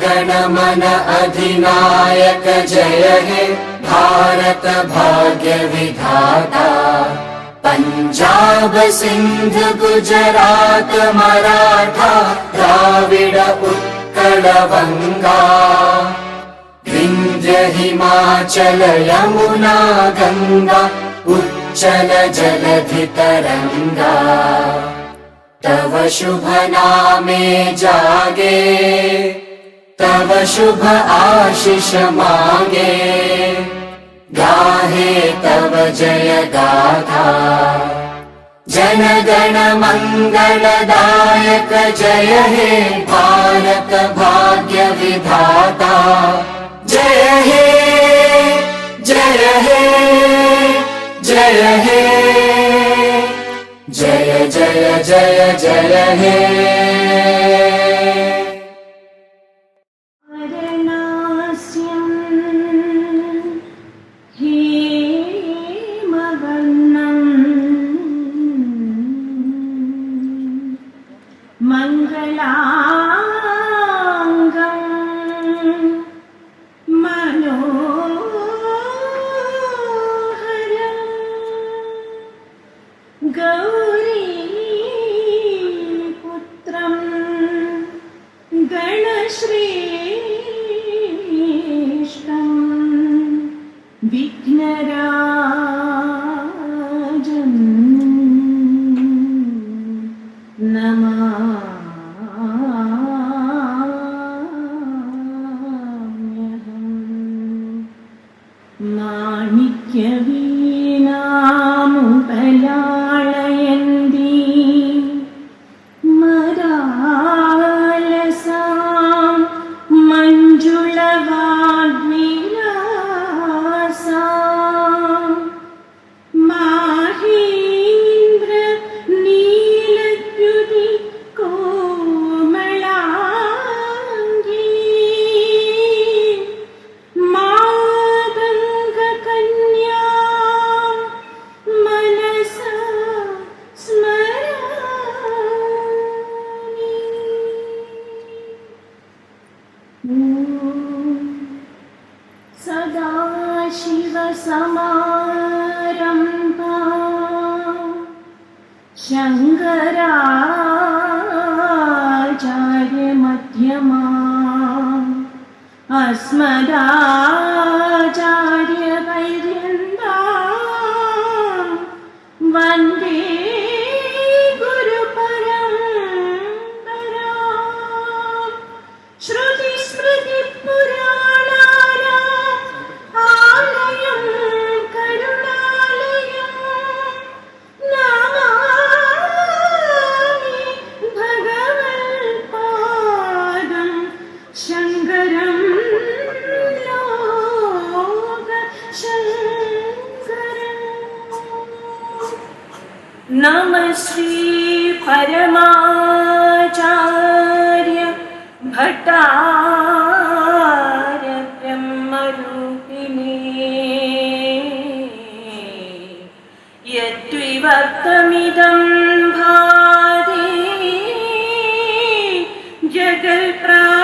गण मन अधिनायक जय हे भारत भाग्य विधाता। पंजाब सिंध गुजरात मराठा द्राविड उत्कल बंगा, विंध्य हिमाचल यमुना गंगा उच्चल जलधि तरंगा। तव शुभ नामे जागे, तव शुभ आशीष मांगे, गाहे तव जय गाथा। जन गण मंगलदायक जय हे भारत भाग्य विधाता। जय हे जय हे जय हे, जय जय जय जय हे। शंकराचार्य मध्यमा अस्मदाचार्य पर्यन्ता वन्दे गुरु परम्परा। श्रुति स्मृति पुराणानाम् आलयं करुणालयं नमामि भगवत्पादं शङ्करं लोकशङ्करम्। नमः श्री परमाचार्य भट्टार्य ब्रह्मरूपिणे यद्विवर्तमिदं भाति जगत्प्रातिदिकं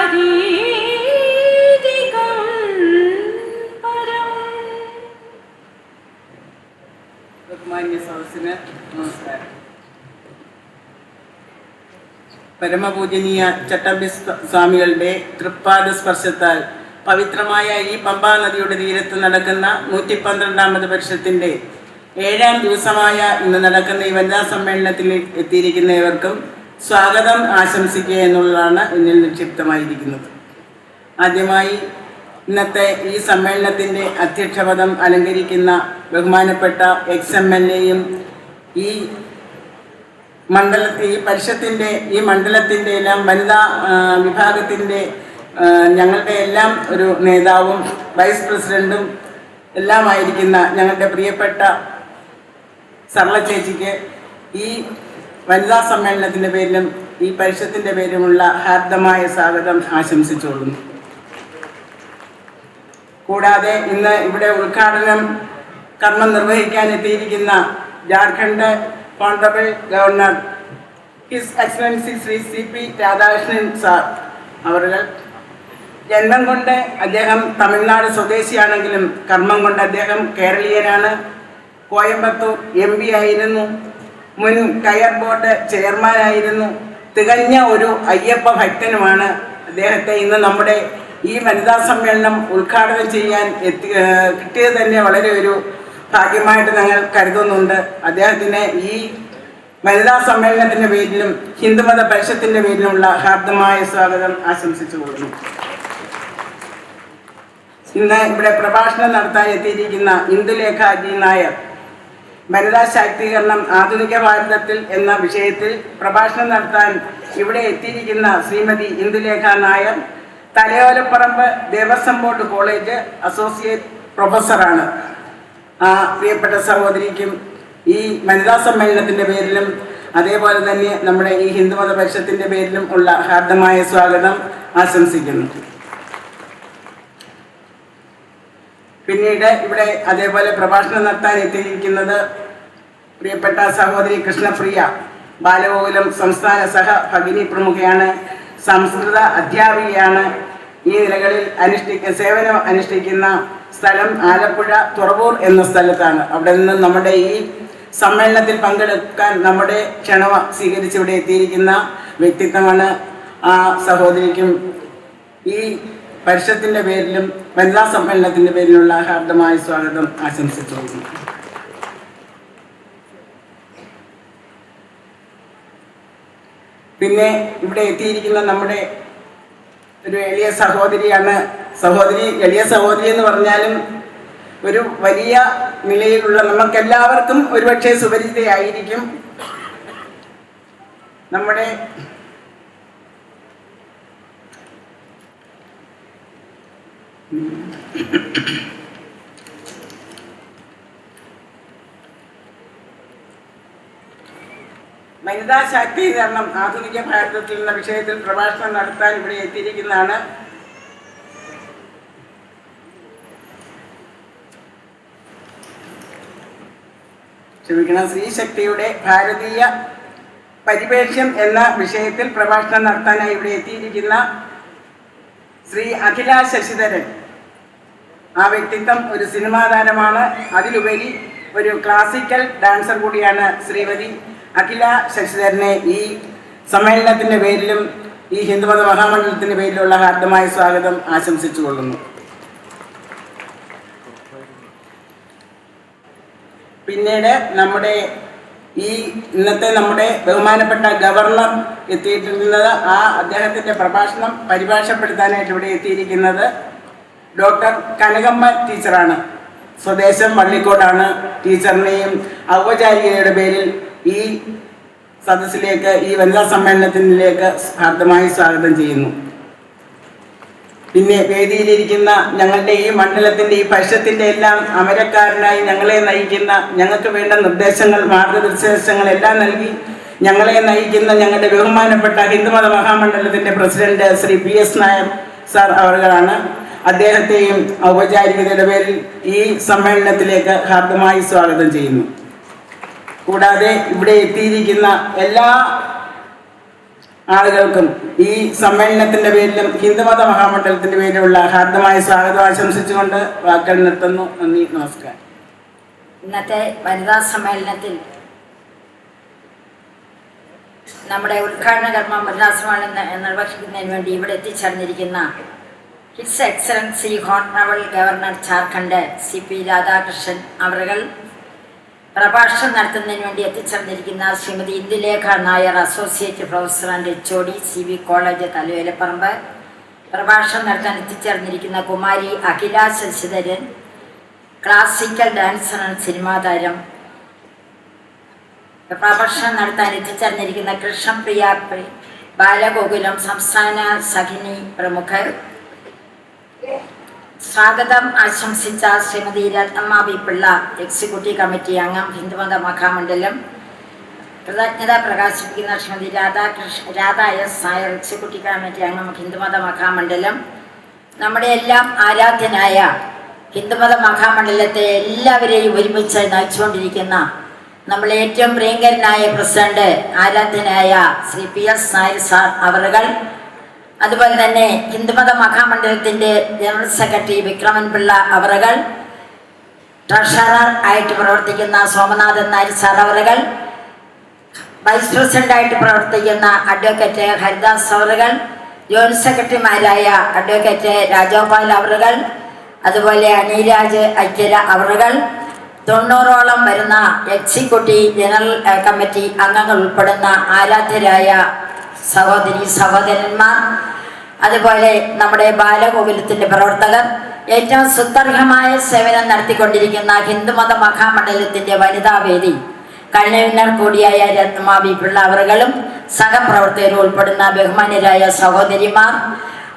परम्। ബഹുമാന്യ സദസ്സിന് നമസ്കാരം. പരമപൂജനീയ ചട്ടമ്പി സ്വാമികളുടെ തൃപ്പാദ സ്പർശത്താൽ പവിത്രമായ ഈ പമ്പാ നദിയുടെ തീരത്ത് നടക്കുന്ന 112ാമത് വർഷത്തിൻ്റെ 7ാം ദിവസമായ ഇന്ന് നടക്കുന്ന ഈ വനിതാ സമ്മേളനത്തിൽ എത്തിയിരിക്കുന്നവർക്കും സ്വാഗതം ആശംസിക്കുക എന്നുള്ളതാണ് എന്നിൽ നിക്ഷിപ്തമായിരിക്കുന്നത്. ആദ്യമായി ഇന്നത്തെ ഈ സമ്മേളനത്തിൻ്റെ അധ്യക്ഷപദം അലങ്കരിക്കുന്ന ബഹുമാനപ്പെട്ട XMLAയും ഈ പരിഷത്തിൻ്റെ ഈ മണ്ഡലത്തിൻ്റെ എല്ലാം വനിതാ വിഭാഗത്തിൻ്റെ ഞങ്ങളുടെ എല്ലാം ഒരു നേതാവും വൈസ് പ്രസിഡൻറ്റും എല്ലാമായിരിക്കുന്ന ഞങ്ങളുടെ പ്രിയപ്പെട്ട സർള ചേച്ചിക്ക് ഈ വനിതാ സമ്മേളനത്തിൻ്റെ പേരിലും ഈ പരിഷത്തിൻ്റെ പേരിലുമുള്ള ഹാർദമായ സ്വാഗതം ആശംസിച്ചുകൊള്ളുന്നു. കൂടാതെ ഇന്ന് ഇവിടെ ഉദ്ഘാടനം കർമ്മം നിർവഹിക്കാൻ എത്തിയിരിക്കുന്ന Jharkhand honourable governor his excellency Shri CP Radhakrishnan sir അവர்கள், ജന്മം കൊണ്ട് അദ്ദേഹം തമിഴ്നാട് സ്വദേശിയാണെങ്കിലും കർമ്മം കൊണ്ട് അദ്ദേഹം കേരളീയനാണ്. കോയമ്പത്തൂർ MP ആയിരുന്നു. മുൻ കയർ ബോർഡ് ചെയർമാനായിരുന്നു. തികഞ്ഞ ഒരു അയ്യപ്പ ഭക്തനുമാണ്. അദ്ദേഹത്തെ ഇന്ന് നമ്മുടെ ഈ വനിതാ സമ്മേളനം ഉദ്ഘാടനം ചെയ്യാൻ കിട്ടിയത് തന്നെ വളരെ ഒരു ഭാഗ്യമായിട്ട് ഞങ്ങൾ കരുതുന്നുണ്ട്. അദ്ദേഹത്തിന് ഈ വനിതാ സമ്മേളനത്തിൻ്റെ പേരിലും ഹിന്ദുമത പരിഷത്തിൻ്റെ പേരിലുമുള്ള ഹാർദമായ സ്വാഗതം ആശംസിച്ചുകൊള്ളുന്നു. ഇന്ന് ഇവിടെ പ്രഭാഷണം നടത്താൻ എത്തിയിരിക്കുന്ന ഇന്ദുലേഖ ജി നായർ വനിതാ ശാക്തീകരണം ആധുനിക ഭാരതത്തിൽ എന്ന വിഷയത്തിൽ പ്രഭാഷണം നടത്താൻ ഇവിടെ എത്തിയിരിക്കുന്ന Shrimati Indulekha Nair Thalayolaparambu Devaswom board college associate പ്രൊഫസറാണ്. ആ പ്രിയപ്പെട്ട സഹോദരിക്കും ഈ വനിതാ സമ്മേളനത്തിൻ്റെ പേരിലും അതേപോലെ തന്നെ നമ്മുടെ ഈ ഹിന്ദുമത പരിഷത്തിൻ്റെ പേരിലും ഉള്ള ഹാർദമായ സ്വാഗതം ആശംസിക്കുന്നു. പിന്നീട് ഇവിടെ അതേപോലെ പ്രഭാഷണം നടത്താൻ എത്തിയിരിക്കുന്നത് പ്രിയപ്പെട്ട സഹോദരി കൃഷ്ണപ്രിയ, ബാലഗോകുലം സംസ്ഥാന സഹ ഭഗിനി പ്രമുഖയാണ്, സംസ്കൃത അധ്യാപികയാണ്. ഈ നിലകളിൽ സേവനം അനുഷ്ഠിക്കുന്ന സ്ഥലം ആലപ്പുഴ തുറവൂർ എന്ന സ്ഥലത്താണ്. അവിടെ നിന്ന് നമ്മുടെ ഈ സമ്മേളനത്തിൽ പങ്കെടുക്കാൻ നമ്മുടെ ക്ഷണം സ്വീകരിച്ച് ഇവിടെ എത്തിയിരിക്കുന്ന വ്യക്തിത്വമാണ്. ആ സഹോദരിക്കും ഈ പരിഷത്തിൻ്റെ പേരിലും വനിതാ സമ്മേളനത്തിൻ്റെ പേരിലുള്ള ഹാർദമായ സ്വാഗതം ആശംസിച്ചു. പിന്നെ ഇവിടെ എത്തിയിരിക്കുന്ന നമ്മുടെ ഒരു എളിയ സഹോദരിയാണ്. എളിയ സഹോദരി എന്ന് പറഞ്ഞാലും ഒരു വലിയ നിലയിലുള്ള നമുക്കെല്ലാവർക്കും ഒരുപക്ഷെ സുപരിചിതയായിരിക്കും. നമ്മുടെ വനിതാ ശാക്തീകരണം ആധുനിക ഭാരതത്തിൽ എന്ന വിഷയത്തിൽ പ്രഭാഷണം നടത്താൻ ഇവിടെ എത്തിയിരിക്കുന്നതാണ് സ്ത്രീശക്തിയുടെ ഭാരതീയ പരിവേക്ഷ്യം എന്ന വിഷയത്തിൽ പ്രഭാഷണം നടത്താനായി ഇവിടെ എത്തിയിരിക്കുന്ന ശ്രീ അഖില ശശിധരൻ. ആ വ്യക്തിത്വം ഒരു സിനിമാ താരമാണ്, അതിലുപരി ഒരു ക്ലാസിക്കൽ ഡാൻസർ കൂടിയാണ്. ശ്രീമതി അഖില ശശിധരനെ ഈ സമ്മേളനത്തിൻ്റെ പേരിലും ഈ ഹിന്ദുമത മഹാമണ്ഡലത്തിൻ്റെ പേരിലുള്ള ഹാർദമായ സ്വാഗതം ആശംസിച്ചുകൊള്ളുന്നു. പിന്നീട് നമ്മുടെ ഈ ഇന്നത്തെ നമ്മുടെ ബഹുമാനപ്പെട്ട ഗവർണർ എത്തിയിട്ടുള്ളത്, ആ അദ്ദേഹത്തിൻ്റെ പ്രഭാഷണം പരിഭാഷപ്പെടുത്താനായിട്ട് ഇവിടെ എത്തിയിരിക്കുന്നത് ഡോക്ടർ കനകമ്മ ടീച്ചറാണ്. സ്വദേശം വള്ളിക്കോടാണ്. ടീച്ചറിനെയും ഔപചാരികതയുടെ പേരിൽ ഈ സദസ്സിലേക്ക്, ഈ വനിതാ സമ്മേളനത്തിലേക്ക് ഹാർദമായി സ്വാഗതം ചെയ്യുന്നു. പിന്നെ വേദിയിലിരിക്കുന്ന ഞങ്ങളുടെ ഈ മണ്ഡലത്തിൻ്റെ ഈ പരിഷത്തിൻ്റെ എല്ലാം അമരക്കാരനായി ഞങ്ങളെ നയിക്കുന്ന, ഞങ്ങൾക്ക് വേണ്ട നിർദ്ദേശങ്ങൾ മാർഗനിർദ്ദേശങ്ങൾ എല്ലാം നൽകി ഞങ്ങളെ നയിക്കുന്ന ഞങ്ങളുടെ ബഹുമാനപ്പെട്ട ഹിന്ദുമത മഹാമണ്ഡലത്തിൻ്റെ president Shri PS Nair sir അവர்களാണ്. അദ്ദേഹത്തെയും ഔപചാരികതയുടെ പേരിൽ ഈ സമ്മേളനത്തിലേക്ക് ഹാർദമായി സ്വാഗതം ചെയ്യുന്നു. കൂടാതെ ഇവിടെ എത്തിയിരിക്കുന്ന എല്ലാ ആളുകൾക്കും ഈ സമ്മേളനത്തിൻ്റെ പേരിലും ഹിന്ദുമത മഹാമണ്ഡലത്തിൻ്റെ പേരിലുള്ള ഹാർദമായ സ്വാഗതം ആശംസിച്ചുകൊണ്ട് വാക്കുകൾ നിർത്തുന്നു. നന്ദി, നമസ്കാരം. ഇന്നത്തെ വനിതാ സമ്മേളനത്തിൽ നമ്മുടെ ഉദ്ഘാടന കർമ്മം വനിതാ സമ്മേളനം നിർവഹിക്കുന്നതിന് വേണ്ടി ഇവിടെ എത്തിച്ചേർന്നിരിക്കുന്ന his excellency honourable governor Jharkhand CP Radhakrishnan അവர்கள், പ്രഭാഷണം നടത്തുന്നതിന് വേണ്ടി എത്തിച്ചേർന്നിരിക്കുന്ന Shrimati Indulekha Nair associate professor and HOD CV college Thalayolaparambu, പ്രഭാഷണം നടത്താൻ എത്തിച്ചേർന്നിരിക്കുന്ന Kumari Akhila Sasidharan, classical dancer and cinema താരം, പ്രഭാഷണം നടത്താൻ എത്തിച്ചേർന്നിരിക്കുന്ന കൃഷ്ണപ്രിയ, ബാലഗോകുലം സംസ്ഥാന സഖിനി പ്രമുഖർ, സ്വാഗതം ആശംസിച്ച Shrimati Ratnamma V Pillai, executive committee അംഗം ഹിന്ദുമത മഹാമണ്ഡലം, കൃതജ്ഞത പ്രകാശിപ്പിക്കുന്ന Shrimati Radha S Nair, executive committee അംഗം ഹിന്ദുമത മഹാമണ്ഡലം, നമ്മുടെ എല്ലാം ആരാധ്യനായ ഹിന്ദുമത മഹാമണ്ഡലത്തെ എല്ലാവരെയും ഒരുമിച്ച് നയിച്ചുകൊണ്ടിരിക്കുന്ന നമ്മളെ ഏറ്റവും പ്രിയങ്കരനായ പ്രസിഡന്റ് ആരാധ്യനായ ശ്രീ PS നായർ സാർ അവറുകൾ, അതുപോലെ തന്നെ ഹിന്ദുമത മഹാമണ്ഡലത്തിൻ്റെ ജനറൽ സെക്രട്ടറി വിക്രമൻ പിള്ള അവറുകൾ, ട്രഷറർ ആയിട്ട് പ്രവർത്തിക്കുന്ന സോമനാഥൻ നായർ സാർ അവറുകൾ, വൈസ് പ്രസിഡന്റായിട്ട് പ്രവർത്തിക്കുന്ന അഡ്വക്കേറ്റ് ഹരിദാസ് അവറുകൾ, ജോയിന്റ് സെക്രട്ടറിമാരായ അഡ്വക്കേറ്റ് രാജഗോപാൽ അവറുകൾ, അതുപോലെ അനിരാജ് ഐക്യര അവറുകൾ, 90ഓളം വരുന്ന എക്സിക്യൂട്ടീവ് ജനറൽ കമ്മിറ്റി അംഗങ്ങൾ ഉൾപ്പെടുന്ന ആരാധ്യരായ സഹോദരി സഹോദരന്മാർ, അതുപോലെ നമ്മുടെ ബാലഗോകുലത്തിൻ്റെ പ്രവർത്തകർ, ഏറ്റവും സുദീർഘമായ സേവനം നടത്തിക്കൊണ്ടിരിക്കുന്ന ഹിന്ദുമത മഹാമണ്ഡലത്തിൻ്റെ വനിതാവേദി കൺവീനർ കൂടിയായ രത്നമാവി പിള്ള അവറുകളും സഹപ്രവർത്തകരും ഉൾപ്പെടുന്ന ബഹുമാന്യരായ സഹോദരിമാർ,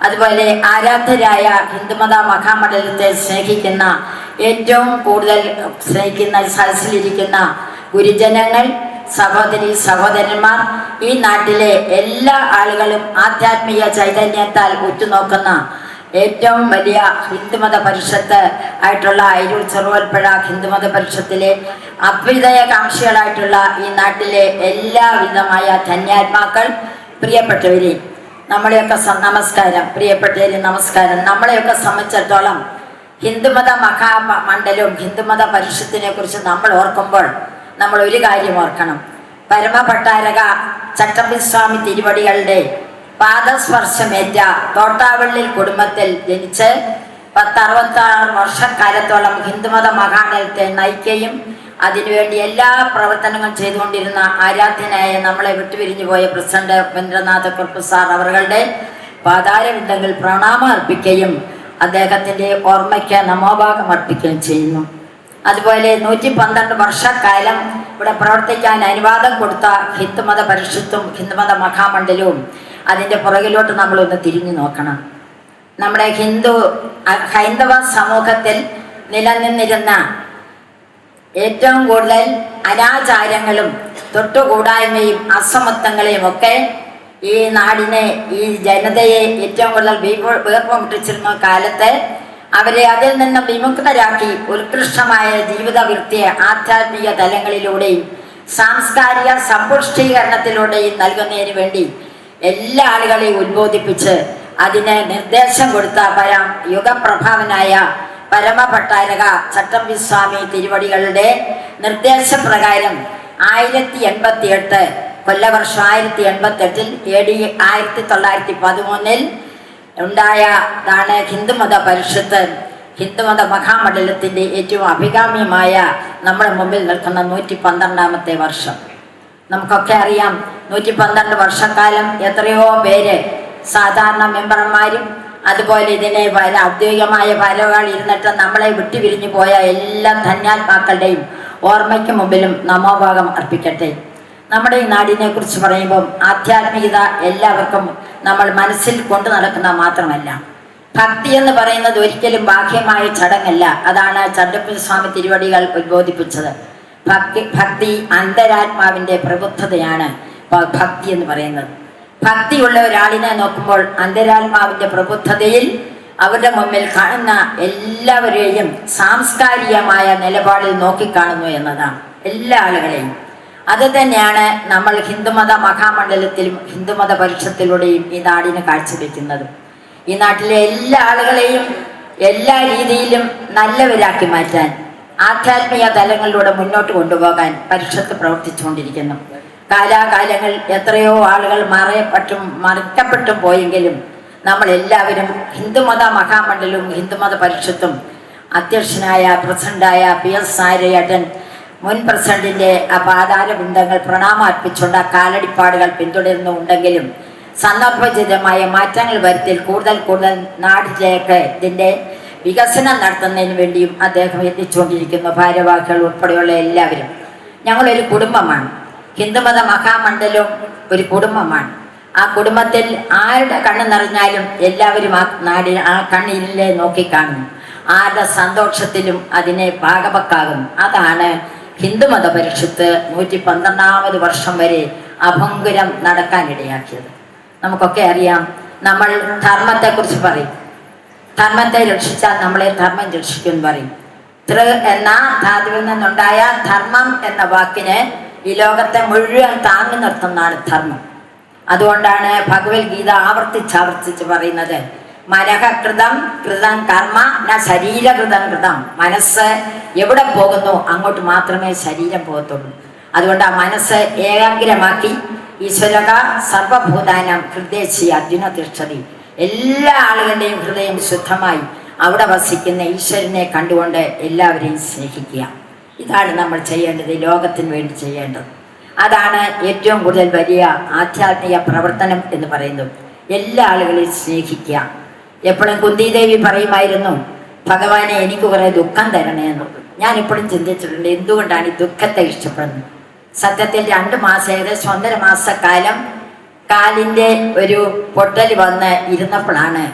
അതുപോലെ ആരാധ്യരായ ഹിന്ദുമത മഹാമണ്ഡലത്തെ സ്നേഹിക്കുന്ന ഏറ്റവും കൂടുതൽ സ്നേഹിക്കുന്ന സദസ്സിലിരിക്കുന്ന ഗുരുജനങ്ങൾ, സഹോദരി സഹോദരന്മാർ, ഈ നാട്ടിലെ എല്ലാ ആളുകളും ആധ്യാത്മിക ചൈതന്യത്താൽ ഉറ്റുനോക്കുന്ന ഏറ്റവും വലിയ ഹിന്ദുമത പരിഷത്ത് ആയിട്ടുള്ള അയിരൂർ ചെറുവൽപ്പുഴ ഹിന്ദുമത പരിഷത്തിലെ അഭ്യുദയകാംക്ഷികളായിട്ടുള്ള ഈ നാട്ടിലെ എല്ലാവിധമായ ധന്യാത്മാക്കൾ, പ്രിയപ്പെട്ടവരെ, നമ്മളെയൊക്കെ നമസ്കാരം. പ്രിയപ്പെട്ടവരെ നമസ്കാരം. നമ്മളെയൊക്കെ സംബന്ധിച്ചിടത്തോളം ഹിന്ദുമത മഹാമണ്ഡലവും ഹിന്ദുമത പരിഷത്തിനെ കുറിച്ച് നമ്മൾ ഓർക്കുമ്പോൾ നമ്മൾ ഒരു കാര്യം ഓർക്കണം. പരമഭട്ടാരക ചട്ടമ്പിസ്വാമി തിരുവടികളുടെ പാദസ്പർശമേറ്റ തോട്ടാവള്ളിൽ കുടുംബത്തിൽ ജനിച്ച് 10-66 വർഷക്കാലത്തോളം ഹിന്ദുമത മഹാമണ്ഡലത്തെ നയിക്കുകയും അതിനുവേണ്ടി എല്ലാ പ്രവർത്തനങ്ങളും ചെയ്തുകൊണ്ടിരുന്ന ആരാധ്യനായ നമ്മളെ വിട്ടുപിരിഞ്ഞു പോയ പ്രസിഡന്റ് ഉപേന്ദ്രനാഥ് കുറുപ്പ് സാർ അവരുടെ പാതാരവിന്ദങ്ങൾ പ്രണാമം അർപ്പിക്കുകയും അദ്ദേഹത്തിൻ്റെ ഓർമ്മയ്ക്ക് നമോഭാഗം അർപ്പിക്കുകയും ചെയ്യുന്നു. അതുപോലെ 112 വർഷക്കാലം ഇവിടെ പ്രവർത്തിക്കാൻ അനുവാദം കൊടുത്ത ഹിന്ദുമത പരിഷത്തും ഹിന്ദുമത മഹാമണ്ഡലവും അതിൻ്റെ പുറകിലോട്ട് നമ്മളൊന്ന് തിരിഞ്ഞു നോക്കണം. നമ്മുടെ ഹൈന്ദവ സമൂഹത്തിൽ നിലനിന്നിരുന്ന ഏറ്റവും കൂടുതൽ അനാചാരങ്ങളും തൊട്ടുകൂടായ്മയും അസമത്വങ്ങളെയും ഒക്കെ ഈ നാടിനെ, ഈ ജനതയെ ഏറ്റവും കൂടുതൽ വീർപ്പുമുട്ടിച്ചിരുന്ന കാലത്ത് അവരെ അതിൽ നിന്ന് വിമുക്തരാക്കി ഉത്കൃഷ്ടമായ ജീവിത വൃത്തിയെ ആധ്യാത്മിക തലങ്ങളിലൂടെയും സാംസ്കാരിക സമ്പുഷ്ടീകരണത്തിലൂടെയും നൽകുന്നതിന് വേണ്ടി എല്ലാ ആളുകളെയും ഉദ്ബോധിപ്പിച്ച് അതിന് നിർദ്ദേശം കൊടുത്ത യുഗപ്രഭാവനായ പരമഭട്ടാരക ചട്ടമ്പിസ്വാമി തിരുവടികളുടെ നിർദ്ദേശപ്രകാരം 1088 കൊല്ലവർഷം 1088 AD 1913 ഉണ്ടായതാണ് ഹിന്ദുമത പരിഷത്ത്. ഹിന്ദുമത മഹാമണ്ഡലത്തിൻ്റെ ഏറ്റവും അഭികാമ്യമായ നമ്മുടെ മുമ്പിൽ നിൽക്കുന്ന 112ാമത്തെ വർഷം. നമുക്കൊക്കെ അറിയാം, 112 വർഷക്കാലം എത്രയോ പേര് സാധാരണ മെമ്പർമാരും അതുപോലെ ഇതിനെ ഔദ്യോഗികമായ ഭാരവാഹികൾ ഇരുന്നിട്ട് നമ്മളെ വിട്ടുപിരിഞ്ഞു പോയ എല്ലാ ധന്യാത്മാക്കളുടെയും ഓർമ്മയ്ക്ക് മുമ്പിലും നമോഭാഗം അർപ്പിക്കട്ടെ. നമ്മുടെ ഈ നാടിനെ കുറിച്ച് പറയുമ്പം ആധ്യാത്മികത എല്ലാവർക്കും നമ്മൾ മനസ്സിൽ കൊണ്ടു നടക്കുന്ന മാത്രമല്ല, ഭക്തി എന്ന് പറയുന്നത് ഒരിക്കലും ബാഹ്യമായ ചടങ്ങല്ല. അതാണ് ചട്ടമ്പിസ്വാമി തിരുവടികൾ ഉദ്ബോധിപ്പിച്ചത്. ഭക്തി അന്തരാത്മാവിൻ്റെ പ്രബുദ്ധതയാണ് ഭക്തി എന്ന് പറയുന്നത്. ഭക്തിയുള്ള ഒരാളിനെ നോക്കുമ്പോൾ അന്തരാത്മാവിൻ്റെ പ്രബുദ്ധതയിൽ അവരുടെ മുമ്പിൽ കാണുന്ന എല്ലാവരെയും സാംസ്കാരികമായ നിലപാടിൽ നോക്കിക്കാണുന്നു എന്നതാണ് എല്ലാ ആളുകളെയും. അത് തന്നെയാണ് നമ്മൾ ഹിന്ദുമത മഹാമണ്ഡലത്തിലും ഹിന്ദുമത പരിഷത്തിലൂടെയും ഈ നാടിന് കാഴ്ചവെക്കുന്നത്. ഈ നാട്ടിലെ എല്ലാ ആളുകളെയും എല്ലാ രീതിയിലും നല്ലവരാക്കി മാറ്റാൻ, ആധ്യാത്മിക തലങ്ങളിലൂടെ മുന്നോട്ട് കൊണ്ടുപോകാൻ പരിഷത്ത് പ്രവർത്തിച്ചുകൊണ്ടിരിക്കുന്നു. കാലാകാലങ്ങൾ എത്രയോ ആളുകൾ മറിക്കപ്പെട്ടും പോയെങ്കിലും നമ്മളെല്ലാവരും ഹിന്ദുമത മഹാമണ്ഡലവും ഹിന്ദുമത പരിഷത്തും അധ്യക്ഷനായ പ്രസിഡന്റായ PS നായരേട്ടൻ മുൻ പ്രസിഡന്റിൻ്റെ പാതാരബിന്ദങ്ങൾ പ്രണാമർപ്പിച്ചുകൊണ്ട് കാലടിപ്പാടുകൾ പിന്തുടരുന്നുണ്ടെങ്കിലും സന്ദർഭോചിതമായ മാറ്റങ്ങൾ വരുത്തി കൂടുതൽ നാട്ടിലേക്ക് ഇതിൻ്റെ വികസനം നടത്തുന്നതിന് വേണ്ടിയും അദ്ദേഹം എത്തിച്ചുകൊണ്ടിരിക്കുന്നു. ഭാരവാഹികൾ ഉൾപ്പെടെയുള്ള എല്ലാവരും ഞങ്ങളൊരു കുടുംബമാണ്. ഹിന്ദുമത മഹാമണ്ഡലവും ഒരു കുടുംബമാണ്. ആ കുടുംബത്തിൽ ആരുടെ കണ്ണ് നിറഞ്ഞാലും എല്ലാവരും ആ കണ്ണിലെ നോക്കിക്കാണുന്നു. ആരുടെ സന്തോഷത്തിലും അതിനെ ഭാഗവക്കാകുന്നു. അതാണ് ഹിന്ദുമത പരിഷത്ത് 112ാമത് വർഷം വരെ അഭംഗുരം നടക്കാനിടയാക്കിയത്. നമുക്കൊക്കെ അറിയാം, നമ്മൾ ധർമ്മത്തെക്കുറിച്ച് പറയും. ധർമ്മത്തെ രക്ഷിച്ചാൽ നമ്മളെ ധർമ്മം രക്ഷിക്കുമെന്ന് പറയും. എന്ന ധാതുവിൽ നിന്നുണ്ടായ ധർമ്മം എന്ന വാക്കിന് ഈ ലോകത്തെ മുഴുവൻ താങ്ങി നിർത്തുന്നതാണ് ധർമ്മം. അതുകൊണ്ടാണ് ഭഗവത്ഗീത ആവർത്തിച്ചാവർത്തിച്ച് പറയുന്നത്, മനഃകൃതം കൃതം കർമ്മ ന ശരീരകൃതം കൃതം. മനസ്സ് എവിടെ പോകുന്നു അങ്ങോട്ട് മാത്രമേ ശരീരം പോകത്തുള്ളൂ. അതുകൊണ്ട് ആ മനസ്സ് ഏകാഗ്രമാക്കി ഈശ്വരക സർവഭൂതാനം ഹൃദയശി അർജുന തിഷ്ഠതി. എല്ലാ ആളുകളുടെയും ഹൃദയം ശുദ്ധമായി അവിടെ വസിക്കുന്ന ഈശ്വരനെ കണ്ടുകൊണ്ട് എല്ലാവരെയും സ്നേഹിക്കുക. ഇതാണ് നമ്മൾ ചെയ്യേണ്ടത്, ലോകത്തിന് വേണ്ടി ചെയ്യേണ്ടത്. അതാണ് ഏറ്റവും കൂടുതൽ വലിയ ആധ്യാത്മിക പ്രവർത്തനം എന്ന് പറയുന്നത്. എല്ലാ ആളുകളെയും സ്നേഹിക്കുക. എപ്പോഴും കുന്തിദേവി പറയുമായിരുന്നു, ഭഗവാനെ എനിക്ക് കുറേ ദുഃഖം തരണേ എന്നുള്ളത്. ഞാൻ എപ്പോഴും ചിന്തിച്ചിട്ടുണ്ട്, എന്തുകൊണ്ടാണ് ഈ ദുഃഖത്തെ ഇഷ്ടപ്പെടുന്നത്. സത്യത്തിൽ 2 മാസം, ഏകദേശം 1.5 മാസക്കാലം കാലിൻ്റെ ഒരു പൊട്ടൽ വന്ന് ഇരുന്നപ്പോഴാണ്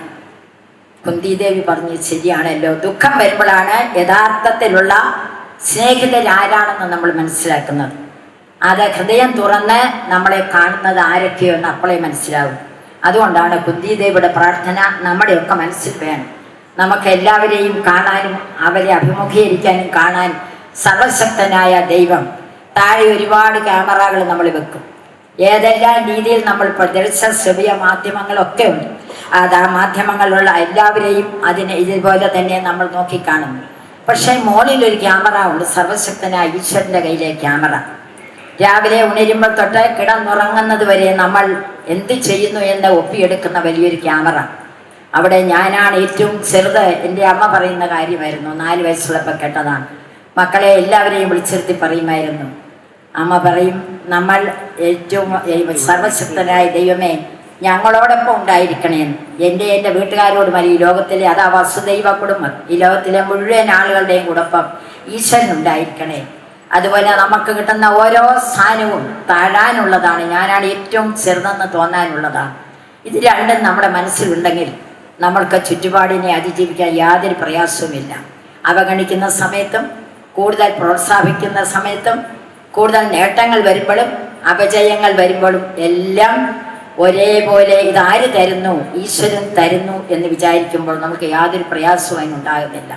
കുന്തിദേവി പറഞ്ഞത്, ശരിയാണല്ലോ, ദുഃഖം വരുമ്പോഴാണ് യഥാർത്ഥത്തിലുള്ള സ്നേഹിതരാരാണെന്ന് നമ്മൾ മനസ്സിലാക്കുന്നത്. അത് ഹൃദയം തുറന്ന് നമ്മളെ കാണുന്നത് ആരൊക്കെയോ എന്ന് അപ്പോഴേ മനസ്സിലാവും. അതുകൊണ്ടാണ് കുന്തിദേവിയുടെ പ്രാർത്ഥന നമ്മുടെയൊക്കെ മനസ്സിൽ വേണം. നമുക്ക് എല്ലാവരെയും കാണാനും അവരെ അഭിമുഖീകരിക്കാനും കാണാൻ സർവശക്തനായ ദൈവം താഴെ ഒരുപാട് ക്യാമറകൾ നമ്മൾ വെക്കും. ഏതെല്ലാം രീതിയിൽ നമ്മൾ ദൃശ്യ ശ്രവ്യ മാധ്യമങ്ങളൊക്കെ ഉണ്ട്. ആ മാധ്യമങ്ങളിലുള്ള എല്ലാവരെയും ഇതുപോലെ തന്നെ നമ്മൾ നോക്കിക്കാണുന്നു. പക്ഷേ മോളിലൊരു ക്യാമറ ഉണ്ട്, സർവശക്തനായ ഈശ്വരൻ്റെ കയ്യിലെ ക്യാമറ. രാവിലെ ഉണരുമ്പോൾ തൊട്ട് കിടന്നുറങ്ങുന്നത് വരെ നമ്മൾ എന്ത് ചെയ്യുന്നു എന്ന് ഒപ്പിയെടുക്കുന്ന വലിയൊരു ക്യാമറ. അവിടെ ഞാനാണ് ഏറ്റവും ചെറുത്. എൻ്റെ അമ്മ പറയുന്ന കാര്യമായിരുന്നു, 4 വയസ്സുള്ളപ്പോൾ കേട്ടതാണ്. മക്കളെ എല്ലാവരെയും വിളിച്ചിരുത്തി പറയുമായിരുന്നു. അമ്മ പറയും, നമ്മൾ ഏറ്റവും സർവശക്തനായ ദൈവമേ ഞങ്ങളോടൊപ്പം ഉണ്ടായിരിക്കണേന്ന്. എൻ്റെ വീട്ടുകാരോടും ഈ ലോകത്തിലെ അതാ വസുദൈവ കുടുംബം, ഈ ലോകത്തിലെ മുഴുവൻ ആളുകളുടെയും കൂടൊപ്പം ഈശ്വരൻ ഉണ്ടായിരിക്കണേ. അതുപോലെ നമുക്ക് കിട്ടുന്ന ഓരോ സ്ഥാനവും താഴാനുള്ളതാണ്, ഞാനാണ് ഏറ്റവും ചെറുതെന്ന് തോന്നാനുള്ളതാണ്. ഇത് രണ്ടും നമ്മുടെ മനസ്സിലുണ്ടെങ്കിൽ നമ്മൾക്ക് ചുറ്റുപാടിനെ അതിജീവിക്കാൻ യാതൊരു പ്രയാസവുമില്ല. അവഗണിക്കുന്ന സമയത്തും കൂടുതൽ പ്രോത്സാഹിപ്പിക്കുന്ന സമയത്തും കൂടുതൽ നേട്ടങ്ങൾ വരുമ്പോഴും അപജയങ്ങൾ വരുമ്പോഴും എല്ലാം ഒരേപോലെ ഇതാര് തരുന്നു, ഈശ്വരൻ തരുന്നു എന്ന് വിചാരിക്കുമ്പോൾ നമുക്ക് യാതൊരു പ്രയാസവും അതിനുണ്ടാകുന്നില്ല.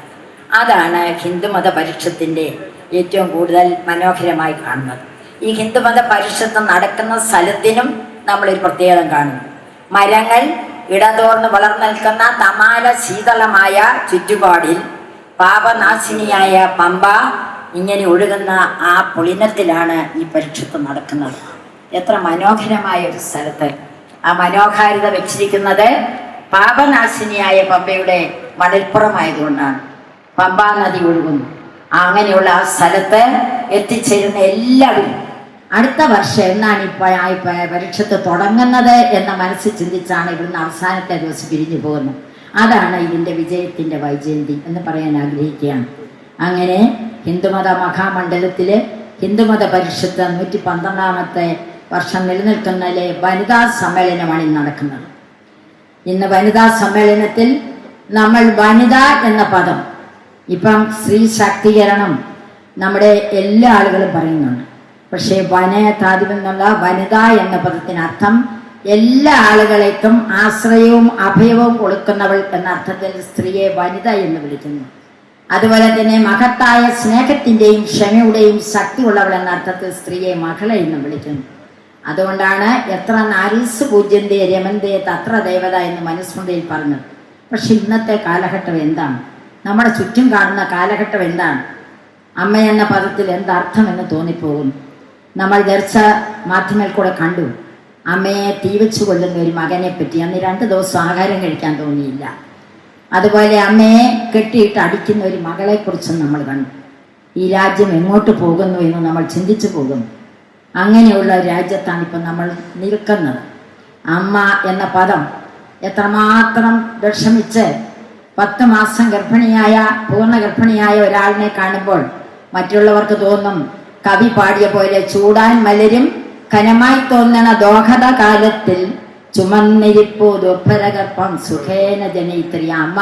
അതാണ് ഹിന്ദുമത പരിഷത്തിൻ്റെ ഏറ്റവും കൂടുതൽ മനോഹരമായി കാണുന്നത്. ഈ ഹിന്ദുമത പരിഷത്ത് നടക്കുന്ന സ്ഥലത്തിനും നമ്മളൊരു പ്രത്യേകത കാണുന്നു. മരങ്ങൾ ഇടതോർന്ന് വളർന്നു നിൽക്കുന്ന തമാല ശീതളമായ ചുറ്റുപാടിൽ പാപനാശിനിയായ പമ്പ ഇങ്ങനെ ഒഴുകുന്ന ആ പുളിനത്തിലാണ് ഈ പരിഷത്ത് നടക്കുന്നത്. എത്ര മനോഹരമായ ഒരു സ്ഥലത്ത് ആ മനോഹാരിത വെച്ചിരിക്കുന്നത് പാപനാശിനിയായ പമ്പയുടെ മണൽപ്പുറമായതുകൊണ്ടാണ്. പമ്പാ നദി ഒഴുകുന്നു. അങ്ങനെയുള്ള ആ സ്ഥലത്ത് എത്തിച്ചേരുന്ന എല്ലാവരും അടുത്ത വർഷം എന്നാണ് ഇപ്പോൾ പരീക്ഷത്ത് തുടങ്ങുന്നത് എന്ന മനസ്സിൽ ചിന്തിച്ചാണ് ഇവിടുന്ന് അവസാനത്തെ ദിവസം പിരിഞ്ഞു പോകുന്നത്. അതാണ് ഇതിൻ്റെ വിജയത്തിൻ്റെ വൈജയന്തി എന്ന് പറയാൻ ആഗ്രഹിക്കുകയാണ്. അങ്ങനെ ഹിന്ദുമത മഹാമണ്ഡലത്തിൽ ഹിന്ദുമത പരിഷത്ത് 112ാമത്തെ വർഷം നിലനിൽക്കുന്നതിലെ വനിതാ സമ്മേളനമാണ് ഇന്ന് നടക്കുന്നത്. ഇന്ന് വനിതാ സമ്മേളനത്തിൽ നമ്മൾ വനിത എന്ന പദം, ഇപ്പം സ്ത്രീ ശാക്തീകരണം നമ്മുടെ എല്ലാ ആളുകളും പറയുന്നുണ്ട്. പക്ഷേ വനതാദിമെന്നുള്ള വനിത എന്ന പദത്തിനർത്ഥം എല്ലാ ആളുകളേക്കും ആശ്രയവും അഭയവും കൊടുക്കുന്നവൾ എന്ന അർത്ഥത്തിൽ സ്ത്രീയെ വനിത എന്ന് വിളിക്കുന്നു. അതുപോലെ തന്നെ മഹത്തായ സ്നേഹത്തിൻ്റെയും ക്ഷമയുടെയും ശക്തിയുള്ളവൾ എന്ന അർത്ഥത്തിൽ സ്ത്രീയെ മകളെ എന്ന് വിളിക്കുന്നു. അതുകൊണ്ടാണ് എത്ര നാരീസ് പൂജ്യന്തേ രമന്തേ തത്ര ദേവത എന്ന് മനുസ്മൃതിയിൽ പറഞ്ഞത്. പക്ഷെ ഇന്നത്തെ കാലഘട്ടം എന്താണ്? നമ്മുടെ ചുറ്റും കാണുന്ന കാലഘട്ടം എന്താണ്? അമ്മ എന്ന പദത്തിൽ എന്തർത്ഥമെന്ന് തോന്നിപ്പോകുന്നു. നമ്മൾ ദർശ മാധ്യമത്തിൽ കൂടെ കണ്ടു അമ്മയെ തീവച്ചു കൊല്ലുന്ന ഒരു മകനെ പറ്റി. അന്ന് 2 ദിവസം ആഹാരം കഴിക്കാൻ തോന്നിയില്ല. അതുപോലെ അമ്മയെ കെട്ടിയിട്ട് അടിക്കുന്ന ഒരു മകളെക്കുറിച്ചും നമ്മൾ കണ്ടു. ഈ രാജ്യം എങ്ങോട്ട് പോകുന്നു എന്ന് നമ്മൾ ചിന്തിച്ചു പോകുന്നു. അങ്ങനെയുള്ള രാജ്യത്താണ് ഇപ്പം നമ്മൾ നിൽക്കുന്നത്. അമ്മ എന്ന പദം എത്രമാത്രം വിഷമിച്ച് 10 മാസം ഗർഭിണിയായ പൂർണ്ണ ഗർഭിണിയായ ഒരാളിനെ കാണുമ്പോൾ മറ്റുള്ളവർക്ക് തോന്നും, കവി പാടിയ പോലെ ചൂടാൻ മലരും ഘനമായി തോന്നണ ദോഹത കാലത്തിൽ ചുമന്നിരിപ്പു ദുർഭരഗർഭം സുഖേന ജനയിത്രി. അമ്മ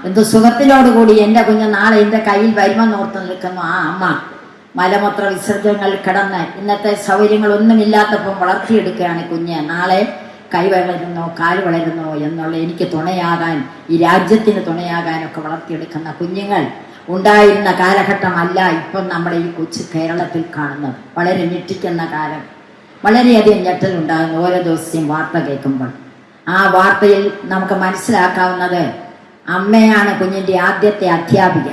എന്ത് സുഖത്തിലോടുകൂടി എൻ്റെ കുഞ്ഞ് നാളെ എൻ്റെ കയ്യിൽ വരുമെന്നോർത്ത് നിൽക്കുന്നു. ആ അമ്മ മലമൂത്ര വിസർജനങ്ങൾ കിടന്ന് ഇന്നത്തെ സൗകര്യങ്ങളൊന്നുമില്ലാത്തപ്പം വളർത്തിയെടുക്കുകയാണ് കുഞ്ഞ്. നാളെ കൈ വളരുന്നോ കാല് വളരുന്നോ എന്നുള്ള എനിക്ക് തുണയാകാൻ, ഈ രാജ്യത്തിന് തുണയാകാനൊക്കെ വളർത്തിയെടുക്കുന്ന കുഞ്ഞുങ്ങൾ ഉണ്ടായിരുന്ന കാലഘട്ടമല്ല ഇപ്പം നമ്മുടെ ഈ കൊച്ചു കേരളത്തിൽ കാണുന്നത്. വളരെ ഞെട്ടിക്കുന്ന കാലം. വളരെയധികം ഞെട്ടലുണ്ടാകുന്നു ഓരോ ദിവസത്തെയും വാർത്ത കേൾക്കുമ്പോൾ. ആ വാർത്തയിൽ നമുക്ക് മനസ്സിലാക്കാവുന്നത് അമ്മയാണ് കുഞ്ഞിൻ്റെ ആദ്യത്തെ അധ്യാപിക.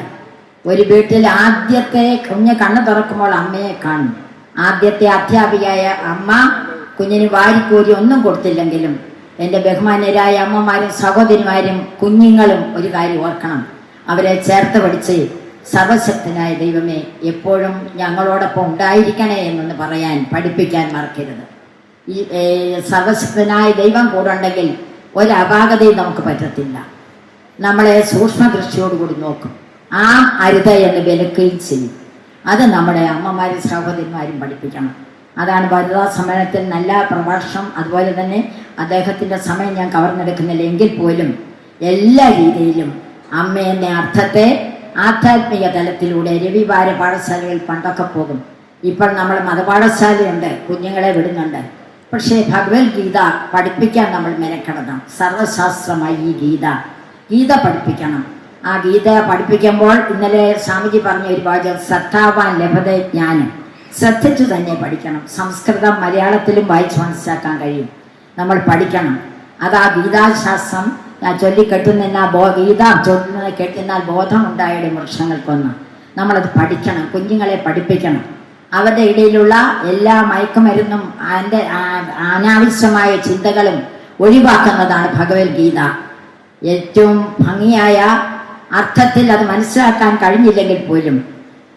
ഒരു വീട്ടിൽ ആദ്യത്തെ കുഞ്ഞ് കണ്ണ് തുറക്കുമ്പോൾ അമ്മയെ കാണും. ആദ്യത്തെ അധ്യാപികയായ അമ്മ കുഞ്ഞിന് വാരിക്കോരി ഒന്നും കൊടുത്തില്ലെങ്കിലും എൻ്റെ ബഹുമാന്യരായ അമ്മമാരും സഹോദരിമാരും കുഞ്ഞുങ്ങളും ഒരു കാര്യം ഓർക്കണം, അവരെ ചേർത്ത് പഠിച്ച് സർവശക്തനായ ദൈവമേ എപ്പോഴും ഞങ്ങളോടൊപ്പം ഉണ്ടായിരിക്കണേ എന്നൊന്ന് പറയാൻ പഠിപ്പിക്കാൻ മറക്കരുത്. ഈ സർവശക്തനായ ദൈവം കൂടെ ഉണ്ടെങ്കിൽ ഒരപാകതയും നമുക്ക് പറ്റത്തില്ല. നമ്മളെ സൂക്ഷ്മദൃഷ്ടിയോടുകൂടി നോക്കും, ആ അരുത എന്ന് വിലക്കുകയും ചെയ്യും. അത് നമ്മുടെ അമ്മമാരും സഹോദരിമാരും പഠിപ്പിക്കണം. അതാണ് വനിതാ സമ്മേളനത്തിൽ നല്ല പ്രഭാഷണം. അതുപോലെ തന്നെ അദ്ദേഹത്തിൻ്റെ സമയം ഞാൻ കവർന്നെടുക്കുന്നില്ല എങ്കിൽ പോലും എല്ലാ രീതിയിലും അമ്മ എന്ന അർത്ഥത്തെ ആധ്യാത്മിക തലത്തിലൂടെ രവിവാര പാഠശാലകൾ പണ്ടൊക്കെ പോകും. ഇപ്പോൾ നമ്മൾ മതപാഠശാലയുണ്ട്, കുഞ്ഞുങ്ങളെ വിടുന്നുണ്ട്. പക്ഷേ ഭഗവത്ഗീത പഠിപ്പിക്കാൻ നമ്മൾ മെനക്കെടണം. സർവശാസ്ത്രമായി ഈ ഗീത പഠിപ്പിക്കണം. ആ ഗീത പഠിപ്പിക്കുമ്പോൾ ഇന്നലെ സ്വാമിജി പറഞ്ഞ ഒരു വാചകം, ശ്രദ്ധാവാൻ ലഭതേ ജ്ഞാനം. ശ്രദ്ധിച്ചു തന്നെ പഠിക്കണം. സംസ്കൃതം മലയാളത്തിലും വായിച്ച് മനസ്സിലാക്കാൻ കഴിയും. നമ്മൾ പഠിക്കണം. അത് ആ ഗീതാശാസ്ത്രം ചൊല്ലിക്കെട്ടുന്ന ഗീത ചൊല്ലുന്നത് കേട്ടുന്നാൽ ബോധമുണ്ടായിടും വൃക്ഷങ്ങൾക്കൊന്ന്. നമ്മളത് പഠിക്കണം, കുഞ്ഞുങ്ങളെ പഠിപ്പിക്കണം. അവരുടെ ഇടയിലുള്ള എല്ലാ മയക്കുമരുന്നും അതിൻ്റെ അനാവശ്യമായ ചിന്തകളും ഒഴിവാക്കുന്നതാണ് ഭഗവത്ഗീത. ഏറ്റവും ഭംഗിയായ അർത്ഥത്തിൽ അത് മനസ്സിലാക്കാൻ കഴിഞ്ഞില്ലെങ്കിൽ പോലും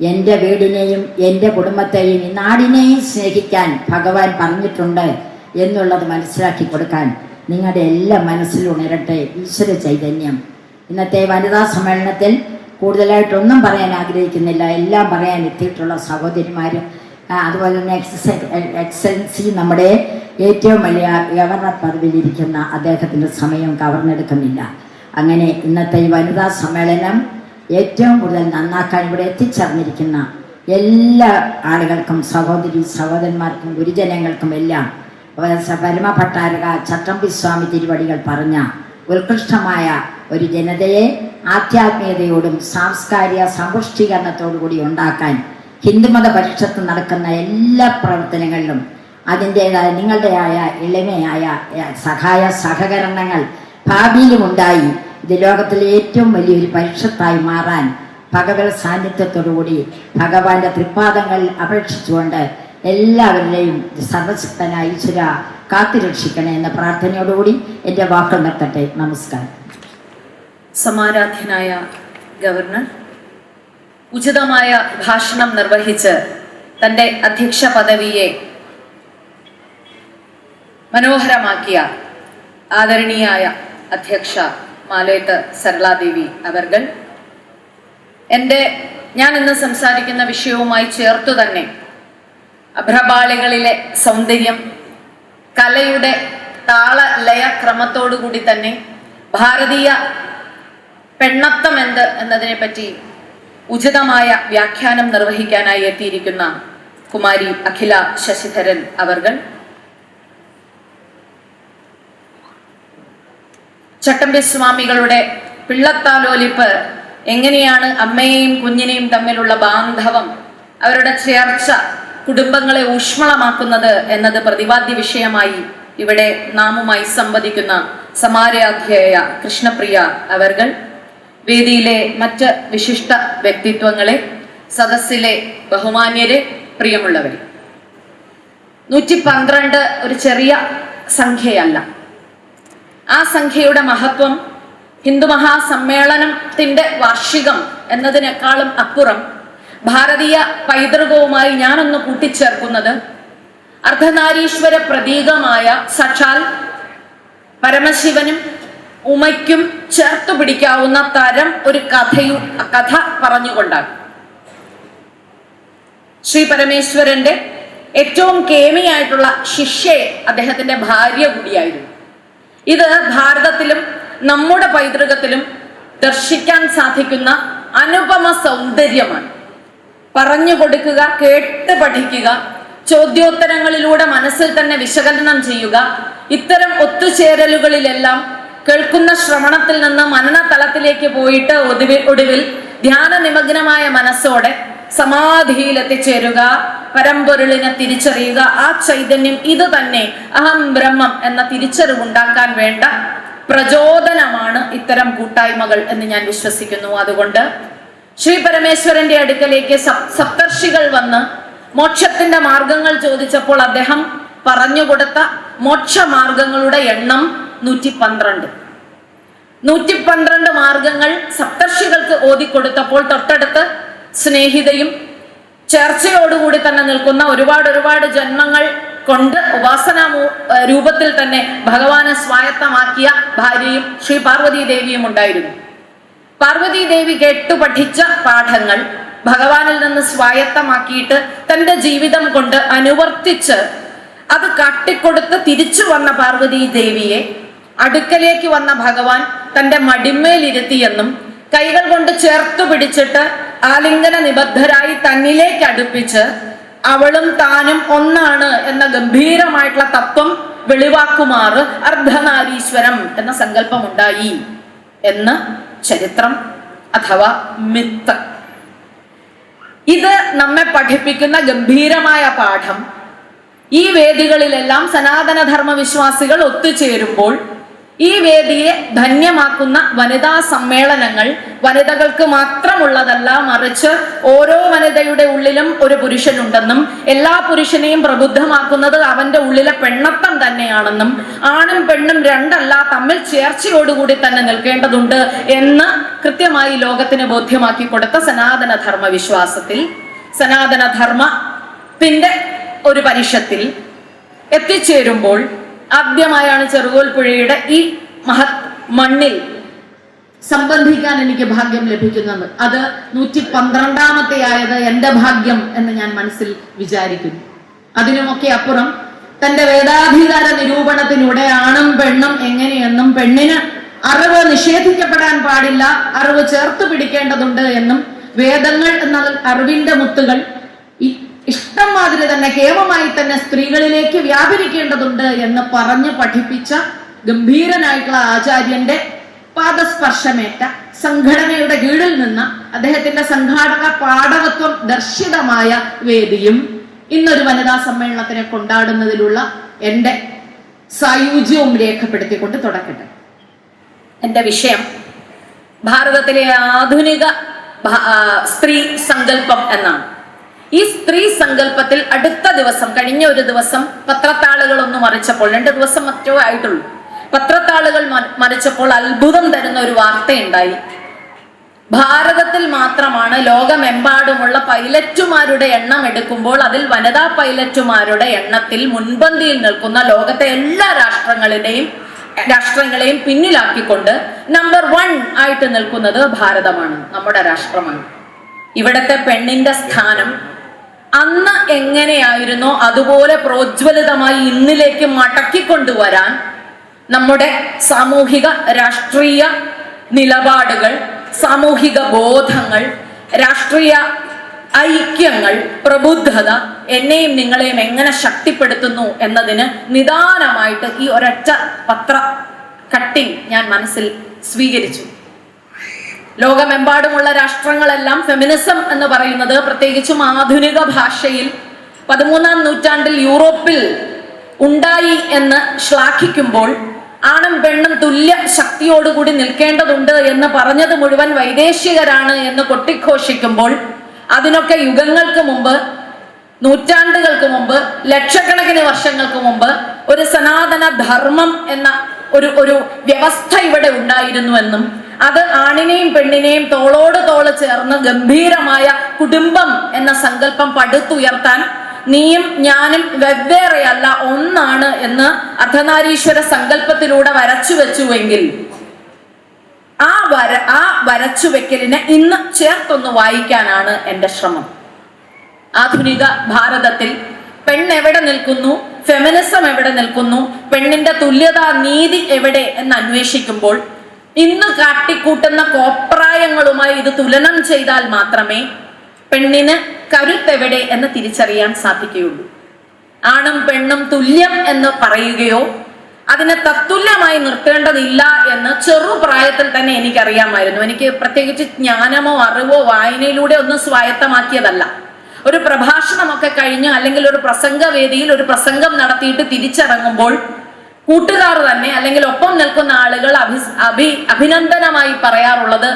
എൻ്റെ വീടിനെയും എൻ്റെ കുടുംബത്തെയും ഈ നാടിനെയും സ്നേഹിക്കാൻ ഭഗവാൻ പറഞ്ഞിട്ടുണ്ട് എന്നുള്ളത് മനസ്സിലാക്കി കൊടുക്കാൻ നിങ്ങളുടെ എല്ലാ മനസ്സിലും ഉണരട്ടെ ഈശ്വര ചൈതന്യം. ഇന്നത്തെ വനിതാ സമ്മേളനത്തിൽ കൂടുതലായിട്ടൊന്നും പറയാൻ ആഗ്രഹിക്കുന്നില്ല. എല്ലാം പറയാൻ എത്തിയിട്ടുള്ള സഹോദരിമാരും അതുപോലെ തന്നെ എക്സലൻസി നമ്മുടെ ഏറ്റവും വലിയ ഗവർണർ പദവിയിലിരിക്കുന്ന അദ്ദേഹത്തിൻ്റെ സമയം കവർന്നെടുക്കുന്നില്ല. അങ്ങനെ ഇന്നത്തെ ഈ വനിതാ സമ്മേളനം ഏറ്റവും കൂടുതൽ നന്നാക്കാൻ ഇവിടെ എത്തിച്ചേർന്നിരിക്കുന്ന എല്ലാ ആളുകൾക്കും സഹോദരന്മാർക്കും ഗുരുജനങ്ങൾക്കും എല്ലാം പരമഭട്ടാരക ചട്ടമ്പി സ്വാമി തിരുവടികൾ പറഞ്ഞ ഉത്കൃഷ്ടമായ ഒരു ജനതയെ ആധ്യാത്മികതയോടും സാംസ്കാരിക സമ്പുഷ്ടീകരണത്തോടുകൂടി ഉണ്ടാക്കാൻ ഹിന്ദുമത പരിഷത്ത് നടക്കുന്ന എല്ലാ പ്രവർത്തനങ്ങളിലും അതിൻ്റെതായ നിങ്ങളുടെയായ എളിമയായ സഹായ സഹകരണങ്ങൾ ഭാവിയിലുമുണ്ടായി ഇത് ലോകത്തിലെ ഏറ്റവും വലിയൊരു പരിഷത്തായി മാറാൻ ഭഗവത് സാന്നിധ്യത്തോടുകൂടി ഭഗവാന്റെ തൃപ്പാദങ്ങൾ അപേക്ഷിച്ചുകൊണ്ട് എല്ലാവരുടെയും സർവശക്തനായ ഈശ്വര കാത്തുരക്ഷിക്കണേ എന്ന പ്രാർത്ഥനയോടുകൂടി എൻ്റെ വാക്കുകൾ നിർത്തട്ടെ. നമസ്കാരം. സമാരാധ്യനായ ഗവർണർ ഉചിതമായ ഭാഷണം നിർവഹിച്ച് തൻ്റെ അധ്യക്ഷ പദവിയെ മനോഹരമാക്കിയ ആദരണീയായ അധ്യക്ഷ മാലേട്ട് സരളാദേവി അവർകൾ ഞാൻ ഇന്ന് സംസാരിക്കുന്ന വിഷയവുമായി ചേർത്തു തന്നെ അഭ്രപാളികളിലെ സൗന്ദര്യം, കലയുടെ താള ലയ ക്രമത്തോടുകൂടി തന്നെ ഭാരതീയ പെണ്ണത്തം എന്നതിനെ പറ്റി ഉചിതമായ വ്യാഖ്യാനം നിർവഹിക്കാനായി എത്തിയിരിക്കുന്ന കുമാരി അഖില ശശിധരൻ അവർകൾ, ചട്ടമ്പി സ്വാമികളുടെ പിള്ളത്താലോലിപ്പ് എങ്ങനെയാണ് അമ്മയെയും കുഞ്ഞിനെയും തമ്മിലുള്ള ബാന്ധവം, അവരുടെ ചേർച്ച കുടുംബങ്ങളെ ഊഷ്മളമാക്കുന്നത് എന്നത് പ്രതിപാദ്യ വിഷയമായി ഇവിടെ നാമുമായി സംവദിക്കുന്ന സമാരാധ്യയായ കൃഷ്ണപ്രിയ അവർകൾ, വേദിയിലെ മറ്റ് വിശിഷ്ട വ്യക്തിത്വങ്ങളെ, സദസ്സിലെ ബഹുമാന്യരെ, പ്രിയമുള്ളവരെ, 112 ഒരു ചെറിയ സംഖ്യയല്ല. ആ സംഖ്യയുടെ മഹത്വം ഹിന്ദു മഹാസമ്മേളനത്തിന്റെ വാർഷികം എന്നതിനേക്കാളും അപ്പുറം ഭാരതീയ പൈതൃകവുമായി ഞാനൊന്ന് കൂട്ടിച്ചേർക്കുന്നത് അർദ്ധനാരീശ്വര പ്രതീകമായ സാക്ഷാൽ പരമശിവനും ഉമയ്ക്കും ചേർത്തു പിടിക്കാവുന്ന തരം ഒരു കഥ പറഞ്ഞുകൊണ്ടാണ്. ശ്രീ പരമേശ്വരന്റെ ഏറ്റവും കേമിയായിട്ടുള്ള ശിഷ്യയെ അദ്ദേഹത്തിന്റെ ഭാര്യ കൂടിയായിരുന്നു. ഇത് ഭാരതത്തിലും നമ്മുടെ പൈതൃകത്തിലും ദർശിക്കാൻ സാധിക്കുന്ന അനുപമ സൗന്ദര്യമാണ്. പറഞ്ഞു കൊടുക്കുക, കേട്ട് പഠിക്കുക, ചോദ്യോത്തരങ്ങളിലൂടെ മനസ്സിൽ തന്നെ വിശകലനം ചെയ്യുക, ഇത്തരം ഒത്തുചേരലുകളിലെല്ലാം കേൾക്കുന്ന ശ്രവണത്തിൽ നിന്ന് മനന തലത്തിലേക്ക് പോയിട്ട് ഒടുവിൽ ധ്യാന നിമഗ്നമായ മനസ്സോടെ സമാധിയിൽ എത്തിച്ചേരുക, പരമ്പൊരുളിനെ തിരിച്ചറിയുക. ആ ചൈതന്യം ഇത് തന്നെ അഹം ബ്രഹ്മം എന്ന തിരിച്ചറിവുണ്ടാക്കാൻ വേണ്ട പ്രചോദനമാണ് ഇത്തരം കൂട്ടായ്മകൾ എന്ന് ഞാൻ വിശ്വസിക്കുന്നു. അതുകൊണ്ട് ശ്രീ പരമേശ്വരന്റെ അടുക്കലേക്ക് സപ്തർഷികൾ വന്ന് മോക്ഷത്തിന്റെ മാർഗങ്ങൾ ചോദിച്ചപ്പോൾ അദ്ദേഹം പറഞ്ഞുകൊടുത്ത മോക്ഷമാർഗങ്ങളുടെ എണ്ണം 112. 112 മാർഗങ്ങൾ സപ്തർഷികൾക്ക് ഓതിക്കൊടുത്തപ്പോൾ തൊട്ടടുത്ത് സ്നേഹിതയും ചേർച്ചയോടുകൂടി തന്നെ നിൽക്കുന്ന ഒരുപാട് ജന്മങ്ങൾ കൊണ്ട് ഉപാസന രൂപത്തിൽ തന്നെ ഭഗവാനെ സ്വായത്തമാക്കിയ ഭാര്യയും ശ്രീ പാർവതീ ദേവിയും ഉണ്ടായിരുന്നു. പാർവതീ ദേവി കേട്ടു പഠിച്ച പാഠങ്ങൾ ഭഗവാനിൽ നിന്ന് സ്വായത്തമാക്കിയിട്ട് തന്റെ ജീവിതം കൊണ്ട് അനുവർത്തിച്ച് അത് കാട്ടിക്കൊടുത്ത് തിരിച്ചു വന്ന പാർവതീ ദേവിയെ അടുക്കലേക്ക് വന്ന ഭഗവാൻ തന്റെ മടിമേലിരുത്തിയെന്നും കൈകൾ കൊണ്ട് ചേർത്തു പിടിച്ചിട്ട് ആലിംഗന നിബദ്ധരായി തന്നിലേക്ക് അടുപ്പിച്ച് അവളും താനും ഒന്നാണ് എന്ന ഗംഭീരമായിട്ടുള്ള തത്വം വെളിവാക്കുമാറ് അർദ്ധനാരീശ്വരം എന്ന സങ്കല്പമുണ്ടായി എന്ന് ചരിത്രം അഥവാ മിത്ത്. ഇത് നമ്മെ പഠിപ്പിക്കുന്ന ഗംഭീരമായ പാഠം ഈ വേദികളിലെല്ലാം സനാതനധർമ്മ വിശ്വാസികൾ ഒത്തുചേരുമ്പോൾ ഈ വേദിയെ ധന്യമാക്കുന്ന വനിതാ സമ്മേളനങ്ങൾ വനിതകൾക്ക് മാത്രമുള്ളതല്ല, മറിച്ച് ഓരോ വനിതയുടെ ഉള്ളിലും ഒരു പുരുഷനുണ്ടെന്നും എല്ലാ പുരുഷനെയും പ്രബുദ്ധമാക്കുന്നത് അവന്റെ ഉള്ളിലെ പെണ്ണത്തം തന്നെയാണെന്നും ആണും പെണ്ണും രണ്ടല്ല, തമ്മിൽ ചേർച്ചയോടുകൂടി തന്നെ നിൽക്കേണ്ടതുണ്ട് എന്ന് കൃത്യമായി ലോകത്തിന് ബോധ്യമാക്കി കൊടുത്ത സനാതനധർമ്മ വിശ്വാസത്തിൽ സനാതനധർമ്മത്തിന്റെ ഒരു പരിഷത്തിൽ എത്തിച്ചേരുമ്പോൾ ആദ്യമായാണ് ചെറുകോൽപ്പുഴയുടെ ഈ മഹത് മണ്ണിൽ സംബന്ധിക്കാൻ എനിക്ക് ഭാഗ്യം ലഭിക്കുന്നത്. അത് 112ാമത്തെ ആയത് എന്റെ ഭാഗ്യം എന്ന് ഞാൻ മനസ്സിൽ വിചാരിക്കുന്നു. അതിനുമൊക്കെ അപ്പുറം തന്റെ വേദാധികാര നിരൂപണത്തിലൂടെ ആണും പെണ്ണും എങ്ങനെയെന്നും പെണ്ണിന് അറിവ് നിഷേധിക്കപ്പെടാൻ പാടില്ല, അറിവ് ചേർത്ത് പിടിക്കേണ്ടതുണ്ട് എന്നും വേദങ്ങൾ എന്ന അറിവിന്റെ മുത്തുകൾ ഇഷ്ടം മാതിരി തന്നെ കേവലമായി തന്നെ സ്ത്രീകളിലേക്ക് വ്യാപരിക്കേണ്ടതുണ്ട് എന്ന് പറഞ്ഞ് പഠിപ്പിച്ച ഗംഭീരനായിട്ടുള്ള ആചാര്യന്റെ പാദസ്പർശമേറ്റ സംഘടനയുടെ കീഴിൽ നിന്ന് അദ്ദേഹത്തിന്റെ സംഘാടക പാടവത്വം ദർശിതമായ വേദിയും ഇന്നൊരു വനിതാ സമ്മേളനത്തിനെ കൊണ്ടാടുന്നതിലുള്ള എന്റെ സായുജ്യവും രേഖപ്പെടുത്തിക്കൊണ്ട് തുടക്കട്ടെ. എന്റെ വിഷയം ഭാരതത്തിലെ ആധുനിക സ്ത്രീ സങ്കല്പം എന്നാണ്. ഈ സ്ത്രീ സങ്കല്പത്തിൽ അടുത്ത ദിവസം, കഴിഞ്ഞ ഒരു ദിവസം പത്രത്താളുകൾ ഒന്ന് മറിച്ചപ്പോൾ, 2 ദിവസം മറ്റോ ആയിട്ടുള്ളൂ, പത്രത്താളുകൾ മറിച്ചപ്പോൾ അത്ഭുതം തരുന്ന ഒരു വാർത്തയുണ്ടായി. ഭാരതത്തിൽ മാത്രമാണ് ലോകമെമ്പാടുമുള്ള പൈലറ്റുമാരുടെ എണ്ണം എടുക്കുമ്പോൾ അതിൽ വനിതാ പൈലറ്റുമാരുടെ എണ്ണത്തിൽ മുൻപന്തിയിൽ നിൽക്കുന്ന ലോകത്തെ എല്ലാ രാഷ്ട്രങ്ങളെയും പിന്നിലാക്കിക്കൊണ്ട് നമ്പർ 1 ആയിട്ട് നിൽക്കുന്നത് ഭാരതമാണ്, നമ്മുടെ രാഷ്ട്രമാണ്. ഇവിടത്തെ പെണ്ണിന്റെ സ്ഥാനം അന്ന് എങ്ങനെയായിരുന്നോ അതുപോലെ പ്രോജ്വലിതമായി ഇന്നിലേക്ക് മടക്കിക്കൊണ്ടുവരാൻ നമ്മുടെ സാമൂഹിക രാഷ്ട്രീയ നിലപാടുകൾ, സാമൂഹിക ബോധങ്ങൾ, രാഷ്ട്രീയ ഐക്യങ്ങൾ, പ്രബുദ്ധത എന്നെയും നിങ്ങളെയും എങ്ങനെ ശക്തിപ്പെടുത്തുന്നു എന്നതിന് നിദാനമായിട്ട് ഈ ഒരൊറ്റ പത്ര കട്ടിങ് ഞാൻ മനസ്സിൽ സ്വീകരിച്ചു. ലോകമെമ്പാടുമുള്ള രാഷ്ട്രങ്ങളെല്ലാം ഫെമിനിസം എന്ന് പറയുന്നത്, പ്രത്യേകിച്ചും ആധുനിക ഭാഷയിൽ 13ാം നൂറ്റാണ്ടിൽ യൂറോപ്പിൽ ഉണ്ടായി എന്ന് ശ്ലാഘിക്കുമ്പോൾ, ആണും പെണ്ണും തുല്യ ശക്തിയോടുകൂടി നിൽക്കേണ്ടതുണ്ട് എന്ന് പറഞ്ഞത് മുഴുവൻ വൈദേശികരാണ് എന്ന് കൊട്ടിഘോഷിക്കുമ്പോൾ, അതിനൊക്കെ യുഗങ്ങൾക്ക് മുമ്പ്, നൂറ്റാണ്ടുകൾക്ക് മുമ്പ്, ലക്ഷക്കണക്കിന് വർഷങ്ങൾക്ക് മുമ്പ് ഒരു സനാതന ധർമ്മം എന്ന ഒരു വ്യവസ്ഥ ഇവിടെ ഉണ്ടായിരുന്നുവെന്നും അത് ആണിനെയും പെണ്ണിനെയും തോളോട് തോള് ചേർന്ന് ഗംഭീരമായ കുടുംബം എന്ന സങ്കല്പം പടുത്തുയർത്താൻ നീയും ഞാനും വെവ്വേറെയല്ല ഒന്നാണ് എന്ന് അർദ്ധനാരീശ്വര സങ്കല്പത്തിലൂടെ വരച്ചുവെച്ചുവെങ്കിൽ ആ വരച്ചുവെക്കലിനെ ഇന്ന് ചേർത്തൊന്ന് വായിക്കാനാണ് എന്റെ ശ്രമം. ആധുനിക ഭാരതത്തിൽ പെണ്ണെവിടെ നിൽക്കുന്നു, ഫെമിനിസം എവിടെ നിൽക്കുന്നു, പെണ്ണിന്റെ തുല്യതാ നീതി എവിടെ എന്ന് അന്വേഷിക്കുമ്പോൾ ഇന്ന് കാട്ടിക്കൂട്ടുന്ന കോപ്രായങ്ങളുമായി ഇത് തുലനം ചെയ്താൽ മാത്രമേ പെണ്ണിന് കരുത്തെവിടെ എന്ന് തിരിച്ചറിയാൻ സാധിക്കുകയുള്ളൂ. ആണും പെണ്ണും തുല്യം എന്ന് പറയുകയോ അതിനെ തത്തുല്യമായി നിർത്തേണ്ടതില്ല എന്ന് ചെറുപ്രായത്തിൽ തന്നെ എനിക്കറിയാമായിരുന്നു. എനിക്ക് പ്രത്യേകിച്ച് ജ്ഞാനമോ അറിവോ വായനയിലൂടെ ഒന്നും സ്വായത്തമാക്കിയതല്ല. ഒരു പ്രഭാഷണമൊക്കെ കഴിഞ്ഞ് അല്ലെങ്കിൽ ഒരു പ്രസംഗവേദിയിൽ ഒരു പ്രസംഗം നടത്തിയിട്ട് തിരിച്ചിറങ്ങുമ്പോൾ കൂട്ടുകാർ തന്നെ അല്ലെങ്കിൽ ഒപ്പം നിൽക്കുന്ന ആളുകൾ അഭിനന്ദനമായി പറയാറുള്ളത്,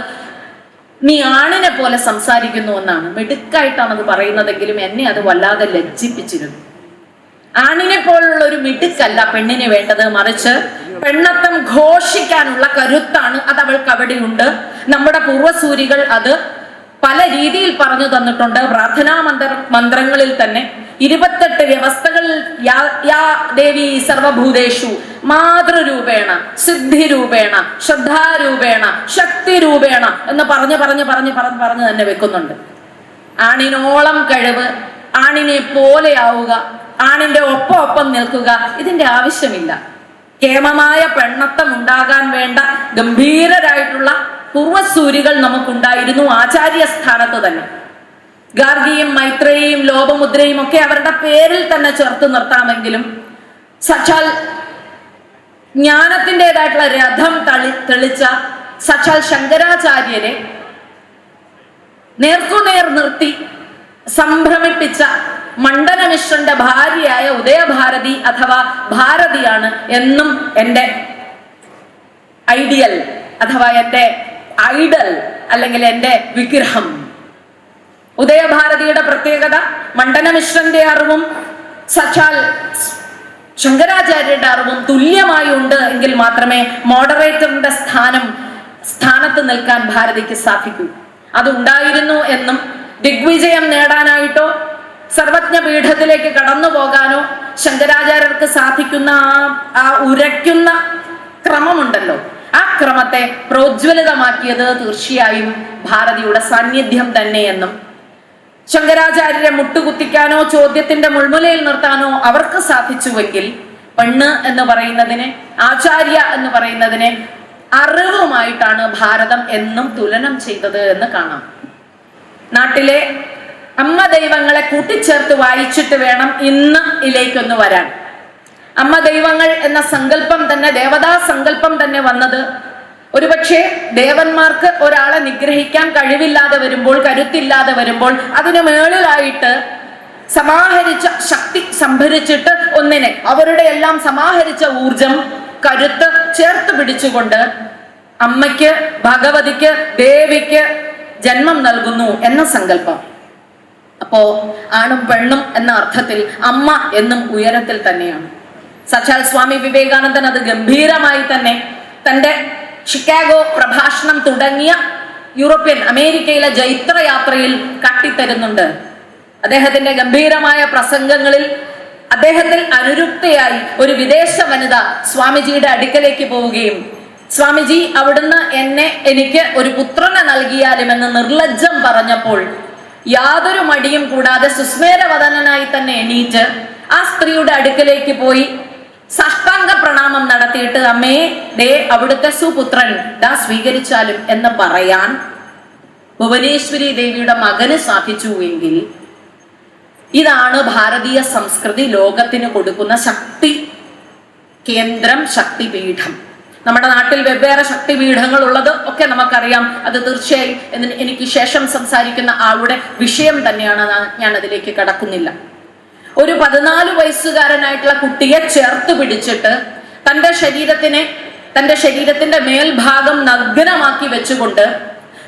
നീ ആണിനെ പോലെ സംസാരിക്കുന്നു എന്നാണ്. മിടുക്കായിട്ടാണ് അത് പറയുന്നതെങ്കിലും എന്നെ അത് വല്ലാതെ ലജ്ജിപ്പിച്ചിരുന്നു. ആണിനെ പോലുള്ള ഒരു മിടുക്കല്ല പെണ്ണിന് വേണ്ടത്, മറിച്ച് പെണ്ണത്തം ഘോഷിക്കാനുള്ള കരുത്താണ് അത് അവൾക്ക് അവിടെയുണ്ട്. നമ്മുടെ പൂർവ്വസൂരികൾ അത് പല രീതിയിൽ പറഞ്ഞു തന്നിട്ടുണ്ട്. പ്രാർത്ഥനാ മന്ത്രങ്ങളിൽ തന്നെ 28 വ്യവസ്ഥകളിൽ യാ ദേവി സർവഭൂതേഷു മാതൃരൂപേണ സിദ്ധിരൂപേണ ശ്രദ്ധാരൂപേണ ശക്തി രൂപേണ എന്ന് പറഞ്ഞു തന്നെ വെക്കുന്നുണ്ട്. ആണിനോളം കഴിവ്, ആണിനെ പോലെയാവുക, ആണിന്റെ ഒപ്പം നിൽക്കുക, ഇതിന്റെ ആവശ്യമില്ല. കേമമായ പെണ്ണത്തം ഉണ്ടാകാൻ വേണ്ട ഗംഭീരരായിട്ടുള്ള പൂർവ്വസൂരികൾ നമുക്കുണ്ടായിരുന്നു ആചാര്യ സ്ഥാനത്ത് തന്നെ. ഗാർഗിയും മൈത്രേയും ലോപമുദ്രയും ഒക്കെ അവരുടെ പേരിൽ തന്നെ ചേർത്ത് നിർത്താമെങ്കിലും സാക്ഷാൽ ജ്ഞാനത്തിൻ്റെതായിട്ടുള്ള രഥം തെളിച്ച സാക്ഷാൽ ശങ്കരാചാര്യരെ നേർക്കുനേർ നിർത്തി സംഭ്രമിപ്പിച്ച മണ്ഡനമിശ്രന്റെ ഭാര്യയായ ഉദയഭാരതി അഥവാ ഭാരതിയാണ് എന്നും എൻ്റെ ഐഡിയൽ അഥവാ എൻ്റെ ഐഡൽ അല്ലെങ്കിൽ എൻ്റെ വിഗ്രഹം. ഉദയഭാരതിയുടെ പ്രത്യേകത മണ്ഡനമിശ്രന്റെ അറിവും സാക്ഷാൽ ശങ്കരാചാര്യരുടെ അറിവും തുല്യമായി ഉണ്ട് എങ്കിൽ മാത്രമേ മോഡറേറ്ററിന്റെ സ്ഥാനത്ത് നിൽക്കാൻ ഭാരതിക്ക് സാധിക്കൂ. അതുണ്ടായിരുന്നു എന്നും ദിഗ്വിജയം നേടാനായിട്ടോ സർവജ്ഞ പീഠത്തിലേക്ക് കടന്നു പോകാനോ ശങ്കരാചാര്യർക്ക് സാധിക്കുന്ന ആ ഉരയ്ക്കുന്ന ക്രമമുണ്ടല്ലോ, ആ ക്രമത്തെ പ്രോജ്വലിതമാക്കിയത് തീർച്ചയായും ഭാരതിയുടെ സാന്നിധ്യം തന്നെയെന്നും ശങ്കരാചാര്യരെ മുട്ടുകുത്തിക്കാനോ ചോദ്യത്തിന്റെ മുൾമുലയിൽ നിർത്താനോ അവർക്ക് സാധിച്ചുവെങ്കിൽ പെണ്ണ് എന്ന് പറയുന്നതിനെ, ആചാര്യ എന്ന് പറയുന്നതിനെ അറിവുമായിട്ടാണ് ഭാരതം എന്നും തുലനം ചെയ്തത് എന്ന് കാണാം. നാട്ടിലെ അമ്മ ദൈവങ്ങളെ കൂട്ടിച്ചേർത്ത് വായിച്ചിട്ട് വേണം ഇന്ന് ഇതിലേക്കൊന്ന് വരാൻ. അമ്മ ദൈവങ്ങൾ എന്ന സങ്കല്പം തന്നെ, ദേവതാ സങ്കല്പം തന്നെ വന്നത് ഒരുപക്ഷെ ദേവന്മാർക്ക് ഒരാളെ നിഗ്രഹിക്കാൻ കഴിവില്ലാതെ വരുമ്പോൾ, കരുത്തില്ലാതെ വരുമ്പോൾ അതിന് മേളിലായിട്ട് സമാഹരിച്ച ശക്തി സംഭരിച്ചിട്ട് ഒന്നിനെ, അവരുടെ എല്ലാം സമാഹരിച്ച ഊർജം കരുത്ത് ചേർത്ത് പിടിച്ചുകൊണ്ട് അമ്മയ്ക്ക്, ഭഗവതിക്ക്, ദേവിക്ക് ജന്മം നൽകുന്നു എന്ന സങ്കല്പം. അപ്പോ ആണും പെണ്ണും എന്ന അർത്ഥത്തിൽ അമ്മ എന്നും ഉയരത്തിൽ തന്നെയാണ്. സാക്ഷാൽ സ്വാമി വിവേകാനന്ദൻ അത് ഗംഭീരമായി തന്നെ തൻ്റെ ഷിക്കാഗോ പ്രഭാഷണം തുടങ്ങിയ യൂറോപ്യൻ അമേരിക്കയിലെ ജൈത്രയാത്രയിൽ കാട്ടിത്തരുന്നുണ്ട്. അദ്ദേഹത്തിന്റെ ഗംഭീരമായ പ്രസംഗങ്ങളിൽ അദ്ദേഹത്തിൽ അനുരുക്തയായി ഒരു വിദേശ വനിത സ്വാമിജിയുടെ അടുക്കലേക്ക് പോവുകയും, സ്വാമിജി അവിടുന്ന് എനിക്ക് ഒരു പുത്രനെ നൽകിയാലുമെന്ന് നിർലജ്ജം പറഞ്ഞപ്പോൾ യാതൊരു മടിയും കൂടാതെ സുസ്മേരവദനായി തന്നെ എണീറ്റ് ആ സ്ത്രീയുടെ അടുക്കലേക്ക് പോയി സാഷ്ടാംഗ പ്രണാമം നടത്തിയിട്ട്, അമ്മേ ദേ അവിടുത്തെ സുപുത്രൻ ദാ സ്വീകരിച്ചാലും എന്ന് പറയാൻ ഭുവനേശ്വരി ദേവിയുടെ മകന് സാധിച്ചു എങ്കിൽ ഇതാണ് ഭാരതീയ സംസ്കൃതി ലോകത്തിന് കൊടുക്കുന്ന ശക്തി കേന്ദ്രം, ശക്തിപീഠം. നമ്മുടെ നാട്ടിൽ വെവ്വേറെ ശക്തിപീഠങ്ങൾ ഉള്ളത് ഒക്കെ നമുക്കറിയാം. അത് തീർച്ചയായും എനിക്ക് ശേഷം സംസാരിക്കുന്ന ആളുടെ വിഷയം തന്നെയാണ്. ഞാൻ അതിലേക്ക് കടക്കുന്നില്ല. ഒരു 14 വയസ്സുകാരനായിട്ടുള്ള കുട്ടിയെ ചേർത്ത് പിടിച്ചിട്ട് തന്റെ ശരീരത്തിന്റെ മേൽഭാഗം നഗ്നമാക്കി വെച്ചുകൊണ്ട്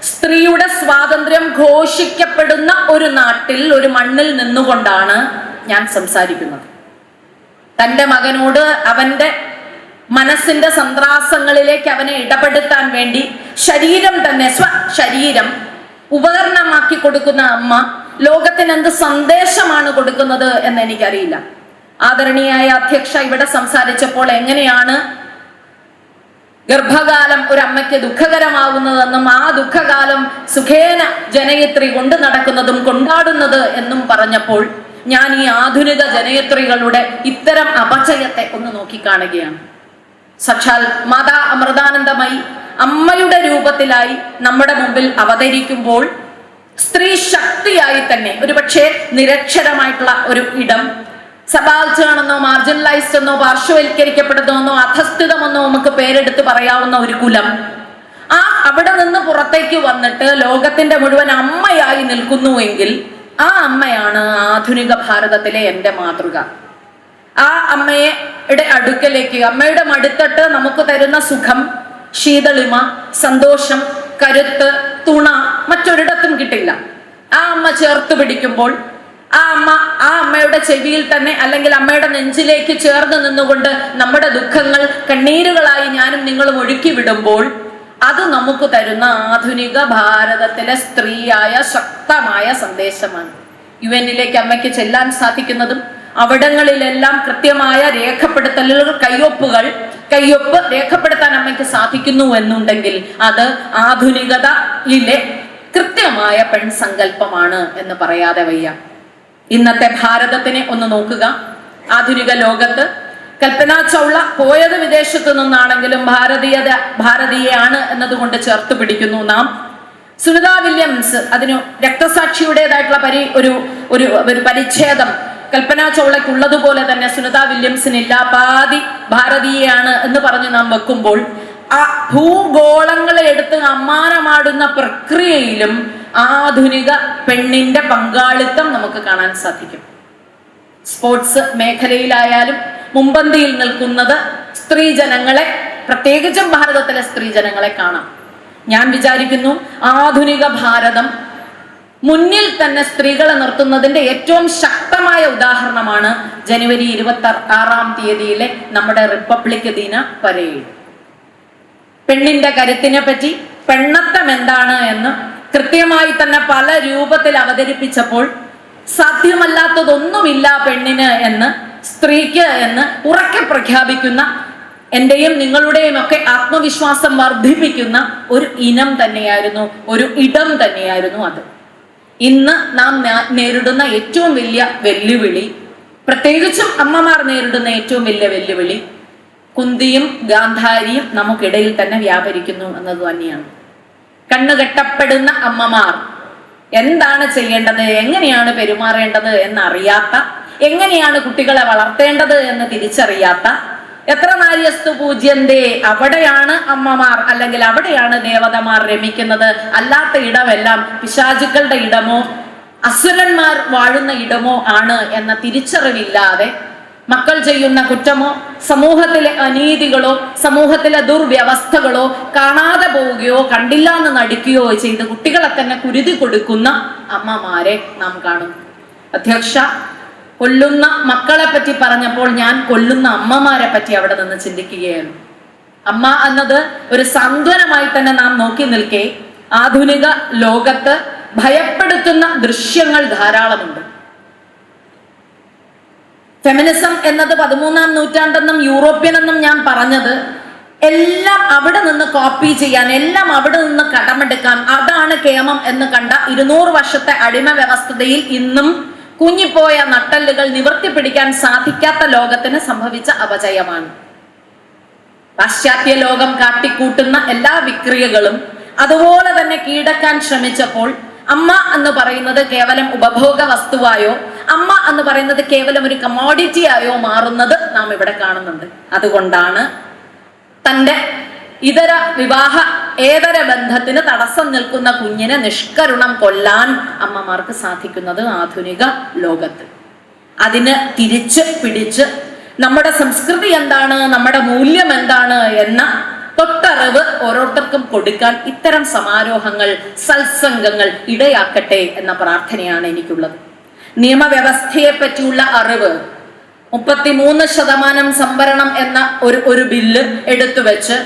സ്ത്രീയുടെ സ്വാതന്ത്ര്യം ഘോഷിക്കപ്പെടുന്ന ഒരു നാട്ടിൽ, ഒരു മണ്ണിൽ നിന്നുകൊണ്ടാണ് ഞാൻ സംസാരിക്കുന്നത്. തന്റെ മകനോട് അവന്റെ മനസ്സിന്റെ സന്ത്രാസങ്ങളിലേക്ക് അവനെ ഇടപെടുത്താൻ വേണ്ടി ശരീരം തന്നെ, സ്വശരീരം ഉപകരണമാക്കി കൊടുക്കുന്ന അമ്മ ലോകത്തിന് എന്ത് സന്ദേശമാണ് കൊടുക്കുന്നത് എന്ന് എനിക്കറിയില്ല. ആദരണീയായ അധ്യക്ഷ ഇവിടെ സംസാരിച്ചപ്പോൾ എങ്ങനെയാണ് ഗർഭകാലം ഒരു അമ്മയ്ക്ക് ദുഃഖകരമാവുന്നതെന്നും ആ ദുഃഖകാലം സുഖേന ജനയത്രി കൊണ്ട് നടക്കുന്നതും കൊണ്ടാടുന്നത് എന്നും പറഞ്ഞപ്പോൾ ഞാൻ ഈ ആധുനിക ജനയത്രികളുടെ ഇത്തരം അപചയത്തെ ഒന്ന് നോക്കിക്കാണുകയാണ്. സാക്ഷാൽ മാതാ അമൃതാനന്ദമയി അമ്മയുടെ രൂപത്തിലായി നമ്മുടെ മുമ്പിൽ അവതരിക്കുമ്പോൾ സ്ത്രീ ശക്തിയായി തന്നെ ഒരുപക്ഷെ നിരക്ഷരമായിട്ടുള്ള ഒരു ഇടം സബാൾട്ടേൺ എന്നോ മാർജിനലൈസ്ഡ് എന്നോ പാർശ്വവൽക്കരിക്കപ്പെടുന്നോ അധസ്ഥിതമെന്നോ നമുക്ക് പേരെടുത്ത് പറയാവുന്ന ഒരു കുലം അവിടെ നിന്ന് പുറത്തേക്ക് വന്നിട്ട് ലോകത്തിന്റെ മുഴുവൻ അമ്മയായി നിൽക്കുന്നുവെങ്കിൽ ആ അമ്മയാണ് ആധുനിക ഭാരതത്തിലെ എൻ്റെ മാതൃക. ആ അമ്മയുടെ അടുക്കലേക്ക്, അമ്മയുടെ മടുത്തട്ട് നമുക്ക് തരുന്ന സുഖം, ശീതളിമ, സന്തോഷം, കരുത്ത്, തുണ മറ്റൊരിടത്തും കിട്ടില്ല. ആ അമ്മ ചേർത്ത് പിടിക്കുമ്പോൾ, ആ അമ്മയുടെ ചെവിയിൽ തന്നെ അല്ലെങ്കിൽ അമ്മയുടെ നെഞ്ചിലേക്ക് ചേർന്ന് നിന്നുകൊണ്ട് നമ്മുടെ ദുഃഖങ്ങൾ കണ്ണീരുകളായി ഞാനും നിങ്ങളും ഒഴുക്കി വിടുമ്പോൾ അത് നമുക്ക് തരുന്ന ആധുനിക ഭാരതത്തിലെ സ്ത്രീയായ ശക്തമായ സന്ദേശമാണ്. UN-ലേക്ക് അമ്മയ്ക്ക് ചെല്ലാൻ സാധിക്കുന്നതും അവിടങ്ങളിലെല്ലാം കൃത്യമായ രേഖപ്പെടുത്തലുകൾ, കയ്യൊപ്പ് രേഖപ്പെടുത്താൻ അമ്മയ്ക്ക് സാധിക്കുന്നു എന്നുണ്ടെങ്കിൽ അത് ആധുനികതയിലെ കൃത്യമായ പെൺസങ്കല്പമാണ് എന്ന് പറയാതെ വയ്യ. ഇന്നത്തെ ഭാരതത്തിനെ ഒന്ന് നോക്കുക. ആധുനിക ലോകത്ത് കൽപ്പന ചൗള പോയത് വിദേശത്തു നിന്നാണെങ്കിലും ഭാരതീയാണ് എന്നതുകൊണ്ട് ചേർത്ത് പിടിക്കുന്നു നാം. സുനിത വില്യംസ് അതിന് രക്തസാക്ഷിയുടേതായിട്ടുള്ള ഒരു പരിച്ഛേദം കൽപ്പന ചൗളയ്ക്കുള്ളതുപോലെ തന്നെ സുനിത വില്യംസിനില്ല, പാതി ഭാരതീയാണ് എന്ന് പറഞ്ഞ് നാം വെക്കുമ്പോൾ ആ ഭൂഗോളങ്ങളെ എടുത്ത് അമ്മാനമാടുന്ന പ്രക്രിയയിലും ആധുനിക പെണ്ണിന്റെ പങ്കാളിത്തം നമുക്ക് കാണാൻ സാധിക്കും. സ്പോർട്സ് മേഖലയിലായാലും മുമ്പന്തിയിൽ നിൽക്കുന്നത് സ്ത്രീജനങ്ങളെ, പ്രത്യേകിച്ചും ഭാരതത്തിലെ സ്ത്രീജനങ്ങളെ കാണാം. ഞാൻ വിചാരിക്കുന്നു ആധുനിക ഭാരതം മുന്നിൽ തന്നെ സ്ത്രീകളെ നിർത്തുന്നതിന്റെ ഏറ്റവും ശക്തമായ ഉദാഹരണമാണ് ജനുവരി 26 നമ്മുടെ റിപ്പബ്ലിക് ദിന പരേഡ്. പെണ്ണിന്റെ കരുത്തിനെ പറ്റി, പെണ്ണത്തം എന്താണ് എന്ന് കൃത്യമായി തന്നെ പല രൂപത്തിൽ അവതരിപ്പിച്ചപ്പോൾ സാധ്യമല്ലാത്തതൊന്നുമില്ല പെണ്ണിന് എന്ന്, സ്ത്രീക്ക് എന്ന് ഉറക്കെ പ്രഖ്യാപിക്കുന്ന, എന്റെയും നിങ്ങളുടെയും ഒക്കെ ആത്മവിശ്വാസം വർദ്ധിപ്പിക്കുന്ന ഒരു ഇനം തന്നെയായിരുന്നു, ഒരു ഇടം തന്നെയായിരുന്നു അത്. ഇന്ന് നാം നേരിടുന്ന ഏറ്റവും വലിയ വെല്ലുവിളി, പ്രത്യേകിച്ചും അമ്മമാർ നേരിടുന്ന ഏറ്റവും വലിയ വെല്ലുവിളി, കുന്തിയും ഗാന്ധാരിയും നമുക്കിടയിൽ തന്നെ വ്യാപരിക്കുന്നു എന്നത് തന്നെയാണ്. കണ്ണുകെട്ടപ്പെടുന്ന അമ്മമാർ എന്താണ് ചെയ്യേണ്ടത്, എങ്ങനെയാണ് പെരുമാറേണ്ടത് എന്നറിയാത്ത, എങ്ങനെയാണ് കുട്ടികളെ വളർത്തേണ്ടത് എന്ന് തിരിച്ചറിയാത്ത, എത്ര നാര്യസ്തു പൂജ്യന്തേ, അവിടെയാണ് അമ്മമാർ അല്ലെങ്കിൽ അവിടെയാണ് ദേവതമാർ രമിക്കുന്നത്, അല്ലാത്ത ഇടമെല്ലാം പിശാചുക്കളുടെ ഇടമോ അസുരന്മാർ വാഴുന്ന ഇടമോ ആണ് എന്ന തിരിച്ചറിവില്ലാതെ മക്കൾ ചെയ്യുന്ന കുറ്റമോ സമൂഹത്തിലെ അനീതികളോ സമൂഹത്തിലെ ദുർവ്യവസ്ഥകളോ കാണാതെ പോവുകയോ കണ്ടില്ല എന്ന് നടിക്കുകയോ ചെയ്ത് കുട്ടികളെ തന്നെ കുരുതി കൊടുക്കുന്ന അമ്മമാരെ നാം കാണുന്നു. അധ്യക്ഷ, കൊല്ലുന്ന മക്കളെ പറ്റി പറഞ്ഞപ്പോൾ ഞാൻ കൊല്ലുന്ന അമ്മമാരെ പറ്റി അവിടെ നിന്ന് ചിന്തിക്കുകയാണ്. അമ്മ എന്നത് ഒരു സാന്ത്വനമായി തന്നെ നാം നോക്കി നിൽക്കെ ആധുനിക ലോകത്ത് ഭയപ്പെടുത്തുന്ന ദൃശ്യങ്ങൾ ധാരാളമുണ്ട്. ഫെമിനിസം എന്നത് 13ാം നൂറ്റാണ്ടെന്നും യൂറോപ്യൻ എന്നും ഞാൻ പറഞ്ഞത് എല്ലാം അവിടെ നിന്ന് കോപ്പി ചെയ്യാൻ, എല്ലാം അവിടെ നിന്ന് കടമെടുക്കാൻ, അതാണ് കേമം എന്ന് കണ്ട 200 വർഷത്തെ അടിമ വ്യവസ്ഥതയിൽ ഇന്നും കുഞ്ഞിപ്പോയ നട്ടല്ലുകൾ നിവർത്തിപ്പിടിക്കാൻ സാധിക്കാത്ത ലോകത്തിന് സംഭവിച്ച അപജയമാണ്. പാശ്ചാത്യ ലോകം കാട്ടിക്കൂട്ടുന്ന എല്ലാ വിക്രിയകളും അതുപോലെ തന്നെ കീഴടക്കാൻ ശ്രമിച്ചപ്പോൾ അമ്മ എന്ന് പറയുന്നത് കേവലം ഉപഭോഗ വസ്തുവായോ, അമ്മ എന്ന് പറയുന്നത് കേവലം ഒരു കമോഡിറ്റി ആയോ മാറുന്നത് നാം ഇവിടെ കാണുന്നുണ്ട്. അതുകൊണ്ടാണ് തൻ്റെ ഇതര വിവാഹ ഏതര ബന്ധത്തിന് തടസ്സം നിൽക്കുന്ന കുഞ്ഞിനെ നിഷ്കരുണം കൊല്ലാൻ അമ്മമാർക്ക് സാധിക്കുന്നത് ആധുനിക ലോകത്ത്. അതിന് തിരിച്ച് പിടിച്ച് നമ്മുടെ സംസ്കൃതി എന്താണ്, നമ്മുടെ മൂല്യം എന്താണ് എന്ന തൊട്ടറിവ് ഓരോരുത്തർക്കും കൊടുക്കാൻ ഇത്തരം സമാരോഹങ്ങൾ, സത്സംഗങ്ങൾ ഇടയാക്കട്ടെ എന്ന പ്രാർത്ഥനയാണ് എനിക്കുള്ളത്. നിയമവ്യവസ്ഥയെ പറ്റിയുള്ള അറിവ്, 33% സംവരണം എന്ന ഒരു ബില്ല് എടുത്തു വെച്ച്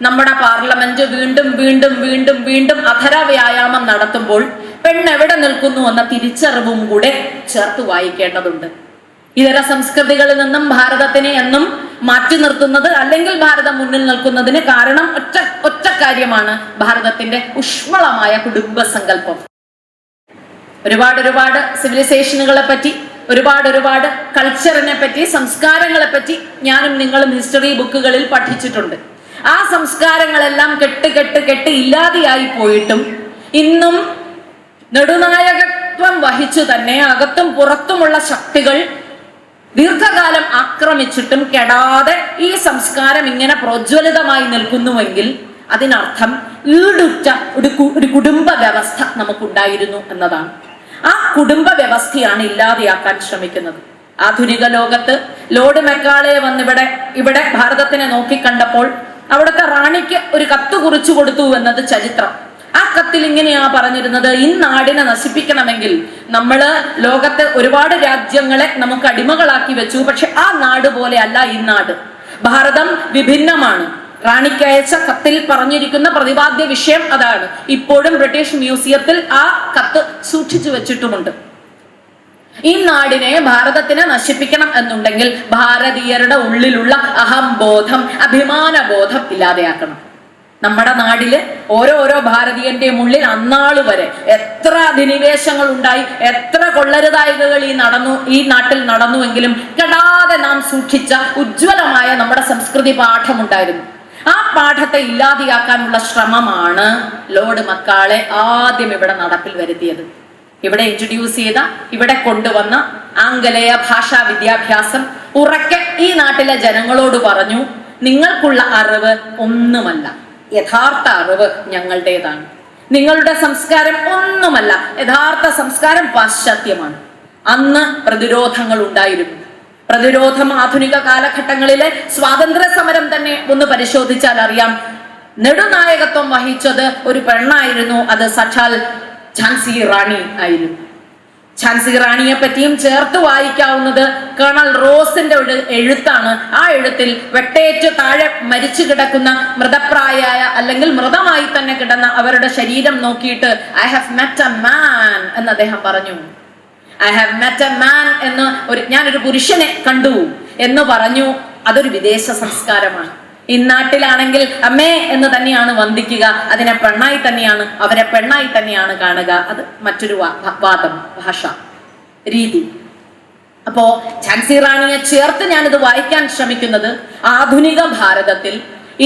നമ്മുടെ പാർലമെന്റ് വീണ്ടും വീണ്ടും വീണ്ടും വീണ്ടും അധര വ്യായാമം നടത്തുമ്പോൾ പെണ്ണെവിടെ നിൽക്കുന്നു എന്ന തിരിച്ചറിവും കൂടെ ചേർത്ത് വായിക്കേണ്ടതുണ്ട്. ഇതര സംസ്കൃതികളിൽ നിന്നും ഭാരതത്തിനെ എന്നും മാറ്റി നിർത്തുന്നത് അല്ലെങ്കിൽ ഭാരതം മുന്നിൽ നിൽക്കുന്നതിന് കാരണം ഒറ്റ കാര്യമാണ് ഭാരതത്തിന്റെ ഊഷ്മളമായ കുടുംബ സങ്കല്പം. ഒരുപാട് സിവിലൈസേഷനുകളെ പറ്റി, ഒരുപാട് കൾച്ചറിനെ പറ്റി, സംസ്കാരങ്ങളെ പറ്റി ഞാനും നിങ്ങളും ഹിസ്റ്ററി ബുക്കുകളിൽ പഠിച്ചിട്ടുണ്ട്. ആ സംസ്കാരങ്ങളെല്ലാം കെട്ട് ഇല്ലാതെയായി പോയിട്ടും ഇന്നും നെടുനായകത്വം വഹിച്ചു തന്നെ അകത്തും പുറത്തുമുള്ള ശക്തികൾ ദീർഘകാലം ആക്രമിച്ചിട്ടും കെടാതെ ഈ സംസ്കാരം ഇങ്ങനെ പ്രോജ്വലിതമായി നിൽക്കുന്നുവെങ്കിൽ അതിനർത്ഥം ഈടുറ്റ ഒരു കുടുംബ വ്യവസ്ഥ നമുക്കുണ്ടായിരുന്നു എന്നതാണ്. ആ കുടുംബ വ്യവസ്ഥയാണ് ഇല്ലാതെയാക്കാൻ ശ്രമിക്കുന്നത്. ആധുനിക ലോകത്ത് ലോർഡ് മെക്കാളെ ഇവിടെ ഭാരതത്തിനെ നോക്കിക്കണ്ടപ്പോൾ അവിടുത്തെ റാണിക്ക് ഒരു കത്ത് കുറിച്ചു കൊടുത്തു എന്നത് ചരിത്രം. ആ കത്തിൽ ഇങ്ങനെയാ പറഞ്ഞിരുന്നത്, ഈ നാടിനെ നശിപ്പിക്കണമെങ്കിൽ നമ്മള് ലോകത്ത് ഒരുപാട് രാജ്യങ്ങളെ നമുക്ക് അടിമകളാക്കി വെച്ചു, പക്ഷെ ആ നാട് പോലെ അല്ല ഈ നാട്. ഭാരതം വിഭിന്നമാണ്. റാണിക്ക് അയച്ച കത്തിൽ പറഞ്ഞിരിക്കുന്ന പ്രതിപാദ്യ വിഷയം അതാണ്. ഇപ്പോഴും ബ്രിട്ടീഷ് മ്യൂസിയത്തിൽ ആ കത്ത് സൂക്ഷിച്ചു വെച്ചിട്ടുമുണ്ട്. ഈ നാടിനെ, ഭാരതത്തിനെ നശിപ്പിക്കണം എന്നുണ്ടെങ്കിൽ ഭാരതീയരുടെ ഉള്ളിലുള്ള അഹംബോധം, അഭിമാനബോധം ഇല്ലാതെയാക്കണം. നമ്മുടെ നാട്ടില് ഓരോരോ ഭാരതീയന്റെയും ഉള്ളിൽ അന്നാള് വരെ എത്ര അധിനിവേശങ്ങൾ ഉണ്ടായി, എത്ര കൊള്ളരുതായികകൾ ഈ നാട്ടിൽ നടന്നുവെങ്കിലും കെടാതെ നാം സൂക്ഷിച്ച ഉജ്ജ്വലമായ നമ്മുടെ സംസ്കൃതി പാഠമുണ്ടായിരുന്നു. ആ പാഠത്തെ ഇല്ലാതെയാക്കാനുള്ള ശ്രമമാണ് ലോർഡ് മക്കാളെ ആദ്യം ഇവിടെ നടപ്പിൽ വരുത്തിയത്. ഇവിടെ ഇൻട്രൊഡ്യൂസ് ചെയ്ത, ഇവിടെ കൊണ്ടുവന്ന ആംഗലേയ ഭാഷാ വിദ്യാഭ്യാസം ഉറക്കെ ഈ നാട്ടിലെ ജനങ്ങളോട് പറഞ്ഞു, നിങ്ങൾക്കുള്ള അറിവ് ഒന്നുമല്ല, യഥാർത്ഥ അറിവ് ഞങ്ങളുടേതാണ്. നിങ്ങളുടെ സംസ്കാരം ഒന്നുമല്ല, യഥാർത്ഥ സംസ്കാരം പാശ്ചാത്യമാണ്. അന്ന് പ്രതിരോധങ്ങൾ ഉണ്ടായിരുന്നു. പ്രതിരോധം ആധുനിക കാലഘട്ടങ്ങളിലെ സ്വാതന്ത്ര്യ സമരം തന്നെ ഒന്ന് പരിശോധിച്ചാൽ അറിയാം. നെടുനായകത്വം വഹിച്ചത് ഒരു പെണ്ണായിരുന്നു. അത് സാക്ഷാൽ ഝാൻസി റാണി ആയിരുന്നു. ഝാൻസി റാണിയെ പറ്റിയും ചേർത്ത് വായിക്കാവുന്നത് കേണൽ റോസിന്റെ ഒരു എഴുത്താണ്. ആ എഴുത്തിൽ വെട്ടേറ്റ് താഴെ മരിച്ചു കിടക്കുന്ന മൃതപ്രായായ അല്ലെങ്കിൽ മൃതമായി തന്നെ കിടന്ന അവരുടെ ശരീരം നോക്കിയിട്ട് I have met a man എന്ന് അദ്ദേഹം പറഞ്ഞു. I have met a man എന്ന് ഞാനൊരു പുരുഷനെ കണ്ടു എന്ന് പറഞ്ഞു. അതൊരു വിദേശ സംസ്കാരമാണ്. ഇന്നാട്ടിലാണെങ്കിൽ അമ്മേ എന്ന് തന്നെയാണ് വന്ദിക്കുക. അതിനെ പെണ്ണായി തന്നെയാണ്, അവരെ പെണ്ണായി തന്നെയാണ് കാണുക. അത് മറ്റൊരു വാദം, ഭാഷ രീതി. അപ്പോ ഝാൻസി റാണിയെ ചേർത്ത് ഞാനിത് വായിക്കാൻ ശ്രമിക്കുന്നത്, ആധുനിക ഭാരതത്തിൽ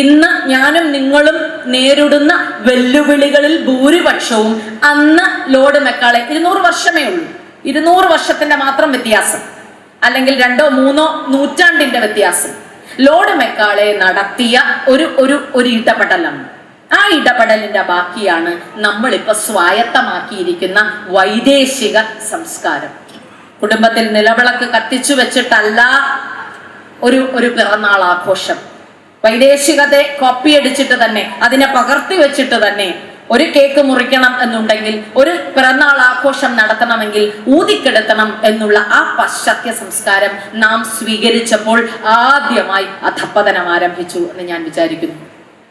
ഇന്ന് ഞാനും നിങ്ങളും നേരിടുന്ന വെല്ലുവിളികളിൽ ഭൂരിപക്ഷവും അന്ന് ലോർഡ് മെക്കാളെ 200 വർഷമേ ഉള്ളൂ, 200 വർഷത്തിന്റെ മാത്രം വ്യത്യാസം, അല്ലെങ്കിൽ 2 or 3 നൂറ്റാണ്ടിന്റെ വ്യത്യാസം. ലോർഡ് മെക്കാളെ നടത്തിയ ഒരു ഇടപെടലാണ്. ആ ഇടപെടലിന്റെ ബാക്കിയാണ് നമ്മളിപ്പോ സ്വായത്തമാക്കിയിരിക്കുന്ന വൈദേശിക സംസ്കാരം. കുടുംബത്തിൽ നിലവിളക്ക് കത്തിച്ചു വെച്ചിട്ടല്ല ഒരു പിറന്നാൾ ആഘോഷം. വൈദേശികത്തെ കോപ്പിയടിച്ചിട്ട് തന്നെ, അതിനെ പകർത്തി വെച്ചിട്ട് തന്നെ ഒരു കേക്ക് മുറിക്കണം എന്നുണ്ടെങ്കിൽ, ഒരു പിറന്നാൾ ആഘോഷം നടത്തണമെങ്കിൽ ഊതിക്കെടുത്തണം എന്നുള്ള ആ പാശ്ചാത്യ സംസ്കാരം നാം സ്വീകരിച്ചപ്പോൾ ആദ്യമായി അധപ്പതനം ആരംഭിച്ചു എന്ന് ഞാൻ വിചാരിക്കുന്നു.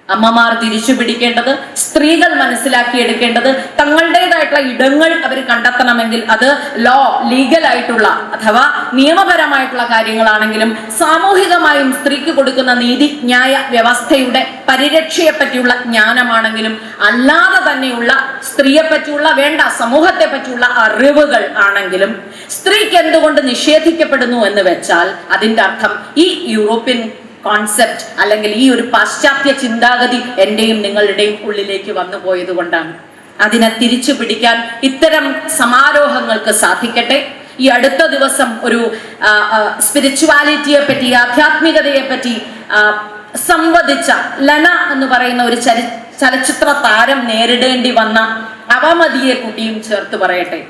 അമ്മമാർ തിരിച്ചു പിടിക്കേണ്ടത്, സ്ത്രീകൾ മനസ്സിലാക്കിയെടുക്കേണ്ടത്, തങ്ങളുടേതായിട്ടുള്ള ഇടങ്ങൾ അവർ കണ്ടെത്തണമെങ്കിൽ അത് ലീഗലായിട്ടുള്ള അഥവാ നിയമപരമായിട്ടുള്ള കാര്യങ്ങളാണെങ്കിലും സാമൂഹികമായും സ്ത്രീക്ക് കൊടുക്കുന്ന നീതി ന്യായ വ്യവസ്ഥയുടെ പരിരക്ഷയെ പറ്റിയുള്ള ജ്ഞാനമാണെങ്കിലും അല്ലാതെ തന്നെയുള്ള സ്ത്രീയെ പറ്റിയുള്ള സമൂഹത്തെ പറ്റിയുള്ള അറിവുകൾ ആണെങ്കിലും സ്ത്രീക്ക് എന്തുകൊണ്ട് നിഷേധിക്കപ്പെടുന്നു എന്ന് വെച്ചാൽ അതിന്റെ അർത്ഥം ഈ യൂറോപ്യൻ കോൺസെപ്റ്റ് അല്ലെങ്കിൽ ഈ ഒരു പാശ്ചാത്യ ചിന്താഗതി എന്റെയും നിങ്ങളുടെയും ഉള്ളിലേക്ക് വന്നു പോയത് കൊണ്ടാണ്. അതിനെ തിരിച്ചു പിടിക്കാൻ ഇത്തരം സമാരോഹങ്ങൾക്ക് സാധിക്കട്ടെ. ഈ അടുത്ത ദിവസം ഒരു സ്പിരിച്വാലിറ്റിയെ പറ്റി, ആധ്യാത്മികതയെ പറ്റി സംവദിച്ച ലന എന്ന് പറയുന്ന ഒരു ചലച്ചിത്ര താരം നേരിടേണ്ടി വന്ന അവമതിയെ കുട്ടിയും ചേർത്ത് പറയട്ടെ.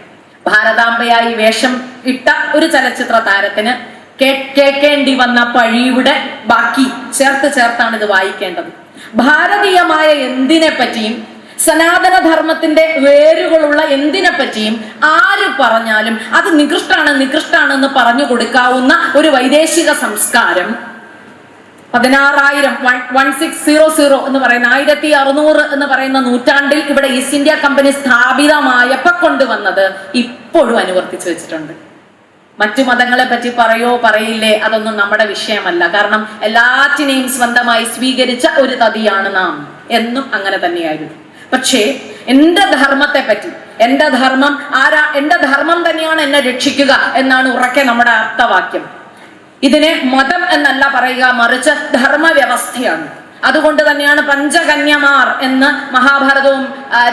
ഭാരതാംബയായി വേഷം ഇട്ട ഒരു ചലച്ചിത്ര താരത്തിന് കേൾക്കേണ്ടി വന്ന പഴിയുടെ ബാക്കി ചേർത്താണ് ഇത് വായിക്കേണ്ടത്. ഭാരതീയമായ എന്തിനെ പറ്റിയും, സനാതനധർമ്മത്തിന്റെ വേരുകളുള്ള എന്തിനെ പറ്റിയും ആര് പറഞ്ഞാലും അത് നികൃഷ്ടാണെന്ന് പറഞ്ഞു കൊടുക്കാവുന്ന ഒരു വൈദേശിക സംസ്കാരം 1600 എന്ന് പറയുന്ന 1600 എന്ന് പറയുന്ന നൂറ്റാണ്ടിൽ ഇവിടെ ഈസ്റ്റ് ഇന്ത്യ കമ്പനി സ്ഥാപിതമായപ്പോ കൊണ്ടുവന്നത് ഇപ്പോഴും അനുവർത്തിച്ചു വെച്ചിട്ടുണ്ട്. മറ്റു മതങ്ങളെ പറ്റി പറയില്ലേ, അതൊന്നും നമ്മുടെ വിഷയമല്ല. കാരണം എല്ലാറ്റിനെയും സ്വന്തമായി സ്വീകരിച്ച ഒരു തതിയാണ് നാം എന്നും അങ്ങനെ തന്നെയായിരുന്നു. പക്ഷേ എന്റെ ധർമ്മത്തെ പറ്റി, എന്റെ ധർമ്മം തന്നെയാണ് എന്നെ രക്ഷിക്കുക എന്നാണ് ഉറക്കെ നമ്മുടെ അർത്ഥവാക്യം. ഇതിനെ മതം എന്നല്ല പറയുക, മറിച്ച് ധർമ്മവ്യവസ്ഥയാണ്. അതുകൊണ്ട് തന്നെയാണ് പഞ്ചകന്യമാർ എന്ന് മഹാഭാരതവും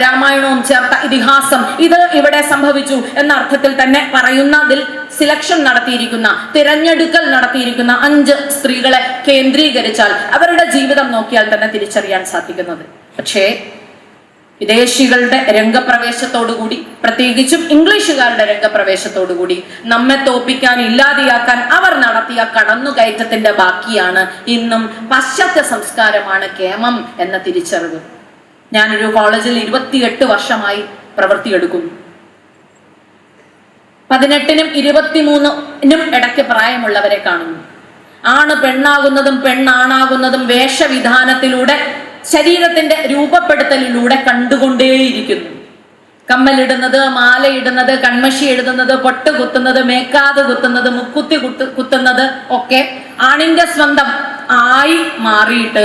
രാമായണവും ചേർത്ത ഇതിഹാസം ഇത് ഇവിടെ സംഭവിച്ചു എന്ന അർത്ഥത്തിൽ തന്നെ പറയുന്നതിൽ സിലക്ഷൻ നടത്തിയിരിക്കുന്ന, തിരഞ്ഞെടുക്കൽ നടത്തിയിരിക്കുന്ന 5 സ്ത്രീകളെ കേന്ദ്രീകരിച്ചാൽ അവരുടെ ജീവിതം നോക്കിയാൽ തന്നെ തിരിച്ചറിയാൻ സാധിക്കുന്നത്. പക്ഷേ വിദേശികളുടെ രംഗപ്രവേശത്തോടുകൂടി, പ്രത്യേകിച്ചും ഇംഗ്ലീഷുകാരുടെ രംഗപ്രവേശത്തോടുകൂടി നമ്മെ തോപ്പിക്കാൻ, ഇല്ലാതെയാക്കാൻ അവർ നടത്തിയ കടന്നുകയറ്റത്തിന്റെ ബാക്കിയാണ് ഇന്നും പാശ്ചാത്യ സംസ്കാരമാണ് കേമം എന്ന തിരിച്ചറിവ്. ഞാനൊരു കോളേജിൽ 28 വർഷമായി പ്രവൃത്തിയെടുക്കുന്നു. 18-നും 23-നും ഇടയ്ക്ക് പ്രായമുള്ളവരെ കാണുന്നു. ആണ് പെണ്ണാകുന്നതും പെണ്ണാണാകുന്നതും വേഷവിധാനത്തിലൂടെ, ശരീരത്തിന്റെ രൂപപ്പെടുത്തലിലൂടെ കണ്ടുകൊണ്ടേയിരിക്കുന്നു. കമ്മലിടുന്നത്, മാലയിടുന്നത്, കൺമഷി എഴുതുന്നത്, പൊട്ട് കുത്തുന്നത്, മേക്കാത് കുത്തുന്നത്, മുക്കുത്തി കുത്തുന്നത് ഒക്കെ ആണിന്റെ സ്വന്തം ആയി മാറിയിട്ട്,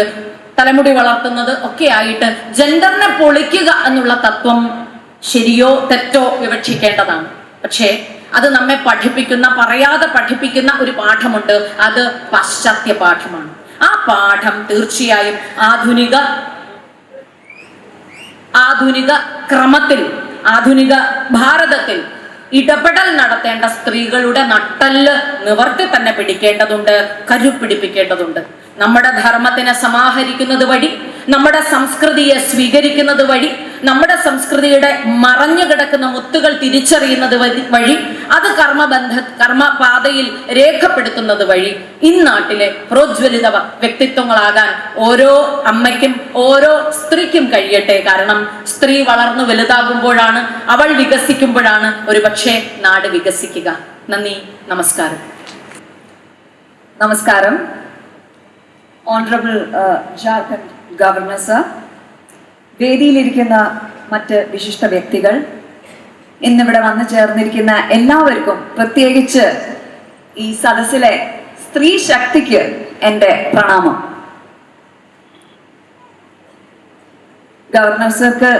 തലമുടി വളർത്തുന്നത് ഒക്കെ ആയിട്ട് ജെൻഡറിനെ പൊളിക്കുക എന്നുള്ള തത്വം ശരിയോ തെറ്റോ വിവക്ഷിക്കേണ്ടതാണ്. പക്ഷേ അത് നമ്മെ പഠിപ്പിക്കുന്ന, പറയാതെ പഠിപ്പിക്കുന്ന ഒരു പാഠമുണ്ട്. അത് പാശ്ചാത്യ പാഠമാണ്. ആ പാഠം തീർച്ചയായും ആധുനിക ക്രമത്തിൽ, ആധുനിക ഭാരതത്തിൽ ഇടപെടൽ നടത്തേണ്ട സ്ത്രീകളുടെ നട്ടെല്ല് നിവർത്തി തന്നെ പിടിക്കേണ്ടതുണ്ട്, കരുപിടിപ്പിക്കേണ്ടതുണ്ട്. നമ്മുടെ ധർമ്മത്തിനെ സമാഹരിക്കുന്നത് വഴി, നമ്മുടെ സംസ്കൃതിയെ സ്വീകരിക്കുന്നത് വഴി, നമ്മുടെ സംസ്കൃതിയുടെ മറഞ്ഞു കിടക്കുന്ന മുത്തുകൾ തിരിച്ചറിയുന്നത് വഴി, അത് കർമ്മപാതയിൽ രേഖപ്പെടുത്തുന്നത് വഴി ഇന്നാട്ടിലെ പ്രോജ്വലിത വ്യക്തിത്വങ്ങളാകാൻ ഓരോ അമ്മയ്ക്കും ഓരോ സ്ത്രീക്കും കഴിയട്ടെ. കാരണം സ്ത്രീ വളർന്നു വലുതാകുമ്പോഴാണ്, അവൾ വികസിക്കുമ്പോഴാണ് ഒരുപക്ഷെ നാട് വികസിക്കുക. നന്ദി, നമസ്കാരം. നമസ്കാരം. ഓണറബിൾ ജാർഖണ്ഡ് ഗവർണർ സർ, വേദിയിലിരിക്കുന്ന മറ്റ് വിശിഷ്ട വ്യക്തികൾ, ഇന്നിവിടെ വന്നു ചേർന്നിരിക്കുന്ന എല്ലാവർക്കും, പ്രത്യേകിച്ച് ഈ സദസ്സിലെ സ്ത്രീ ശക്തിക്ക് എൻ്റെ പ്രണാമം. ഗവർണർ സർക്ക്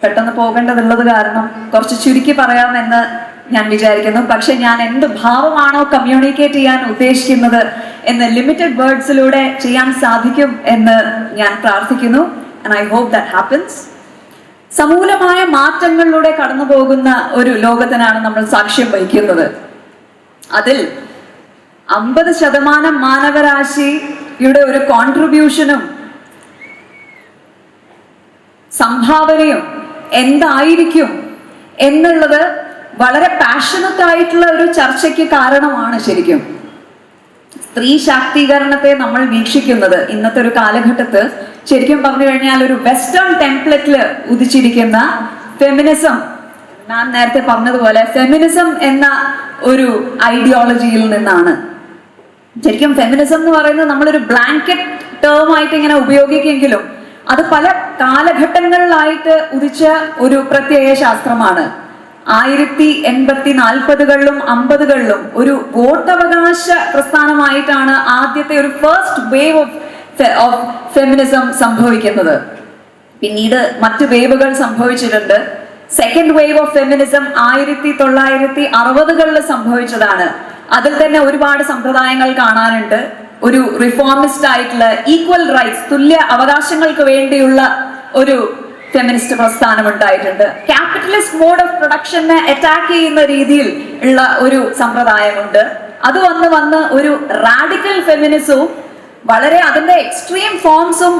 പെട്ടെന്ന് പോകേണ്ടതുള്ളത് കാരണം കുറച്ച് ചുരുക്കി പറയാമെന്ന് ഞാൻ വിചാരിക്കുന്നു. പക്ഷെ ഞാൻ എന്ത് ഭാവമാണോ കമ്മ്യൂണിക്കേറ്റ് ചെയ്യാൻ ഉദ്ദേശിക്കുന്നത് എന്ന് ലിമിറ്റഡ് വേർഡ്സിലൂടെ ചെയ്യാൻ സാധിക്കും എന്ന് ഞാൻ പ്രാർത്ഥിക്കുന്നു. And I hope that happens. സമൂലമായ മാറ്റങ്ങളിലൂടെ കടന്നു പോകുന്ന ഒരു ലോകത്തിനാണ് നമ്മൾ സാക്ഷ്യം വഹിക്കുന്നത്. അതിൽ 50% മാനവരാശിയുടെ ഒരു കോൺട്രിബ്യൂഷനും സംഭാവനയും എന്തായിരിക്കും എന്നുള്ളത് വളരെ പാഷനറ്റ് ആയിട്ടുള്ള ഒരു ചർച്ചയ്ക്ക് കാരണമാണ്. ശരിക്കും സ്ത്രീ ശാക്തീകരണത്തെ നമ്മൾ വീക്ഷിക്കുന്നത് ഇന്നത്തെ ഒരു കാലഘട്ടത്ത് ശരിക്കും പറഞ്ഞു കഴിഞ്ഞാൽ ഒരു വെസ്റ്റേൺ ടെംപ്ലേറ്റില് ഉദിച്ചിരിക്കുന്ന ഫെമിനിസം, ഞാൻ നേരത്തെ പറഞ്ഞതുപോലെ ഫെമിനിസം എന്ന ഒരു ഐഡിയോളജിയിൽ നിന്നാണ്. ശരിക്കും ഫെമിനിസം എന്ന് പറയുന്നത് നമ്മളൊരു ബ്ലാങ്കറ്റ് ടേം ആയിട്ട് ഇങ്ങനെ ഉപയോഗിക്കുമെങ്കിലും അത് പല കാലഘട്ടങ്ങളിലായിട്ട് ഉദിച്ച ഒരു പ്രത്യയ ശാസ്ത്രമാണ്. 1840-കളിലും 50-കളിലും ഒരു വോട്ടവകാശ പ്രസ്ഥാനമായിട്ടാണ് ആദ്യത്തെ ഒരു ഫസ്റ്റ് വേവ് ഓഫ് ഫെമിനിസം സംഭവിക്കുന്നത്. പിന്നീട് മറ്റ് വേവുകൾ സംഭവിച്ചിട്ടുണ്ട്. സെക്കൻഡ് വേവ് ഓഫ് ഫെമിനിസം 1960-കളിൽ സംഭവിച്ചതാണ്. അതിൽ തന്നെ ഒരുപാട് സമ്പ്രദായങ്ങൾ കാണാനുണ്ട്. ഒരു റിഫോമിസ്റ്റ് ആയിട്ടുള്ള ഈക്വൽ റൈറ്റ്സ്, തുല്യ അവകാശങ്ങൾക്ക് വേണ്ടിയുള്ള ഒരു ഫെമിനിസ്റ്റ് പ്രസ്ഥാനം ഉണ്ടായിട്ടുണ്ട്. ക്യാപിറ്റലിസ്റ്റ് മോഡ് ഓഫ് പ്രൊഡക്ഷനെ അറ്റാക്ക് ചെയ്യുന്ന രീതിയിൽ ഉള്ള ഒരു സമ്പ്രദായമുണ്ട്. അത് വന്ന് ഒരു റാഡിക്കൽ ഫെമിനിസവും വളരെ അതിന്റെ എക്സ്ട്രീം ഫോംസും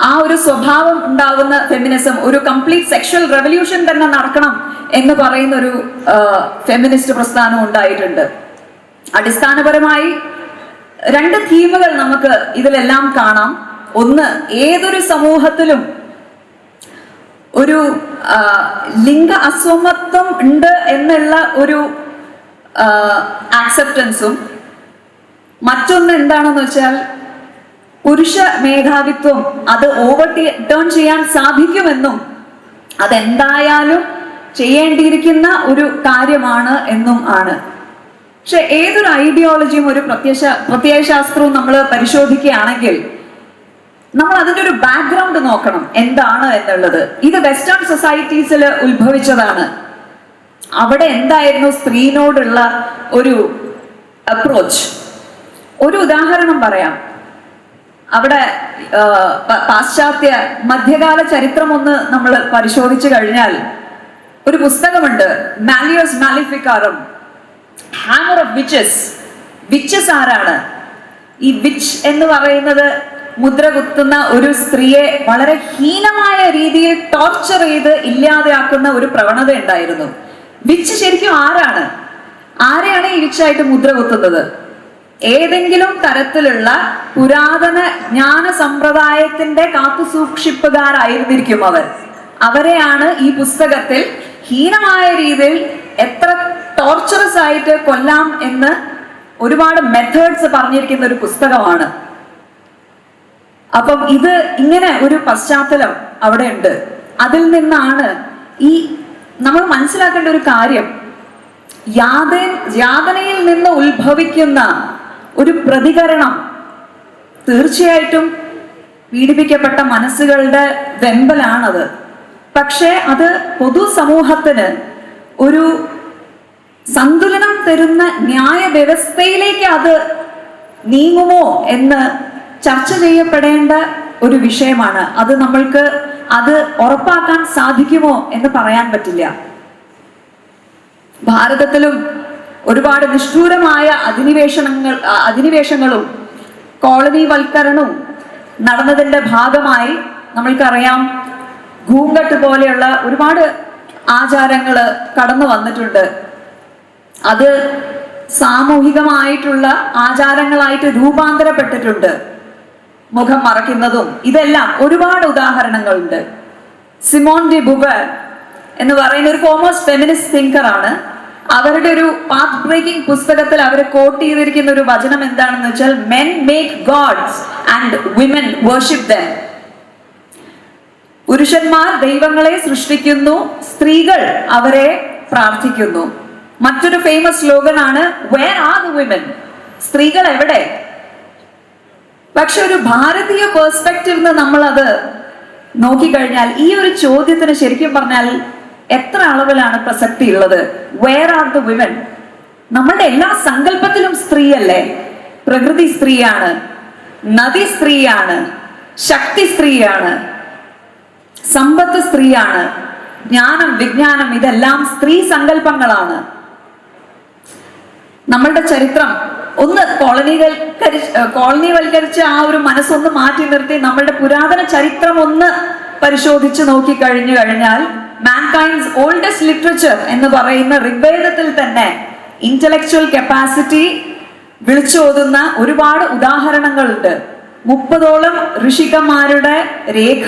ആ ഒരു സ്വഭാവം ഉണ്ടാവുന്ന ഫെമിനിസം, ഒരു കംപ്ലീറ്റ് സെക്ഷൽ റെവല്യൂഷൻ തന്നെ നടക്കണം എന്ന് പറയുന്ന ഒരു ഫെമിനിസ്റ്റ് പ്രസ്ഥാനം ഉണ്ടായിട്ടുണ്ട്. അടിസ്ഥാനപരമായി 2 തീമുകൾ നമുക്ക് ഇതിലെല്ലാം കാണാം. ഒന്ന്, ഏതൊരു സമൂഹത്തിലും ഒരു ലിംഗ അസമത്വം ഉണ്ട് എന്നുള്ള ഒരു ആക്സെപ്റ്റൻസും, മറ്റൊന്ന് എന്താണെന്ന് വെച്ചാൽ പുരുഷ മേധാവിത്വം അത് ടേൺ ചെയ്യാൻ സാധിക്കുമെന്നും അതെന്തായാലും ചെയ്യേണ്ടിയിരിക്കുന്ന ഒരു കാര്യമാണ് എന്നും ആണ്. പക്ഷെ ഏതൊരു ഐഡിയോളജിയും ഒരു പ്രത്യയശാസ്ത്രവും നമ്മൾ പരിശോധിക്കുകയാണെങ്കിൽ നമ്മൾ അതിന്റെ ഒരു ബാക്ക്ഗ്രൗണ്ട് നോക്കണം എന്താണ് എന്നുള്ളത്. ഇത് വെസ്റ്റേൺ സൊസൈറ്റീസിൽ ഉത്ഭവിച്ചതാണ്. അവിടെ എന്തായിരുന്നു സ്ത്രീനോടുള്ള ഒരു അപ്രോച്ച്? ഒരു ഉദാഹരണം പറയാം. അവിടെ പാശ്ചാത്യ മധ്യകാല ചരിത്രം ഒന്ന് നമ്മൾ പരിശോധിച്ചു കഴിഞ്ഞാൽ ഒരു പുസ്തകമുണ്ട്, മാലിയോസ് മാലിഫിക്കാറും, ഹാമർ ഓഫ് വിച്ചസ്. വിച്ചസ് ആരാണ്? ഈ വിച്ച് എന്ന് പറയുന്നത് മുദ്ര കുത്തുന്ന ഒരു സ്ത്രീയെ വളരെ ഹീനമായ രീതിയിൽ ടോർച്ചർ ചെയ്ത് ഇല്ലാതെയാക്കുന്ന ഒരു പ്രവണത ഉണ്ടായിരുന്നു. വിച്ച് ശരിക്കും ആരാണ്? ആരെയാണ് ഈ വിച്ചായിട്ട് മുദ്ര കുത്തുന്നത്? ഏതെങ്കിലും തരത്തിലുള്ള പുരാതന ജ്ഞാന സമ്പ്രദായത്തിന്റെ കാത്തുസൂക്ഷിപ്പുകാരായിരുന്നിരിക്കും അവരെയാണ് ഈ പുസ്തകത്തിൽ ഹീനമായ രീതിയിൽ എത്ര ടോർച്ചറസ് ആയിട്ട് കൊല്ലാം എന്ന് ഒരുപാട് മെത്തേഡ്സ് പറഞ്ഞിരിക്കുന്ന ഒരു പുസ്തകമാണ്. അപ്പം ഇത് ഇങ്ങനെ ഒരു പശ്ചാത്തലം അവിടെ ഉണ്ട്. അതിൽ നിന്നാണ് ഈ നമ്മൾ മനസ്സിലാക്കേണ്ട ഒരു കാര്യം, യാതനയിൽ നിന്ന് ഉത്ഭവിക്കുന്ന ഒരു പ്രതികരണം തീർച്ചയായിട്ടും പീഡിപ്പിക്കപ്പെട്ട മനസ്സുകളുടെ വെമ്പലാണത്. പക്ഷേ അത് പൊതുസമൂഹത്തിന് ഒരു സന്തുലനം തരുന്ന ന്യായ വ്യവസ്ഥയിലേക്ക് അത് നീങ്ങുമോ എന്ന് ചർച്ച ചെയ്യപ്പെടേണ്ട ഒരു വിഷയമാണ്. അത് നമ്മൾക്ക് അത് ഉറപ്പാക്കാൻ സാധിക്കുമോ എന്ന് പറയാൻ പറ്റില്ല. ഭാരതത്തിലും ഒരുപാട് നിഷ്ഠൂരമായ അധിനിവേശങ്ങളും കോളനിവൽക്കരണവും നടന്നതിന്റെ ഭാഗമായി നമ്മൾക്കറിയാം, ഘൂംഘട്ട് പോലെയുള്ള ഒരുപാട് ആചാരങ്ങൾ കടന്നു വന്നിട്ടുണ്ട്. അത് സാമൂഹികമായിട്ടുള്ള ആചാരങ്ങളായിട്ട് രൂപാന്തരപ്പെട്ടിട്ടുണ്ട്. മുഖം മറയ്ക്കുന്നതും ഇതെല്ലാം ഒരുപാട് ഉദാഹരണങ്ങളുണ്ട്. സിമോൺ ഡി ബുവർ എന്ന് പറയുന്ന ഒരു ഫോമോസ്റ്റ് ഫെമിനിസ്റ്റ് തിങ്കറാണ്. അവരുടെ ഒരു പാത്ത് ബ്രേക്കിംഗ് പുസ്തകത്തിൽ അവർ കോട്ട് ചെയ്തിരിക്കുന്ന ഒരു വചനം എന്താണെന്ന് വെച്ചാൽ, men make gods and women worship them. പുരുഷന്മാർ ദൈവങ്ങളെ സൃഷ്ടിക്കുന്നു, സ്ത്രീകൾ അവരെ പ്രാർത്ഥിക്കുന്നു. മറ്റൊരു famous സ്ലോഗനാണ് where are the women? സ്ത്രീകൾ എവിടെ? പക്ഷെ ഒരു ഭാരതീയ പെർസ്പെക്റ്റീവ് നമ്മൾ അത് നോക്കിക്കഴിഞ്ഞാൽ ഈ ഒരു ചോദ്യത്തിന് ശരിക്കും പറഞ്ഞാൽ എത്ര അളവിലാണ് പ്രസക്തി ഉള്ളത്? Where are the women? നമ്മളുടെ എല്ലാ സങ്കല്പത്തിലും സ്ത്രീയല്ലേ? പ്രകൃതി സ്ത്രീയാണ്, നദി സ്ത്രീയാണ്, ശക്തി സ്ത്രീയാണ്, സമ്പത്ത് സ്ത്രീയാണ്, ജ്ഞാനം വിജ്ഞാനം ഇതെല്ലാം സ്ത്രീ സങ്കല്പങ്ങളാണ്. നമ്മളുടെ ചരിത്രം ഒന്ന് കോളനിവൽക്കരിച്ച് ആ ഒരു മനസ്സൊന്ന് മാറ്റി നിർത്തി നമ്മളുടെ പുരാതന ചരിത്രം ഒന്ന് പരിശോധിച്ച് നോക്കിക്കഴിഞ്ഞു കഴിഞ്ഞാൽ, മാൻകൈൻഡ്സ് ഓൾഡസ്റ്റ് ലിറ്ററേച്ചർ എന്ന് പറയുന്ന ഋഗ്വേദത്തിൽ തന്നെ ഇന്റലക്ച്വൽ കപ്പാസിറ്റി വിളിച്ചോതുന്ന ഒരുപാട് ഉദാഹരണങ്ങളുണ്ട്. 30ഓളം ഋഷികന്മാരുടെ രേഖ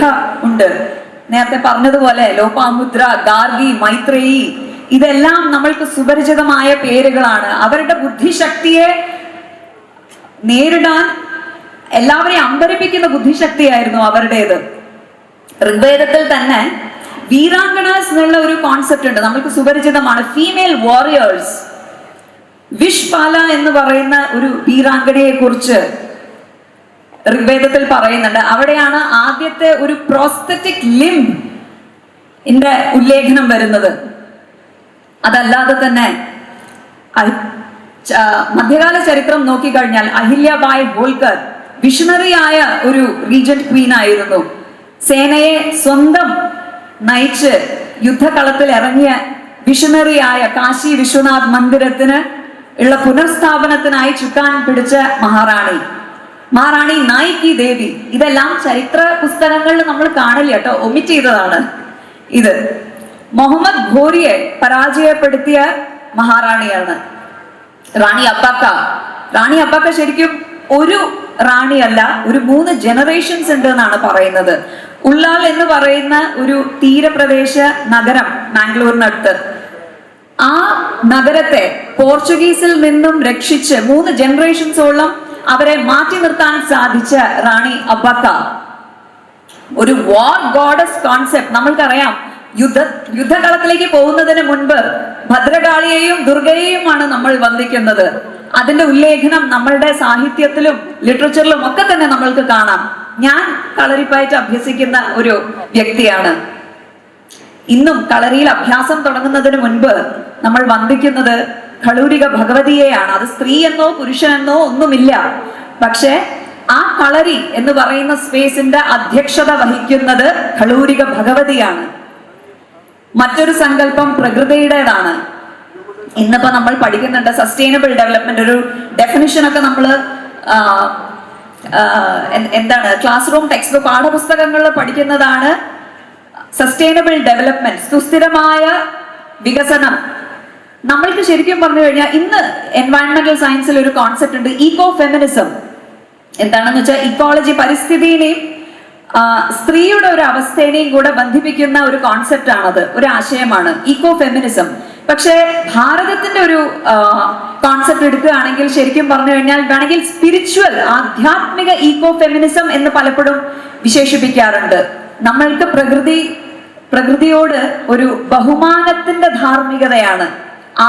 ഉണ്ട്. നേരത്തെ പറഞ്ഞതുപോലെ ലോപാമുദ്ര, ഗാർഗി, മൈത്രേയി ഇതെല്ലാം നമ്മൾക്ക് സുപരിചിതമായ പേരുകളാണ്. അവരുടെ ബുദ്ധിശക്തിയെ നേരിടാൻ എല്ലാവരെയും അമ്പരിപ്പിക്കുന്ന ബുദ്ധിശക്തിയായിരുന്നു അവരുടേത്. ഋഗ്വേദത്തിൽ തന്നെ വീരാംഗനാസ് എന്നുള്ള ഒരു കോൺസെപ്റ്റ് ഉണ്ട്, നമ്മൾക്ക് സുപരിചിതമാണ്. Female warriors. വിഷ്പാല എന്ന് പറയുന്ന ഒരു വീരാംഗനയെ കുറിച്ച് ഋഗ്വേദത്തിൽ പറയുന്നുണ്ട്. അവിടെയാണ് ആദ്യത്തെ ഒരു പ്രോസ്തറ്റിക് ലിംബിന്റെ ഉല്ലേഖനം വരുന്നത്. അതല്ലാതെ തന്നെ മധ്യകാല ചരിത്രം നോക്കിക്കഴിഞ്ഞാൽ അഹില്യബായ് ഹോൾക്കർ വിഷണറിയായ ഒരു റീജന്റ് ക്വീൻ ആയിരുന്നു. സേനയെ സ്വന്തം നയിച്ച് യുദ്ധകളത്തിൽ ഇറങ്ങിയ വിഷണറിയായ കാശി വിശ്വനാഥ് മന്ദിരത്തിന് ഉള്ള പുനഃസ്ഥാപനത്തിനായി ചുക്കാൻ പിടിച്ച മഹാറാണി നായികി ദേവി. ഇതെല്ലാം ചരിത്ര പുസ്തകങ്ങളിൽ നമ്മൾ കാണില്ല കേട്ടോ, ഒമിറ്റ് ചെയ്തതാണ് ഇത്. മുഹമ്മദ് ഘോരിയെ പരാജയപ്പെടുത്തിയ മഹാറാണിയാണ് റാണി അബ്ബക്ക. ശരിക്കും ഒരു റാണിയല്ല, ഒരു 3 ജനറേഷൻസ് ഉണ്ട് എന്നാണ് പറയുന്നത്. ഉള്ളാൽ എന്ന് പറയുന്ന ഒരു തീരപ്രദേശ നഗരം മാംഗ്ലൂരിനടുത്ത്, ആ നഗരത്തെ പോർച്ചുഗീസിൽ നിന്നും രക്ഷിച്ച് 3 ജനറേഷൻസോളം അവരെ മാറ്റി നിർത്താൻ സാധിച്ച റാണി അബ്ബക്ക. ഒരു വാർ ഗോഡസ് കോൺസെപ്റ്റ് നമ്മൾക്കറിയാം. യുദ്ധകളത്തിലേക്ക് പോകുന്നതിന് മുൻപ് ഭദ്രകാളിയെയും ദുർഗയെയുമാണ് നമ്മൾ വന്ദിക്കുന്നത്. അതിന്റെ ഉല്ലേഖനം നമ്മളുടെ സാഹിത്യത്തിലും ലിറ്ററേച്ചറിലും ഒക്കെ തന്നെ നമ്മൾക്ക് കാണാം. ഞാൻ കളരിപ്പയറ്റ് അഭ്യസിക്കുന്ന ഒരു വ്യക്തിയാണ്. ഇന്നും കളരിയിൽ അഭ്യാസം തുടങ്ങുന്നതിന് മുൻപ് നമ്മൾ വന്ദിക്കുന്നത് കളൂരിക ഭഗവതിയെയാണ്. അത് സ്ത്രീ എന്നോ പുരുഷനെന്നോ ഒന്നുമില്ല. പക്ഷെ ആ കളരി എന്ന് പറയുന്ന സ്പേസിന്റെ അധ്യക്ഷത വഹിക്കുന്നത് കളൂരിക ഭഗവതിയാണ്. മറ്റൊരു സങ്കല്പം പ്രകൃതിയുടേതാണ്. ഇന്നിപ്പോ നമ്മൾ പഠിക്കുന്നുണ്ട് സസ്റ്റൈനബിൾ ഡെവലപ്മെന്റ്, ഒരു ഡെഫിനിഷൻ ഒക്കെ നമ്മൾ എന്താണ് ക്ലാസ് റൂം ടെക്സ്റ്റ് ബുക്ക് പാഠപുസ്തകങ്ങളിൽ പഠിക്കുന്നതാണ്. സസ്റ്റൈനബിൾ ഡെവലപ്മെന്റ്, സുസ്ഥിരമായ വികസനം. നമ്മൾക്ക് ശരിക്കും പറഞ്ഞു കഴിഞ്ഞാൽ ഇന്ന് എൻവയൺമെന്റൽ സയൻസിൽ ഒരു കോൺസെപ്റ്റ് ഉണ്ട്, ഈക്കോ ഫെമിനിസം. എന്താണെന്ന് വെച്ചാൽ ഇക്കോളജി, പരിസ്ഥിതിയെയും സ്ത്രീയുടെ ഒരു അവസ്ഥേനെയും കൂടെ ബന്ധിപ്പിക്കുന്ന ഒരു കോൺസെപ്റ്റ് ആണത്, ഒരു ആശയമാണ് ഈക്കോ ഫെമിനിസം. പക്ഷേ ഭാരതത്തിന്റെ ഒരു കോൺസെപ്റ്റ് എടുക്കുകയാണെങ്കിൽ ശരിക്കും പറഞ്ഞു കഴിഞ്ഞാൽ വേണമെങ്കിൽ സ്പിരിച്വൽ, ആധ്യാത്മിക ഈക്കോ ഫെമിനിസം എന്ന് പലപ്പോഴും വിശേഷിപ്പിക്കാറുണ്ട്. നമ്മൾക്ക് പ്രകൃതിയോട് ഒരു ബഹുമാനത്തിന്റെ ധാർമ്മികതയാണ്,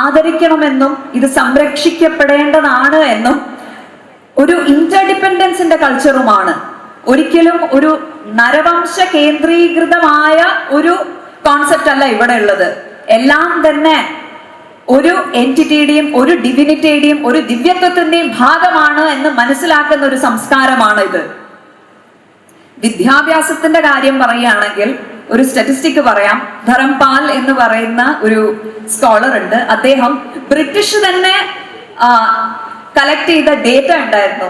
ആദരിക്കണമെന്നും ഇത് സംരക്ഷിക്കപ്പെടേണ്ടതാണ് എന്നും ഒരു ഇന്റർഡിപെൻഡൻസിന്റെ കൾച്ചറുമാണ്. ഒരിക്കലും ഒരു നരവംശ കേന്ദ്രീകൃതമായ ഒരു കോൺസെപ്റ്റ് അല്ല ഇവിടെ ഉള്ളത്. എല്ലാം തന്നെ ഒരു എൻറ്റിറ്റിയുടെയും ഒരു ഡിവിനിറ്റിയുടെയും ഒരു ദിവ്യത്വത്തിന്റെയും ഭാഗമാണ് എന്ന് മനസ്സിലാക്കുന്ന ഒരു സംസ്കാരമാണ് ഇത്. വിദ്യാഭ്യാസത്തിന്റെ കാര്യം പറയുകയാണെങ്കിൽ ഒരു സ്റ്റാറ്റിസ്റ്റിക് പറയാം. ധരംപാൽ എന്ന് പറയുന്ന ഒരു സ്കോളർ ഉണ്ട്. അദ്ദേഹം ബ്രിട്ടീഷ് തന്നെ കളക്ട് ചെയ്ത ഡേറ്റ ഉണ്ടായിരുന്നു.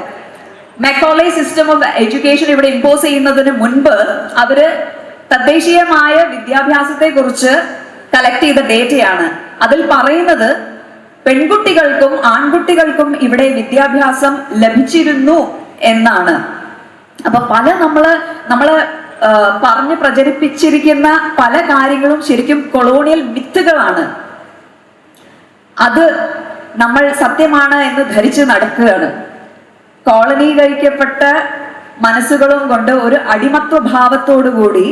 മെക്കോളേ സിസ്റ്റം ഓഫ് എഡ്യൂക്കേഷൻ ഇവിടെ ഇമ്പോസ് ചെയ്യുന്നതിന് മുൻപ് അവര് തദ്ദേശീയമായ വിദ്യാഭ്യാസത്തെ കുറിച്ച് കളക്ട് ചെയ്ത ഡേറ്റയാണ്. അതിൽ പറയുന്നത് പെൺകുട്ടികൾക്കും ആൺകുട്ടികൾക്കും ഇവിടെ വിദ്യാഭ്യാസം ലഭിച്ചിരുന്നു എന്നാണ്. അപ്പൊ പല നമ്മള് പറഞ്ഞ് പ്രചരിപ്പിച്ചിരിക്കുന്ന പല കാര്യങ്ങളും ശരിക്കും കൊളോണിയൽ മിത്തുകളാണ്. അത് നമ്മൾ സത്യമാണ് എന്ന് ധരിച്ച് നടക്കുകയാണ്. കോളനീകരിക്കപ്പെട്ട മനസ്സുകളും കൊണ്ട് ഒരു അടിമത്വ ഭാവത്തോടു കൂടി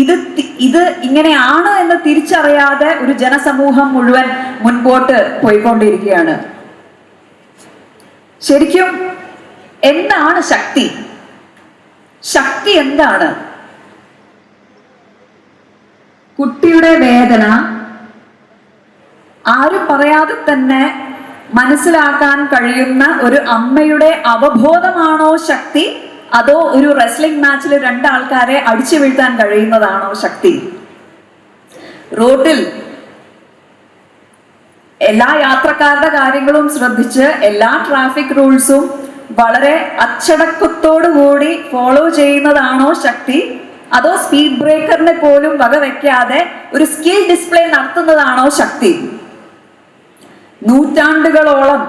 ഇത് ഇങ്ങനെയാണ് എന്ന് തിരിച്ചറിയാതെ ഒരു ജനസമൂഹം മുഴുവൻ മുൻപോട്ട് പോയിക്കൊണ്ടിരിക്കുകയാണ്. ശരിക്കും എന്താണ് ശക്തി? ശക്തി എന്താണ്? കുട്ടിയുടെ വേദന ആരും പറയാതെ തന്നെ മനസ്സിലാക്കാൻ കഴിയുന്ന ഒരു അമ്മയുടെ അവബോധമാണോ ശക്തി? അതോ ഒരു റെസ്ലിംഗ് മാച്ചിൽ രണ്ടാൾക്കാരെ അടിച്ചു വീഴ്ത്താൻ കഴിയുന്നതാണോ ശക്തി? റോഡിൽ എല്ലാ യാത്രക്കാരുടെ കാര്യങ്ങളും ശ്രദ്ധിച്ച് എല്ലാ ട്രാഫിക് റൂൾസും വളരെ അച്ചടക്കത്തോടു കൂടി ഫോളോ ചെയ്യുന്നതാണോ ശക്തി? അതോ സ്പീഡ് ബ്രേക്കറിനെ പോലും വകവെക്കാതെ ഒരു സ്കിൽ ഡിസ്പ്ലേ നടത്തുന്നതാണോ ശക്തി? നൂറ്റാണ്ടുകളോളം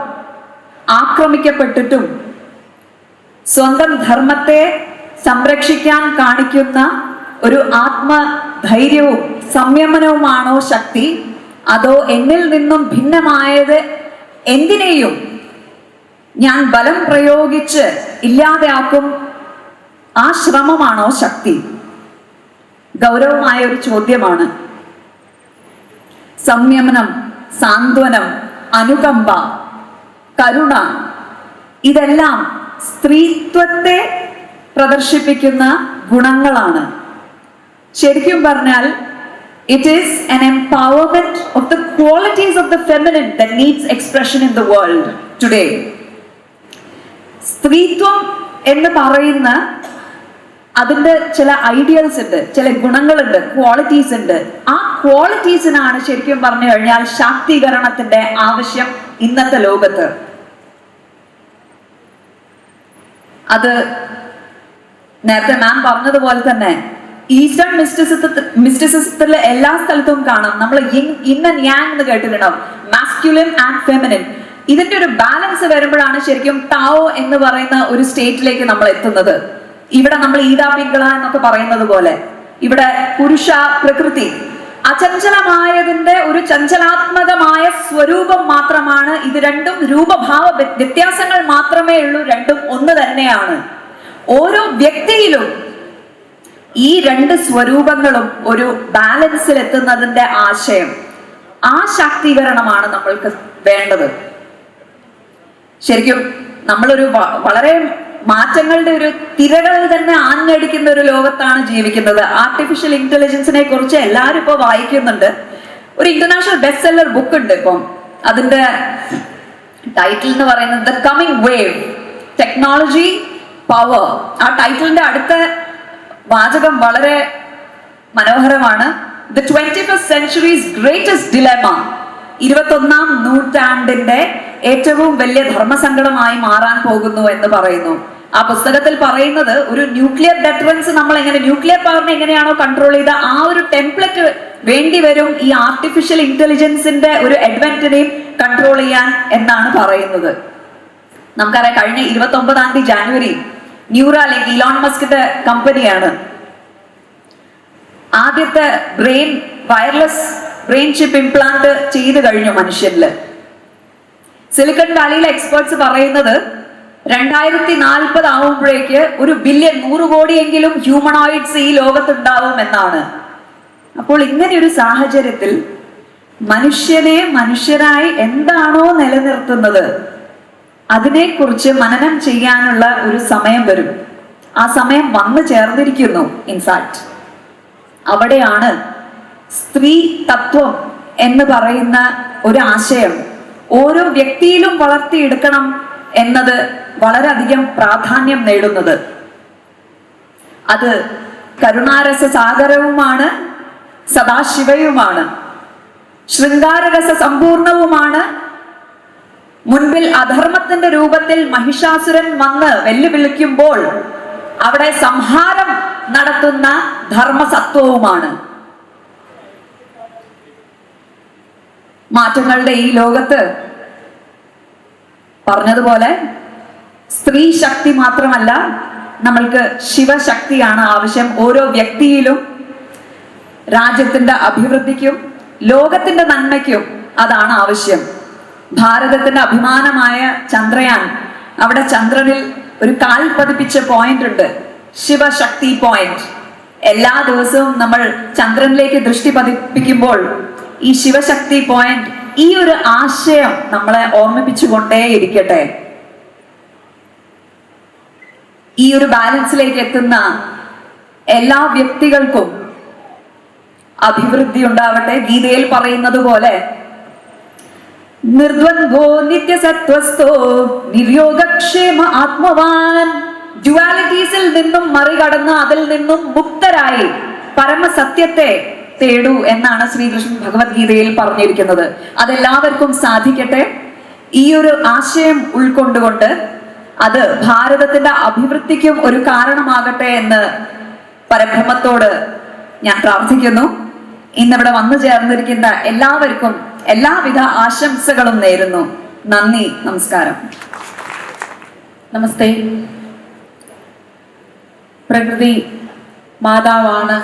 ആക്രമിക്കപ്പെട്ടിട്ടും സ്വന്തം ധർമ്മത്തെ സംരക്ഷിക്കാൻ കാണിക്കുന്ന ഒരു ആത്മധൈര്യവും സംയമനവുമാണോ ശക്തി? അതോ എന്നിൽ നിന്നും ഭിന്നമായത് എന്തിനേയും ഞാൻ ബലം പ്രയോഗിച്ച് ഇല്ലാതെയാക്കും ആ ശ്രമമാണോ ശക്തി? ഗൗരവമായ ഒരു ചോദ്യമാണ്. സംയമനം, സാന്ത്വനം, അനുകമ്പ, കരുണ, ഇതെല്ലാം സ്ത്രീത്വത്തെ പ്രദർശിപ്പിക്കുന്ന ഗുണങ്ങളാണ്. ശരിക്കും പറഞ്ഞാൽ it is an empowerment of the qualities of the feminine that needs expression in the world today. സ്ത്രീത്വം എന്ന് പറയുന്ന അതിന്റെ ചില ഐഡിയൽസ് ഉണ്ട്, ചില ഗുണങ്ങളുണ്ട്, ക്വാളിറ്റീസ് ഉണ്ട്. ആ ക്വാളിറ്റീസിനാണ് ശരിക്കും പറഞ്ഞു കഴിഞ്ഞാൽ ശാക്തീകരണത്തിന്റെ ആവശ്യം ഇന്നത്തെ ലോകത്ത്. അത് നേരത്തെ മാം പറഞ്ഞതുപോലെ തന്നെ ഈസ്റ്റേൺ മിസ്റ്റിസിസത്തിൽ എല്ലാ സ്ഥലത്തും കാണാം. നമ്മൾ ഇൻ ആൻഡ് യാങ് എന്ന് കേട്ടിട്ടുണ്ടാവും, മാസ്ക്യുലിൻ ആൻഡ് ഫെമിനിൻ. ഇതിന്റെ ഒരു ബാലൻസ് വരുമ്പോഴാണ് ശരിക്കും ടാവോ എന്ന് പറയുന്ന ഒരു സ്റ്റേറ്റിലേക്ക് നമ്മൾ എത്തുന്നത്. ഇവിടെ നമ്മൾ ഈദ പിങ്കള എന്നൊക്കെ പറയുന്നത് പോലെ ഇവിടെ പുരുഷ പ്രകൃതി അചഞ്ചലമായതിന്റെ ഒരു ചഞ്ചലാത്മകമായ സ്വരൂപം മാത്രമാണ്. ഇത് രണ്ടും രൂപഭാവ വ്യത്യാസങ്ങൾ മാത്രമേ ഉള്ളൂ, രണ്ടും ഒന്ന് തന്നെയാണ്. ഓരോ വ്യക്തിയിലും ഈ രണ്ട് സ്വരൂപങ്ങളും ഒരു ബാലൻസിൽ എത്തുന്നതിന്റെ ആശയം, ആ ശാക്തീകരണമാണ് നമ്മൾക്ക് വേണ്ടത്. ശരിക്കും നമ്മളൊരു വളരെ മാറ്റങ്ങളുടെ ഒരു തിരകളിൽ തന്നെ ആഞ്ഞടിക്കുന്ന ഒരു ലോകത്താണ് ജീവിക്കുന്നത്. ആർട്ടിഫിഷ്യൽ ഇന്റലിജൻസിനെ കുറിച്ച് എല്ലാവരും ഇപ്പോൾ വായിക്കുന്നുണ്ട്. ഒരു ഇന്റർനാഷണൽ ബെസ്റ്റ് സെല്ലർ ബുക്ക് ഉണ്ട് ഇപ്പം. അതിന്റെ ടൈറ്റിൽ എന്ന് പറയുന്നത് the coming wave, technology, power. ആ ടൈറ്റിലിന്റെ അടുത്ത വാചകം വളരെ മനോഹരമാണ്. the 21st century's greatest dilemma, 21ാം നൂറ്റാണ്ടിന്റെ ഏറ്റവും വലിയ ധർമ്മസങ്കടമായി മാറാൻ പോകുന്നു എന്ന് പറയുന്നു. ആ പുസ്തകത്തിൽ പറയുന്നത് ഒരു ന്യൂക്ലിയർ ഡെറ്ററൻസ്, നമ്മൾ എങ്ങനെ ന്യൂക്ലിയർ പവറിനെ എങ്ങനെയാണോ കൺട്രോൾ ചെയ്ത ആ ഒരു ടെംപ്ലറ്റ് വേണ്ടി വരും ഈ ആർട്ടിഫിഷ്യൽ ഇന്റലിജൻസിന്റെ ഒരു അഡ്വന്റിനെയും കൺട്രോൾ ചെയ്യാൻ എന്നാണ് പറയുന്നത്. നമുക്കറിയാം, കഴിഞ്ഞ 29 ജാനുവരി ന്യൂറാലിങ്ക്, ഇലോൺ മസ്കിന്റെ കമ്പനിയാണ് ആദ്യത്തെ വയർലെസ് ബ്രെയിൻ ചിപ്പ് ഇംപ്ലാന്റ് ചെയ്ത് കഴിഞ്ഞു മനുഷ്യരില്. സിലിക്കൺ വാലിയിലെ എക്സ്പേർട്സ് പറയുന്നത് 2040 ആവുമ്പോഴേക്ക് 1 ബില്യൺ 100 കോടിയെങ്കിലും ഹ്യൂമനോയിഡ്സ് ഈ ലോകത്തുണ്ടാവും എന്നാണ്. അപ്പോൾ ഇങ്ങനെ ഒരു സാഹചര്യത്തിൽ മനുഷ്യനെ മനുഷ്യരായി എന്താണോ നിലനിർത്തുന്നത് അതിനെക്കുറിച്ച് മനനം ചെയ്യാനുള്ള ഒരു സമയം വരും. ആ സമയം വന്നു ചേർന്നിരിക്കുന്നു. ഇൻഫാക്ട് അവിടെയാണ് സ്ത്രീ തത്വം എന്ന് പറയുന്ന ഒരു ആശയം ഓരോ വ്യക്തിയിലും വളർത്തിയെടുക്കണം എന്നത് വളരെയധികം പ്രാധാന്യം നേടുന്നത്. അത് കരുണാരസ സാഗരവുമാണ്, സദാശിവയുമാണ്, ശൃംഗാരരസ സമ്പൂർണവുമാണ്. മുൻപിൽ അധർമ്മത്തിന്റെ രൂപത്തിൽ മഹിഷാസുരൻ വന്ന് വെല്ലുവിളിക്കുമ്പോൾ അവിടെ സംഹാരം നടത്തുന്ന ധർമ്മസത്വവുമാണ്. മാറ്റങ്ങളുടെ ഈ ലോകത്ത് പറഞ്ഞതുപോലെ സ്ത്രീ ശക്തി മാത്രമല്ല, നമ്മൾക്ക് ശിവശക്തിയാണ് ആവശ്യം. ഓരോ വ്യക്തിയിലും രാജ്യത്തിന്റെ അഭിവൃദ്ധിക്കും ലോകത്തിന്റെ നന്മയ്ക്കും അതാണ് ആവശ്യം. ഭാരതത്തിന്റെ അഭിമാനമായ ചന്ദ്രയാൻ, അവിടെ ചന്ദ്രനിൽ ഒരു കാൽ പതിപ്പിച്ച പോയിന്റ് ഉണ്ട്, ശിവശക്തി പോയിന്റ്. എല്ലാ ദിവസവും നമ്മൾ ചന്ദ്രനിലേക്ക് ദൃഷ്ടി പതിപ്പിക്കുമ്പോൾ ഈ ശിവശക്തി പോയിന്റ്, ഈ ഒരു ആശയം നമ്മളെ ഓർമ്മിപ്പിച്ചുകൊണ്ടേയിരിക്കട്ടെ. ഈ ഒരു ബാലൻസിലേക്ക് എത്തുന്ന എല്ലാ വ്യക്തികൾക്കും അഭിവൃദ്ധി ഉണ്ടാവട്ടെ. ഗീതയിൽ പറയുന്നത് പോലെ നിർദ്വന്ദ്വോ നിത്യസത്വസ്ഥോ നിർയോഗക്ഷേമ ആത്മവാൻ, ഡ്യുവാലിറ്റീസിൽ നിന്നും മറികടന്ന് അതിൽ നിന്നും മുക്തരായി പരമസത്യത്തെ തേടൂ എന്നാണ് ശ്രീകൃഷ്ണൻ ഭഗവത്ഗീതയിൽ പറഞ്ഞിരിക്കുന്നത്. അതെല്ലാവർക്കും സാധിക്കട്ടെ. ഈ ഒരു ആശയം ഉൾക്കൊണ്ടുകൊണ്ട് അത് ഭാരതത്തിന്റെ അഭിവൃദ്ധിക്കും ഒരു കാരണമാകട്ടെ എന്ന് പരബ്രഹ്മത്തോട് ഞാൻ പ്രാർത്ഥിക്കുന്നു. ഇന്നിവിടെ വന്നു ചേർന്നിരിക്കുന്ന എല്ലാവർക്കും എല്ലാവിധ ആശംസകളും നേരുന്നു. നന്ദി, നമസ്കാരം. നമസ്തേ. പ്രകൃതി മാതാവാണ്,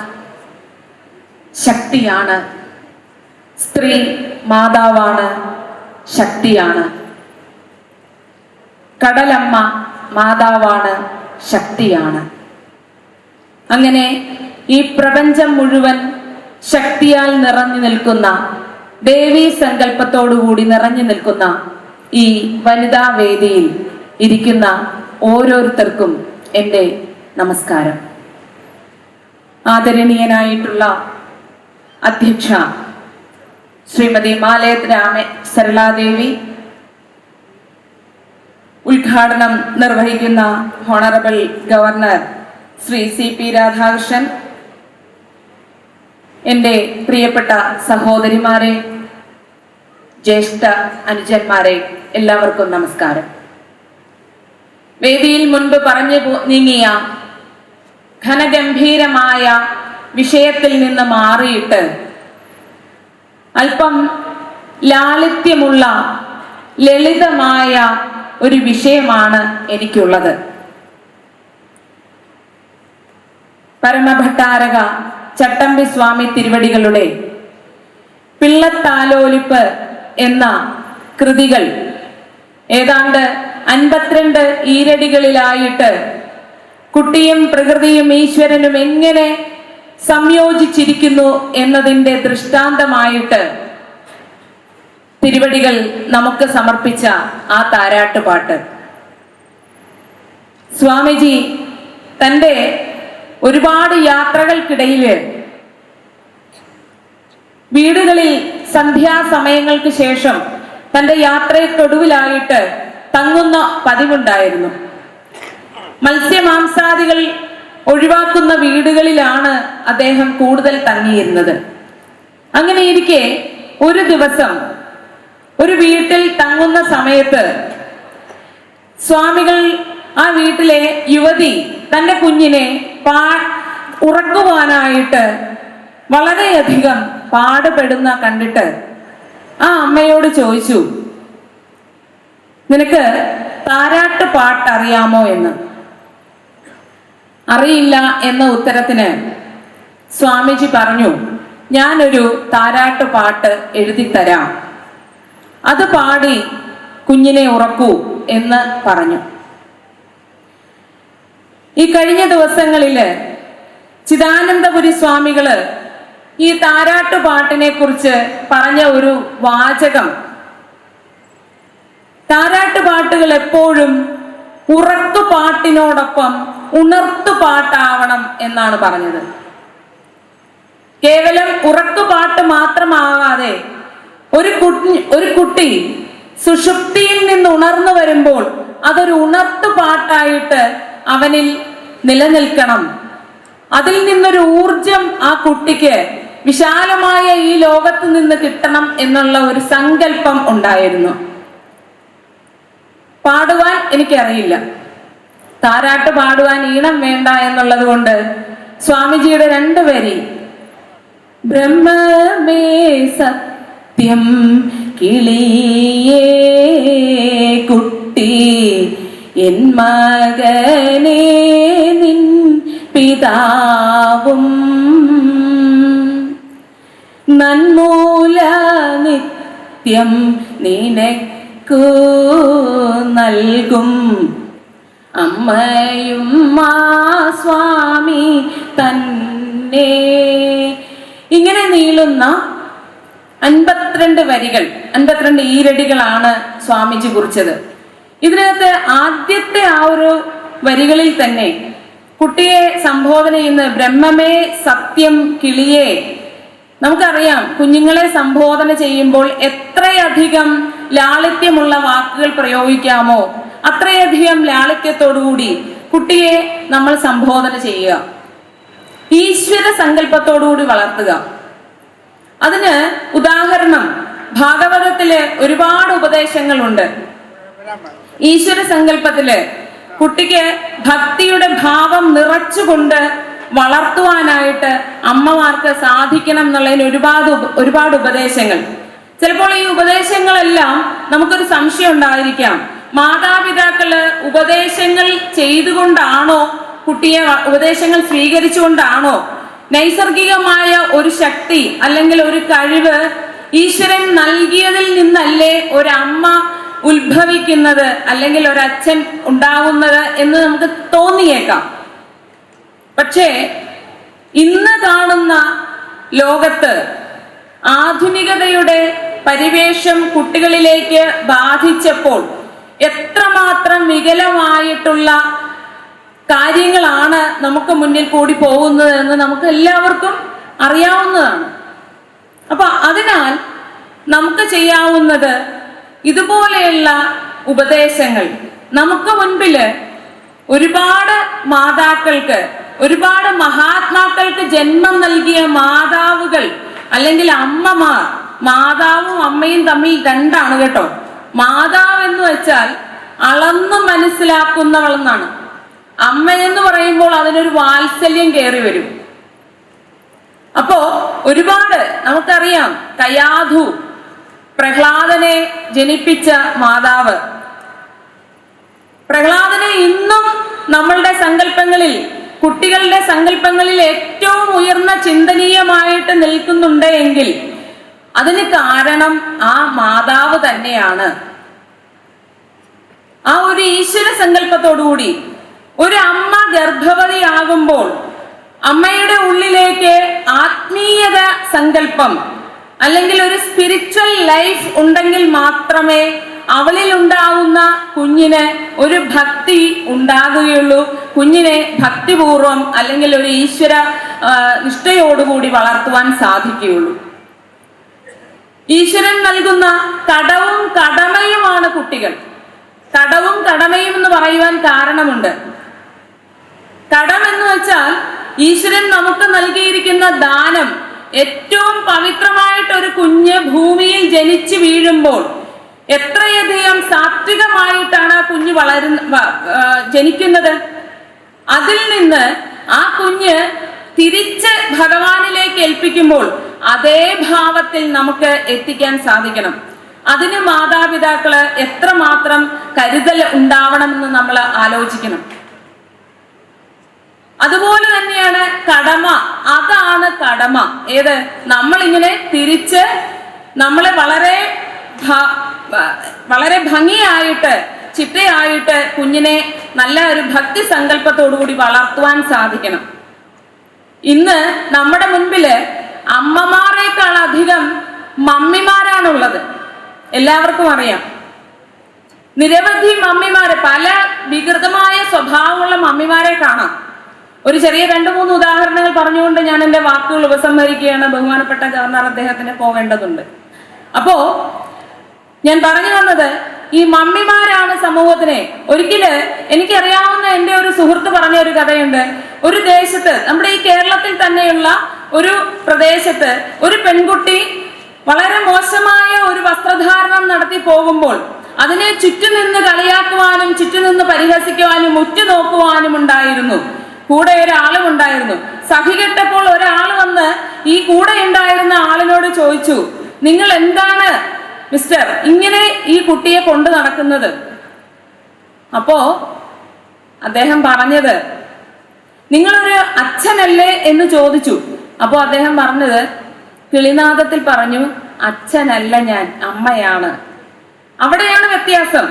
ശക്തിയാണ്. സ്ത്രീ മാതാവാണ്, ശക്തിയാണ്. കടലമ്മ മാതാവാണ്, ശക്തിയാണ്. അങ്ങനെ ഈ പ്രപഞ്ചം മുഴുവൻ ശക്തിയാൽ നിറഞ്ഞു നിൽക്കുന്ന, ദേവീ സങ്കല്പത്തോടുകൂടി നിറഞ്ഞു നിൽക്കുന്ന ഈ വനിതാ വേദിയിൽ ഇരിക്കുന്ന ഓരോരുത്തർക്കും എൻ്റെ നമസ്കാരം. ആദരണീയനായിട്ടുള്ള അധ്യക്ഷ ശ്രീമതി മാലയത്ത് സരളാദേവി, ഉദ്ഘാടനം നിർവഹിക്കുന്ന honourable governor Shri CP Radhakrishnan, എൻ്റെ പ്രിയപ്പെട്ട സഹോദരിമാരെ, ജ്യേഷ്ഠ അനുജന്മാരെ, എല്ലാവർക്കും നമസ്കാരം. വേദിയിൽ മുൻപ് പറഞ്ഞു നീങ്ങിയ ഘനഗംഭീരമായ വിഷയത്തിൽ നിന്ന് മാറിയിട്ട് അല്പം ലാളിത്യമുള്ള ലളിതമായ ഒരു വിഷയമാണ് എനിക്കുള്ളത്. പരമഭട്ടാരക ചട്ടമ്പി സ്വാമി തിരുവടികളുടെ പിള്ളത്താലോലിപ്പ് എന്ന കൃതികൾ ഏതാണ്ട് 52 ഈരടികളിലായിട്ട് കുട്ടിയും പ്രകൃതിയും ഈശ്വരനും എങ്ങനെ സംയോജിച്ചിരിക്കുന്നു എന്നതിൻ്റെ ദൃഷ്ടാന്തമായിട്ട് തിരുവടികൾ നമുക്ക് സമർപ്പിച്ച ആ താരാട്ടുപാട്ട്, സ്വാമിജി തൻ്റെ ഒരുപാട് യാത്രകൾക്കിടയിൽ വീടുകളിൽ സന്ധ്യാസമയങ്ങൾക്ക് ശേഷം തൻ്റെ യാത്രയ്ക്കൊടുവിലായിട്ട് തങ്ങുന്ന പതിവുണ്ടായിരുന്നു. മത്സ്യമാംസാദികൾ ഒഴിവാക്കുന്ന വീടുകളിലാണ് അദ്ദേഹം കൂടുതൽ തങ്ങിയിരുന്നത്. അങ്ങനെ ഇരിക്കെ ഒരു ദിവസം ഒരു വീട്ടിൽ തങ്ങുന്ന സമയത്ത് സ്വാമികൾ ആ വീട്ടിലെ യുവതി തന്റെ കുഞ്ഞിനെ ഉറക്കുവാനായിട്ട് വളരെയധികം പാടുപെടുന്ന കണ്ടിട്ട് ആ അമ്മയോട് ചോദിച്ചു, നിനക്ക് താരാട്ട് പാട്ട് അറിയാമോ എന്ന്. അറിയില്ല എന്ന ഉത്തരത്തിന് സ്വാമിജി പറഞ്ഞു, ഞാനൊരു താരാട്ട് പാട്ട് എഴുതിത്തരാം, അത് പാടി കുഞ്ഞിനെ ഉറക്കൂ എന്ന് പറഞ്ഞു. ഈ കഴിഞ്ഞ ദിവസങ്ങളില് ചിദാനന്ദപുരി സ്വാമികള് ഈ താരാട്ട് പാട്ടിനെ കുറിച്ച് പറഞ്ഞ ഒരു വാചകം, താരാട്ട് പാട്ടുകൾ എപ്പോഴും ഉറക്കു പാട്ടിനോടൊപ്പം ഉണർത്തു പാട്ടാവണം എന്നാണ് പറഞ്ഞത്. കേവലം ഉറക്കു പാട്ട് മാത്രമാകാതെ ഒരു കുട്ടി സുഷുപ്തിയിൽ നിന്ന് ഉണർന്നു വരുമ്പോൾ അതൊരു ഉണർത്തു പാട്ടായിട്ട് അവനിൽ നിലനിൽക്കണം. അതിൽ നിന്നൊരു ഊർജം ആ കുട്ടിക്ക് വിശാലമായ ഈ ലോകത്ത് നിന്ന് കിട്ടണം എന്നുള്ള ഒരു സങ്കല്പം ഉണ്ടായിരുന്നു. പാടുവാൻ എനിക്കറിയില്ല, താരാട്ട് പാടുവാൻ ഈണം വേണ്ട എന്നുള്ളത് കൊണ്ട് സ്വാമിജിയുടെ 2 വരി, ബ്രഹ്മമേ സത്യം കിളിയേ കുട്ടി എൻ മകനേ നിൻ പിതാവും നന്മൂല നിത്യം നിനക്കു നൽകും അമ്മയും മാ സ്വാമി തന്നെ. ഇങ്ങനെ നീളുന്ന 52 വരികൾ, 52 ഈരടികളാണ് സ്വാമിജി കുറിച്ചത്. ഇതിനകത്ത് ആദ്യത്തെ ആ ഒരു വരികളിൽ തന്നെ കുട്ടിയെ സംബോധന ചെയ്യുന്ന ബ്രഹ്മമേ സത്യം കിളിയേ. നമുക്കറിയാം, കുഞ്ഞുങ്ങളെ സംബോധന ചെയ്യുമ്പോൾ എത്രയധികം ലാളിത്യമുള്ള വാക്കുകൾ പ്രയോഗിക്കാമോ അത്രയധികം ലാളിത്യത്തോടുകൂടി കുട്ടിയെ നമ്മൾ സംബോധന ചെയ്യുക, ഈശ്വര സങ്കല്പത്തോടുകൂടി വളർത്തുക. അതിന് ഉദാഹരണം ഭാഗവതത്തില് ഒരുപാട് ഉപദേശങ്ങളുണ്ട്. ഈശ്വര സങ്കല്പത്തില് കുട്ടിക്ക് ഭക്തിയുടെ ഭാവം നിറച്ചുകൊണ്ട് വളർത്തുവാനായിട്ട് അമ്മമാർക്ക് സാധിക്കണം എന്നുള്ളതിന് ഒരുപാട് ഉപദേശങ്ങൾ. ചിലപ്പോൾ ഈ ഉപദേശങ്ങളെല്ലാം നമുക്കൊരു സംശയം ഉണ്ടായിരിക്കാം, മാതാപിതാക്കള് ഉപദേശങ്ങൾ ചെയ്തുകൊണ്ടാണോ, കുട്ടിയെ ഉപദേശങ്ങൾ സ്വീകരിച്ചുകൊണ്ടാണോ, നൈസർഗികമായ ഒരു ശക്തി അല്ലെങ്കിൽ ഒരു കഴിവ് ഈശ്വരൻ നൽകിയതിൽ നിന്നല്ലേ ഒരമ്മ ഉത്ഭവിക്കുന്നത് അല്ലെങ്കിൽ ഒരച്ഛൻ ഉണ്ടാവുന്നത് എന്ന് നമുക്ക് തോന്നിയേക്കാം. പക്ഷേ ഇന്ന് കാണുന്ന ലോകത്ത് ആധുനികതയുടെ പരിവേഷം കുട്ടികളിലേക്ക് ബാധിച്ചപ്പോൾ എത്രമാത്രം വികലമായിട്ടുള്ള കാര്യങ്ങളാണ് നമുക്ക് മുന്നിൽ കൂടി പോകുന്നത് എന്ന് നമുക്ക് എല്ലാവർക്കും അറിയാവുന്നതാണ്. അപ്പൊ അതിനാൽ നമുക്ക് ചെയ്യാവുന്നത് ഇതുപോലെയുള്ള ഉപദേശങ്ങൾ, നമുക്ക് മുൻപില് ഒരുപാട് മാതാക്കൾക്ക്, ഒരുപാട് മഹാത്മാക്കൾക്ക് ജന്മം നൽകിയ മാതാവുകൾ അല്ലെങ്കിൽ അമ്മമാർ, മാതാവും അമ്മയും തമ്മിൽ 2 ആണ് കേട്ടോ. മാതാവ് എന്ന് വെച്ചാൽ അളന്ന് മനസ്സിലാക്കുന്നവൾ എന്നാണ്. അമ്മ എന്ന് പറയുമ്പോൾ അതിനൊരു വാത്സല്യം കയറി വരും. അപ്പോ ഒരുപാട് നമുക്കറിയാം, കയാധു പ്രഹ്ലാദനെ ജനിപ്പിച്ച മാതാവ്. പ്രഹ്ലാദനെ ഇന്നും നമ്മളുടെ സങ്കല്പങ്ങളിൽ, കുട്ടികളുടെ സങ്കല്പങ്ങളിൽ ഏറ്റവും ഉയർന്ന ചിന്തനീയമായിട്ട് നിൽക്കുന്നുണ്ട് എങ്കിൽ അതിന് കാരണം ആ മാതാവ് തന്നെയാണ്. ആ ഒരു ഈശ്വര സങ്കല്പത്തോടുകൂടി ഒരു അമ്മ ഗർഭവതിയാകുമ്പോൾ അമ്മയുടെ ഉള്ളിലേക്ക് ആത്മീയത സങ്കല്പം അല്ലെങ്കിൽ ഒരു സ്പിരിച്വൽ ലൈഫ് ഉണ്ടെങ്കിൽ മാത്രമേ അവളിൽ ഉണ്ടാവുന്ന കുഞ്ഞിന് ഒരു ഭക്തി ഉണ്ടാകുകയുള്ളൂ. കുഞ്ഞിനെ ഭക്തിപൂർവം അല്ലെങ്കിൽ ഒരു ഈശ്വര നിഷ്ഠയോടുകൂടി വളർത്തുവാൻ സാധിക്കുകയുള്ളൂ. ഈശ്വരൻ നൽകുന്ന കടവും കടമയുമാണ് കുട്ടികൾ. കടവും കടമയും എന്ന് പറയുവാൻ കാരണമുണ്ട്. കടം എന്ന് വെച്ചാൽ ഈശ്വരൻ നമുക്ക് നൽകിയിരിക്കുന്ന ദാനം, ഏറ്റവും പവിത്രമായിട്ട് ഒരു കുഞ്ഞ് ഭൂമിയിൽ ജനിച്ചു വീഴുമ്പോൾ എത്രയധികം സാത്വികമായിട്ടാണ് ആ കുഞ്ഞ് ജനിക്കുന്നത്. അതിൽ നിന്ന് ആ കുഞ്ഞ് തിരിച്ച് ഭഗവാനിലേക്ക് ഏൽപ്പിക്കുമ്പോൾ അതേ ഭാവത്തിൽ നമുക്ക് എത്തിക്കാൻ സാധിക്കണം. അതിന് മാതാപിതാക്കള് എത്രമാത്രം കരുതൽ ഉണ്ടാവണമെന്ന് നമ്മൾ ആലോചിക്കണം. അതുപോലെ തന്നെയാണ് കടമ. അതാണ് കടമ. ഏത്? നമ്മളിങ്ങനെ തിരിച്ച് നമ്മളെ വളരെ ഭംഗിയായിട്ട് ചിട്ടയായിട്ട് കുഞ്ഞിനെ നല്ല ഒരു ഭക്തി സങ്കല്പത്തോടുകൂടി വളർത്തുവാൻ സാധിക്കണം. ഇന്ന് നമ്മുടെ മുൻപില് അമ്മമാരെക്കാൾ അധികം മമ്മിമാരാണുള്ളത്. എല്ലാവർക്കും അറിയാം. നിരവധി മമ്മിമാരെ, പല വികൃതമായ സ്വഭാവമുള്ള മമ്മിമാരെ കാണാം. ഒരു ചെറിയ 2-3 ഉദാഹരണങ്ങൾ പറഞ്ഞുകൊണ്ട് ഞാൻ എൻ്റെ വാക്കുകൾ ഉപസംഹരിക്കുകയാണ്. ബഹുമാനപ്പെട്ട ഗവർണർ അദ്ദേഹത്തിന് പോവേണ്ടതുണ്ട്. അപ്പോ ഞാൻ പറഞ്ഞു വന്നത്, ഈ മമ്മിമാരാണ് സമൂഹത്തിനെ. ഒരിക്കല് എനിക്കറിയാവുന്ന എൻ്റെ ഒരു സുഹൃത്ത് പറഞ്ഞ ഒരു കഥയുണ്ട്. ഒരു ദേശത്ത്, നമ്മുടെ ഈ കേരളത്തിൽ തന്നെയുള്ള ഒരു പ്രദേശത്ത് ഒരു പെൺകുട്ടി വളരെ മോശമായ ഒരു വസ്ത്രധാരണം നടത്തി പോകുമ്പോൾ അതിനെ ചുറ്റുനിന്ന് കളിയാക്കുവാനും ചുറ്റുനിന്ന് പരിഹസിക്കുവാനും ഉറ്റുനോക്കുവാനും ഉണ്ടായിരുന്നു. കൂടെ ഒരാളും ഉണ്ടായിരുന്നു. സഹികെട്ടപ്പോൾ ഒരാൾ വന്ന് ഈ കൂടെ ഉണ്ടായിരുന്ന ആളിനോട് ചോദിച്ചു, നിങ്ങൾ എന്താണ് മിസ്റ്റർ ഇങ്ങനെ ഈ കുട്ടിയെ കൊണ്ടു നടക്കുന്നത്? അപ്പോ അദ്ദേഹം പറഞ്ഞത്, നിങ്ങളൊരു അച്ഛനല്ലേ എന്ന് ചോദിച്ചു. അപ്പോ അദ്ദേഹം പറഞ്ഞത് കിളിനാദത്തിൽ പറഞ്ഞു, അച്ഛനല്ല ഞാൻ, അമ്മയാണ്. അവിടെയാണ് വ്യത്യാസം.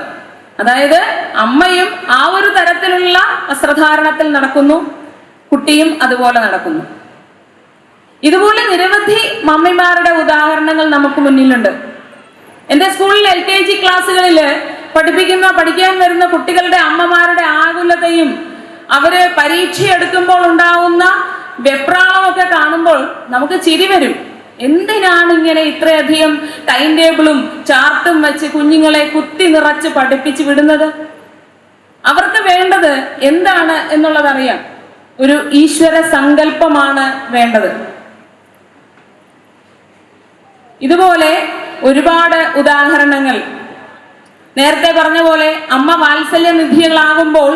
അതായത് അമ്മയും ആ ഒരു തരത്തിലുള്ള വസ്ത്രധാരണത്തിൽ നടക്കുന്നു, കുട്ടിയും അതുപോലെ നടക്കുന്നു. ഇതുപോലെ നിരവധി മമ്മിമാരുടെ ഉദാഹരണങ്ങൾ നമുക്ക് മുന്നിലുണ്ട്. എന്റെ സ്കൂളിൽ LKG ക്ലാസ്സുകളില് പഠിക്കാൻ വരുന്ന കുട്ടികളുടെ അമ്മമാരുടെ ആകുലതയും അവര് പരീക്ഷ എടുക്കുമ്പോൾ ഉണ്ടാവുന്ന വെപ്രാളമൊക്കെ കാണുമ്പോൾ നമുക്ക് ചിരി വരും. എന്തിനാണ് ഇങ്ങനെ ഇത്രയധികം ടൈം ടേബിളും ചാർട്ടും വെച്ച് കുഞ്ഞുങ്ങളെ കുത്തി നിറച്ച് പഠിപ്പിച്ച് വിടുന്നത്? അവർക്ക് വേണ്ടത് എന്താണ് എന്നുള്ളതറിയാം. ഒരു ഈശ്വര സങ്കല്പമാണ് വേണ്ടത്. ഇതുപോലെ ഒരുപാട് ഉദാഹരണങ്ങൾ. നേരത്തെ പറഞ്ഞ പോലെ അമ്മ വാത്സല്യ നിധികളാകുമ്പോൾ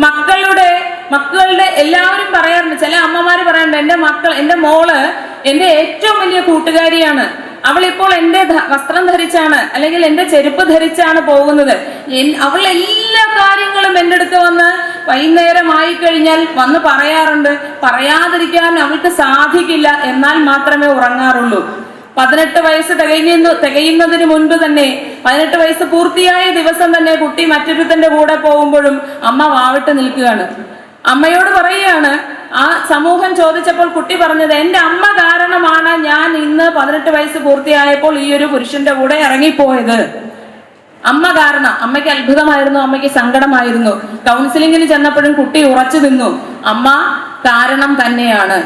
മക്കളുടെ എല്ലാവരും പറയാറുണ്ട്, ചില അമ്മമാര് പറയാറുണ്ട്, എന്റെ മോള് എന്റെ ഏറ്റവും വലിയ കൂട്ടുകാരിയാണ്, അവളിപ്പോൾ എന്റെ വസ്ത്രം ധരിച്ചാണ് അല്ലെങ്കിൽ എന്റെ ചെരുപ്പ് ധരിച്ചാണ് പോകുന്നത്, അവൾ എല്ലാ കാര്യങ്ങളും എൻ്റെ അടുത്ത് വന്ന് വൈകുന്നേരമായി കഴിഞ്ഞാൽ വന്ന് പറയാറുണ്ട്. പറയാതിരിക്കാൻ അവൾക്ക് സാധിക്കില്ല, എന്നാൽ മാത്രമേ ഉറങ്ങാറുള്ളൂ. 18 വയസ്സ് തികയുന്നതിന് മുൻപ് തന്നെ, 18 വയസ്സ് പൂർത്തിയായ ദിവസം തന്നെ കുട്ടി മറ്റൊരുത്തന്റെ കൂടെ പോകുമ്പോഴും അമ്മ വാവിട്ട് നിൽക്കുകയാണ്. അമ്മയോട് പറയുകയാണ്, ആ സമൂഹം ചോദിച്ചപ്പോൾ കുട്ടി പറഞ്ഞത്, എന്റെ അമ്മ കാരണമാണ് ഞാൻ ഇന്ന് 18 വയസ്സ് പൂർത്തിയായപ്പോൾ ഈ ഒരു പുരുഷന്റെ കൂടെ ഇറങ്ങിപ്പോയത്. അമ്മ കാരണം. അമ്മയ്ക്ക് അത്ഭുതമായിരുന്നു, അമ്മയ്ക്ക് സങ്കടമായിരുന്നു. കൗൺസിലിങ്ങിന് ചെന്നപ്പോഴും കുട്ടി ഉറച്ചു നിന്നു, അമ്മ കാരണം തന്നെയാണ്.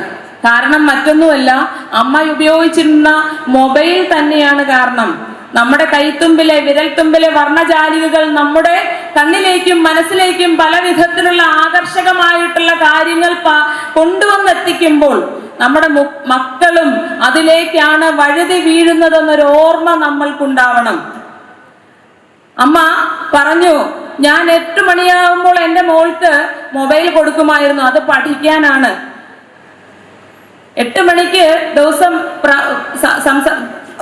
കാരണം മറ്റൊന്നുമല്ല, അമ്മ ഉപയോഗിച്ചിരുന്ന മൊബൈൽ തന്നെയാണ് കാരണം. നമ്മുടെ കൈത്തുമ്പിലെ വിരൽത്തുമ്പിലെ വർണ്ണജാലികകൾ നമ്മുടെ കണ്ണിലേക്കും മനസ്സിലേക്കും പല വിധത്തിലുള്ള ആകർഷകമായിട്ടുള്ള കാര്യങ്ങൾ കൊണ്ടുവന്നെത്തിക്കുമ്പോൾ നമ്മുടെ മക്കളും അതിലേക്കാണ് വഴുതി വീഴുന്നതെന്നൊരു ഓർമ്മ നമ്മൾക്കുണ്ടാവണം. അമ്മ പറഞ്ഞു, ഞാൻ 8 മണിയാകുമ്പോൾ എൻ്റെ മോൾക്ക് മൊബൈൽ കൊടുക്കുമായിരുന്നു, അത് പഠിക്കാനാണ്. 8 മണിക്ക് ദിവസം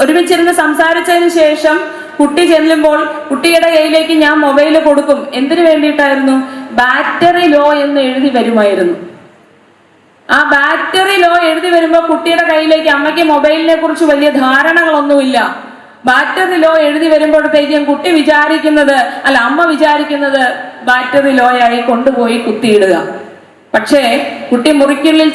ഒരുമിച്ചിരുന്ന് സംസാരിച്ചതിന് ശേഷം കുട്ടി ചെല്ലുമ്പോൾ കുട്ടിയുടെ കയ്യിലേക്ക് ഞാൻ മൊബൈൽ കൊടുക്കും. എന്തിനു വേണ്ടിയിട്ടായിരുന്നു? ബാറ്ററി ലോ എന്ന് എഴുതി വരുമായിരുന്നു. ആ ബാറ്ററി ലോ എഴുതി വരുമ്പോൾ കുട്ടിയുടെ കയ്യിലേക്ക്, അമ്മയ്ക്ക് മൊബൈലിനെ കുറിച്ച് വലിയ ധാരണകളൊന്നുമില്ല, ബാറ്ററി ലോ എഴുതി വരുമ്പോഴത്തേക്കും കുട്ടി വിചാരിക്കുന്നത്, അല്ല അമ്മ വിചാരിക്കുന്നത് ബാറ്ററി ലോയായി കൊണ്ടുപോയി കുത്തിയിടുക. പക്ഷേ കുട്ടി മുറിക്കുള്ളിൽ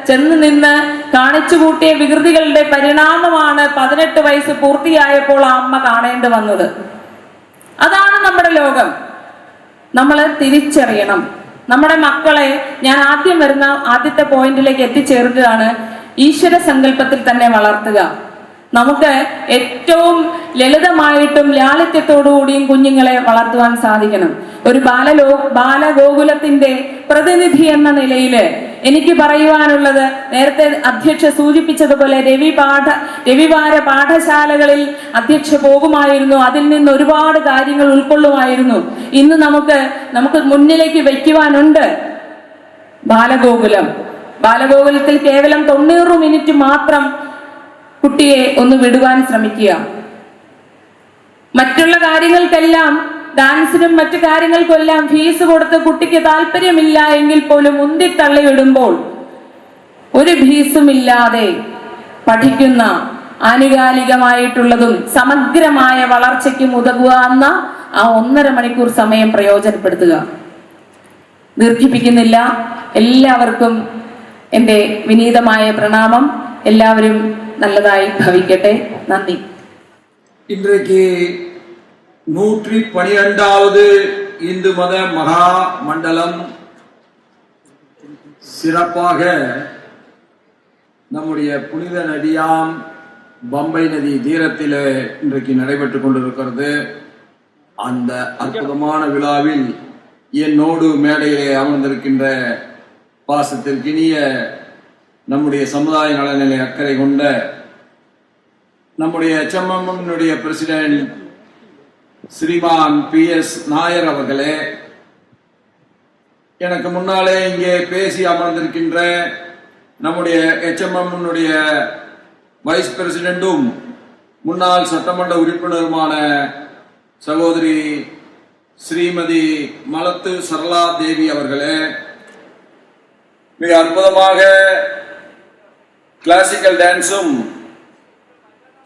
ചെന്ന് നിന്ന് കാണിച്ചു കൂട്ടിയ വികൃതികളുടെ പരിണാമമാണ് 18 വയസ്സ് പൂർത്തിയായപ്പോൾ ആ അമ്മ കാണേണ്ടി വന്നത്. അതാണ് നമ്മുടെ ലോകം. നമ്മൾ തിരിച്ചറിയണം. നമ്മുടെ മക്കളെ, ഞാൻ ആദ്യം വരുന്ന ആദ്യത്തെ പോയിന്റിലേക്ക് എത്തിച്ചേർക്കുകയാണ്, ഈശ്വര സങ്കല്പത്തിൽ തന്നെ വളർത്തുക. നമുക്ക് ഏറ്റവും ലളിതമായിട്ടും ലാളിത്യത്തോടുകൂടിയും കുഞ്ഞുങ്ങളെ വളർത്തുവാൻ സാധിക്കണം. ഒരു ബാലഗോകുലത്തിന്റെ പ്രതിനിധി എന്ന നിലയില് എനിക്ക് പറയുവാനുള്ളത്, നേരത്തെ അധ്യക്ഷ സൂചിപ്പിച്ചതുപോലെ രവിവാര പാഠശാലകളിൽ അധ്യക്ഷ പോകുമായിരുന്നു, അതിൽ നിന്ന് ഒരുപാട് കാര്യങ്ങൾ ഉൾക്കൊള്ളുമായിരുന്നു. ഇന്ന് നമുക്ക് മുന്നിലേക്ക് വയ്ക്കുവാനുണ്ട് ബാലഗോകുലത്തിൽ കേവലം 90 മിനിറ്റ് മാത്രം കുട്ടിയെ ഒന്ന് വിടുവാൻ ശ്രമിക്കുക. മറ്റുള്ള കാര്യങ്ങൾക്കെല്ലാം, ഡാൻസിനും മറ്റു കാര്യങ്ങൾക്കെല്ലാം ഫീസ് കൊടുത്ത് കുട്ടിക്ക് താല്പര്യമില്ല എങ്കിൽ പോലും ഉന്തിത്തള്ളി വിടുമ്പോൾ ഒരു ഫീസുമില്ലാതെ പഠിക്കുന്ന, ആനുകാലികമായിട്ടുള്ളതും സമഗ്രമായ വളർച്ചയ്ക്കും ഉതകുന്ന ആ 1.5 മണിക്കൂർ സമയം പ്രയോജനപ്പെടുത്തുക. ദീർഘിപ്പിക്കുന്നില്ല. എല്ലാവർക്കും എൻ്റെ വിനീതമായ പ്രണാമം. എല്ലാവരും நல்லதாய் ഭവിക്കട്ടെ. நன்றி. இன்றைக்கு 112வது இந்து மத மகா மண்டலம் சிறப்பாக நம்முடைய புனித நதியாம் பம்பை நதி தீரத்திலே இன்றைக்கு நடைபெற்றுக் கொண்டிருக்கிறது. அந்த அற்புதமான விழாவில் என்னோடு மேடையிலே அமர்ந்திருக்கின்ற பாசத்திற்கினிய நம்முடைய சமுதாய நலனிலே அக்கறை கொண்ட நம்முடைய HMMனுடைய பிரசிடென்ட் ஸ்ரீமான் PS நாயர் அவர்களே, எனக்கு முன்னாலே இங்கே பேசி அமர்ந்திருக்கின்ற நம்முடைய HMMனுடைய வைஸ் பிரசிடென்டும் முன்னாள் சட்டமன்ற உறுப்பினருமான சகோதரி ஸ்ரீமதி மலத்து சரளா தேவி அவர்களே, மிக அற்புதமாக கிளாசிக்கல் டான்ஸும்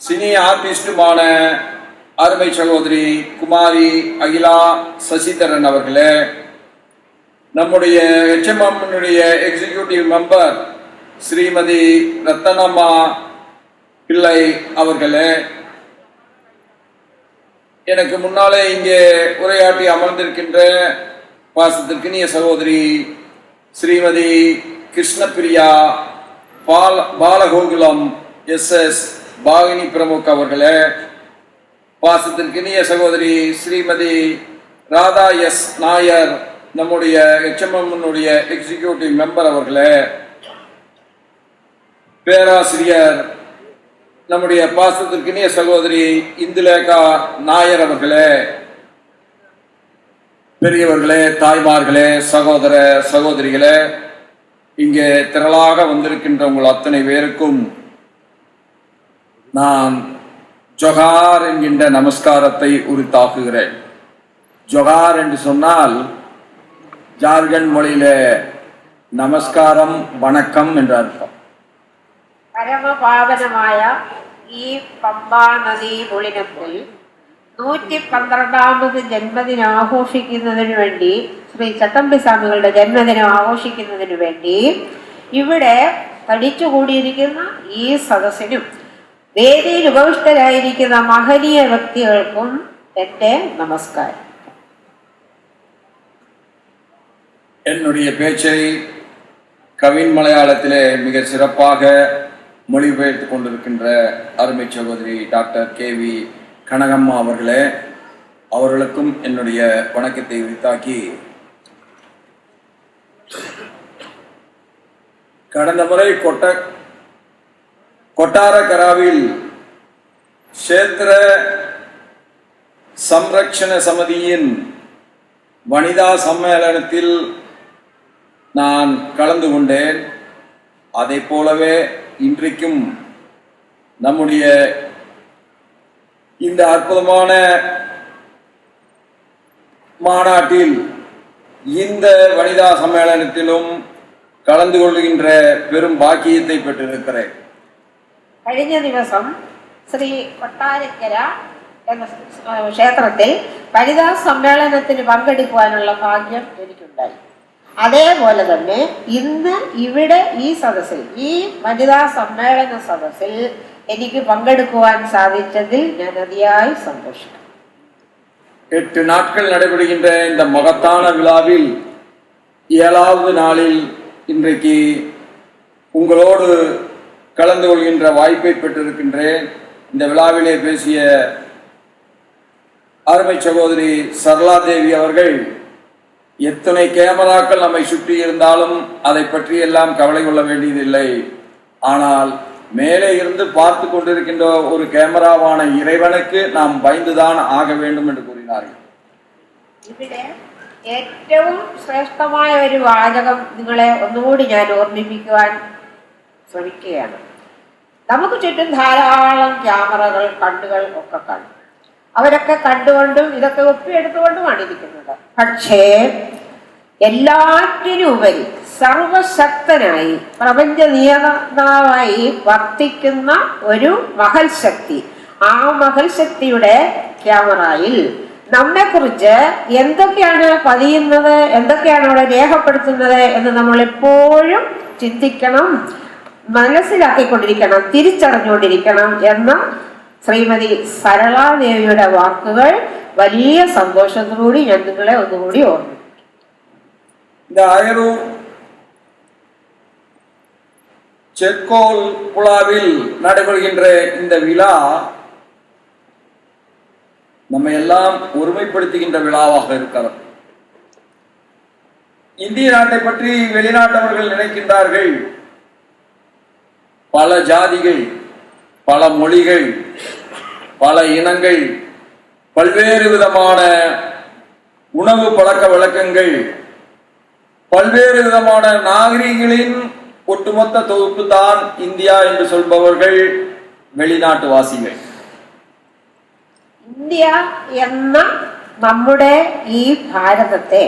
சினி ஆர்டிஸ்டுமான அருமை சகோதரி குமாரி அகிலா சசிதரன் அவர்களே, நம்முடைய HMMனுடைய எக்ஸிகியூட்டிவ் மெம்பர் ஸ்ரீமதி ரத்தனம்மா பிள்ளை அவர்களே, எனக்கு முன்னாலே இங்கே உரையாற்றி அமர்ந்திருக்கின்ற பாசத்திற்கினிய சகோதரி ஸ்ரீமதி கிருஷ்ணபிரியா பாலகோகுலம் SS பாகினி பிரமுக் அவர்களே, பாசத்திற்கினிய சகோதரி ஸ்ரீமதி ராதா S நாயர் நம்முடைய HMMனுடைய எக்ஸிகியூட்டிவ் மெம்பர் அவர்களே, பேராசிரியர் நம்முடைய பாசத்திற்கினிய சகோதரி இந்துலேகா நாயர் அவர்களே, பெரியவர்களே, தாய்மார்களே, சகோதர சகோதரிகளே, இங்கே திரளாக வந்திருக்கின்ற உங்கள் அத்தனை பேருக்கும் நான் ஜொகார் என்கின்ற நமஸ்காரத்தை உரித்தாக்குகிறேன். ஜொகார் என்று சொன்னால் ஜார்க்கண்ட் மொழியில நமஸ்காரம், வணக்கம் என்ற அர்த்தம். പരമപാവനമായ ഈ പമ്പാ നദീ പുളിനത്തിൽ 112ാമത് ജന്മദിനം ആഘോഷിക്കുന്നതിന് വേണ്ടി, ശ്രീ ചട്ടമ്പി സ്വാമികളുടെ ജന്മദിനം ആഘോഷിക്കുന്നതിന് വേണ്ടി ഇവിടെ തടിച്ചുകൂടിയിരിക്കുന്ന ഈ സദസ്സിനും വേദിയിൽ ഉപവിഷ്ടരായിരിക്കുന്ന മഹനീയ വ്യക്തികൾക്കും എൻ്റെ നമസ്കാരം. என்னுடைய பேச்சை கவின் மலையாளத்திலே மிக சிறப்பாக மொழிபெயர்த்து கொண்டிருக்கின்ற அருமை சகோதரி டாக்டர் KV கனகம்மா அவர்களே, அவர்களுக்கும் என்னுடைய வணக்கத்தை உரித்தாக்கி, கடந்த முறை கொட்டாரக்கராவில் கஷேத்திர சம்ரக்ஷண சமிதியின் வனிதா சம்மேளனத்தில் நான் கலந்து கொண்டேன். அதை போலவே இன்றைக்கும் நம்முடைய இந்த அற்புதமான மாநாட்டில் இந்த வனிதா சம்மேளனத்திலும் கலந்து கொள்கின்ற பெரும் பாக்கியத்தை பெற்றிருக்கிறேன். കഴിഞ്ഞ ദിവസം ശ്രീ കൊട്ടാരക്കര എന്ന ക്ഷേത്രത്തിൽ വനിതാ സമ്മേളനത്തിന് പങ്കെടുക്കുവാനുള്ള ഭാഗ്യം എനിക്കുണ്ടായി. അതേപോലെ തന്നെ ഇന്ന് ഇവിടെ ഈ സദസ്സിൽ, ഈ വനിതാ സമ്മേളന സദസ്സിൽ എനിക്ക് പങ്കെടുക്കുവാൻ സാധിച്ചതിൽ ഞാൻ അതിയായി സന്തോഷിക്കുന്നു. 8 நாட்கள் நடைபெறுகின்ற இந்த மகத்தான விழாவில் 7வது நாளில் இன்றைக்கு உங்களோடு கலந்து கொள்கின்ற வாய்ப்பை பெற்றிருக்கின்றேன். இந்த விழாவிலே பேசிய அருமை சகோதரி சரளா தேவி அவர்கள் எத்தனை கேமராக்கள் நம்மை சுற்றி இருந்தாலும் அதை பற்றி எல்லாம் கவலை கொள்ள வேண்டியதில்லை. ஆனால் மேலே இருந்து பார்த்து கொண்டிருக்கின்ற ஒரு கேமராவான இறைவனுக்கு நாம் பயந்துதான் ஆக வேண்டும் என்று கூறினார்கள். ഇവിടെ ഏറ്റവും ശ്രേഷ്ഠമായ ഒരു വാചകം നിങ്ങളെ ഒന്നുകൂടി ഞാൻ ഓർമ്മിപ്പിക്കുവാൻ ശ്രമിക്കുകയാണ്. നമുക്ക് ചുറ്റും ധാരാളം ക്യാമറകൾ, കണ്ണുകൾ ഒക്കെ കാണും. അവരൊക്കെ കണ്ടുകൊണ്ടും ഇതൊക്കെ ഒപ്പിയെടുത്തുകൊണ്ടുമാണ് ഇരിക്കുന്നത്. പക്ഷേ എല്ലാറ്റിനും ഉപരി സർവശക്തനായി പ്രപഞ്ച നിയന്താവായി വർത്തിക്കുന്ന ഒരു മഹൽ ശക്തി, ആ മഹൽ ശക്തിയുടെ ക്യാമറയിൽ നമ്മെ കുറിച്ച് എന്തൊക്കെയാണ് പതിയുന്നത്, എന്തൊക്കെയാണ് അവിടെ രേഖപ്പെടുത്തുന്നത് എന്ന് നമ്മൾ എപ്പോഴും ചിന്തിക്കണം, മനസ്സിലാക്കിക്കൊണ്ടിരിക്കണം, തിരിച്ചറിഞ്ഞുകൊണ്ടിരിക്കണം എന്ന ശ്രീമതി സരളാദേവിയുടെ വാക്കുകൾ വലിയ സന്തോഷത്തോടുകൂടി ഞാൻ നിങ്ങളെ ഒന്നുകൂടി ഓർമ്മിക്കും. இந்த அயரூர் செக்கோல் புலாவில் நடைபெறுகின்ற இந்த விழா நம்ம எல்லாம் ஒருமைப்படுத்துகின்ற விழாவாக இருக்கிறது. இந்திய நாட்டை பற்றி வெளிநாட்டவர்கள் நினைக்கின்றார்கள், பல ஜாதிகள், பல மொழிகள், பல இனங்கள், பல்வேறு விதமான உணவு பழக்க வழக்கங்கள், பல்வேறு விதமான நாகரிகங்களின் ஒட்டுமொத்த தொகுப்பு தான் இந்தியா என்று சொல்பவர்கள் வெளிநாட்டு வாசிகள். ഇന്ത്യ എന്ന നമ്മുടെ ഈ ഭാരതത്തെ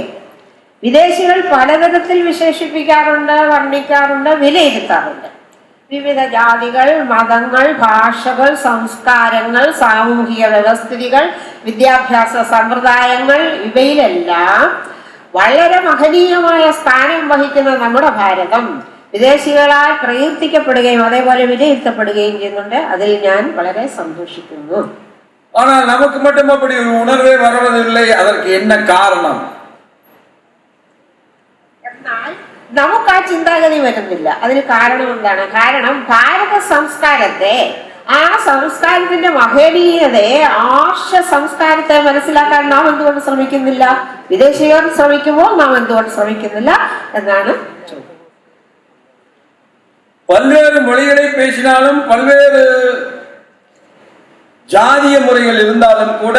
വിദേശികൾ പലതരത്തിൽ വിശേഷിപ്പിക്കാറുണ്ട്, വർണ്ണിക്കാറുണ്ട്, വിലയിരുത്താറുണ്ട്. വിവിധ ജാതികൾ, മതങ്ങൾ, ഭാഷകൾ, സംസ്കാരങ്ങൾ, സാമൂഹിക വ്യവസ്ഥിതികൾ, വിദ്യാഭ്യാസ സമ്പ്രദായങ്ങൾ, ഇവയിലെല്ലാം വളരെ മഹനീയമായ സ്ഥാനം വഹിക്കുന്ന നമ്മുടെ ഭാരതം വിദേശികളാൽ പ്രകീർത്തിക്കപ്പെടുകയും അതേപോലെ വിലയിരുത്തപ്പെടുകയും ചെയ്യുന്നുണ്ട്. അതിൽ ഞാൻ വളരെ സന്തോഷിക്കുന്നു. ஆனால் நமக்கு மட்டும் அப்படி ஒரு உணர்வே வருவதில்லை. அதற்கு என்ன காரணம்? എന്നാൽ നമുക്ക് ആ ചിന്താഗതി വരുന്നില്ല. അതിന് കാരണം എന്താണ്? കാരണം ഭാരത സംസ്കാരത്തെ, ആ സംസ്കാരത്തിന്റെ മഹനീയതയെ, ആർഷ സംസ്കാരത്തെ മനസ്സിലാക്കാൻ നാം എന്തുകൊണ്ട് ശ്രമിക്കുന്നില്ല? വിദേശികൾ ശ്രമിക്കുമ്പോൾ നാം എന്തുകൊണ്ട് ശ്രമിക്കുന്നില്ല എന്നാണ് ചോദ്യം. பல்வேறு மொழிகளை பேசினாலும், பல்வேறு ஜாதிய முறைகள் இருந்தாலும் கூட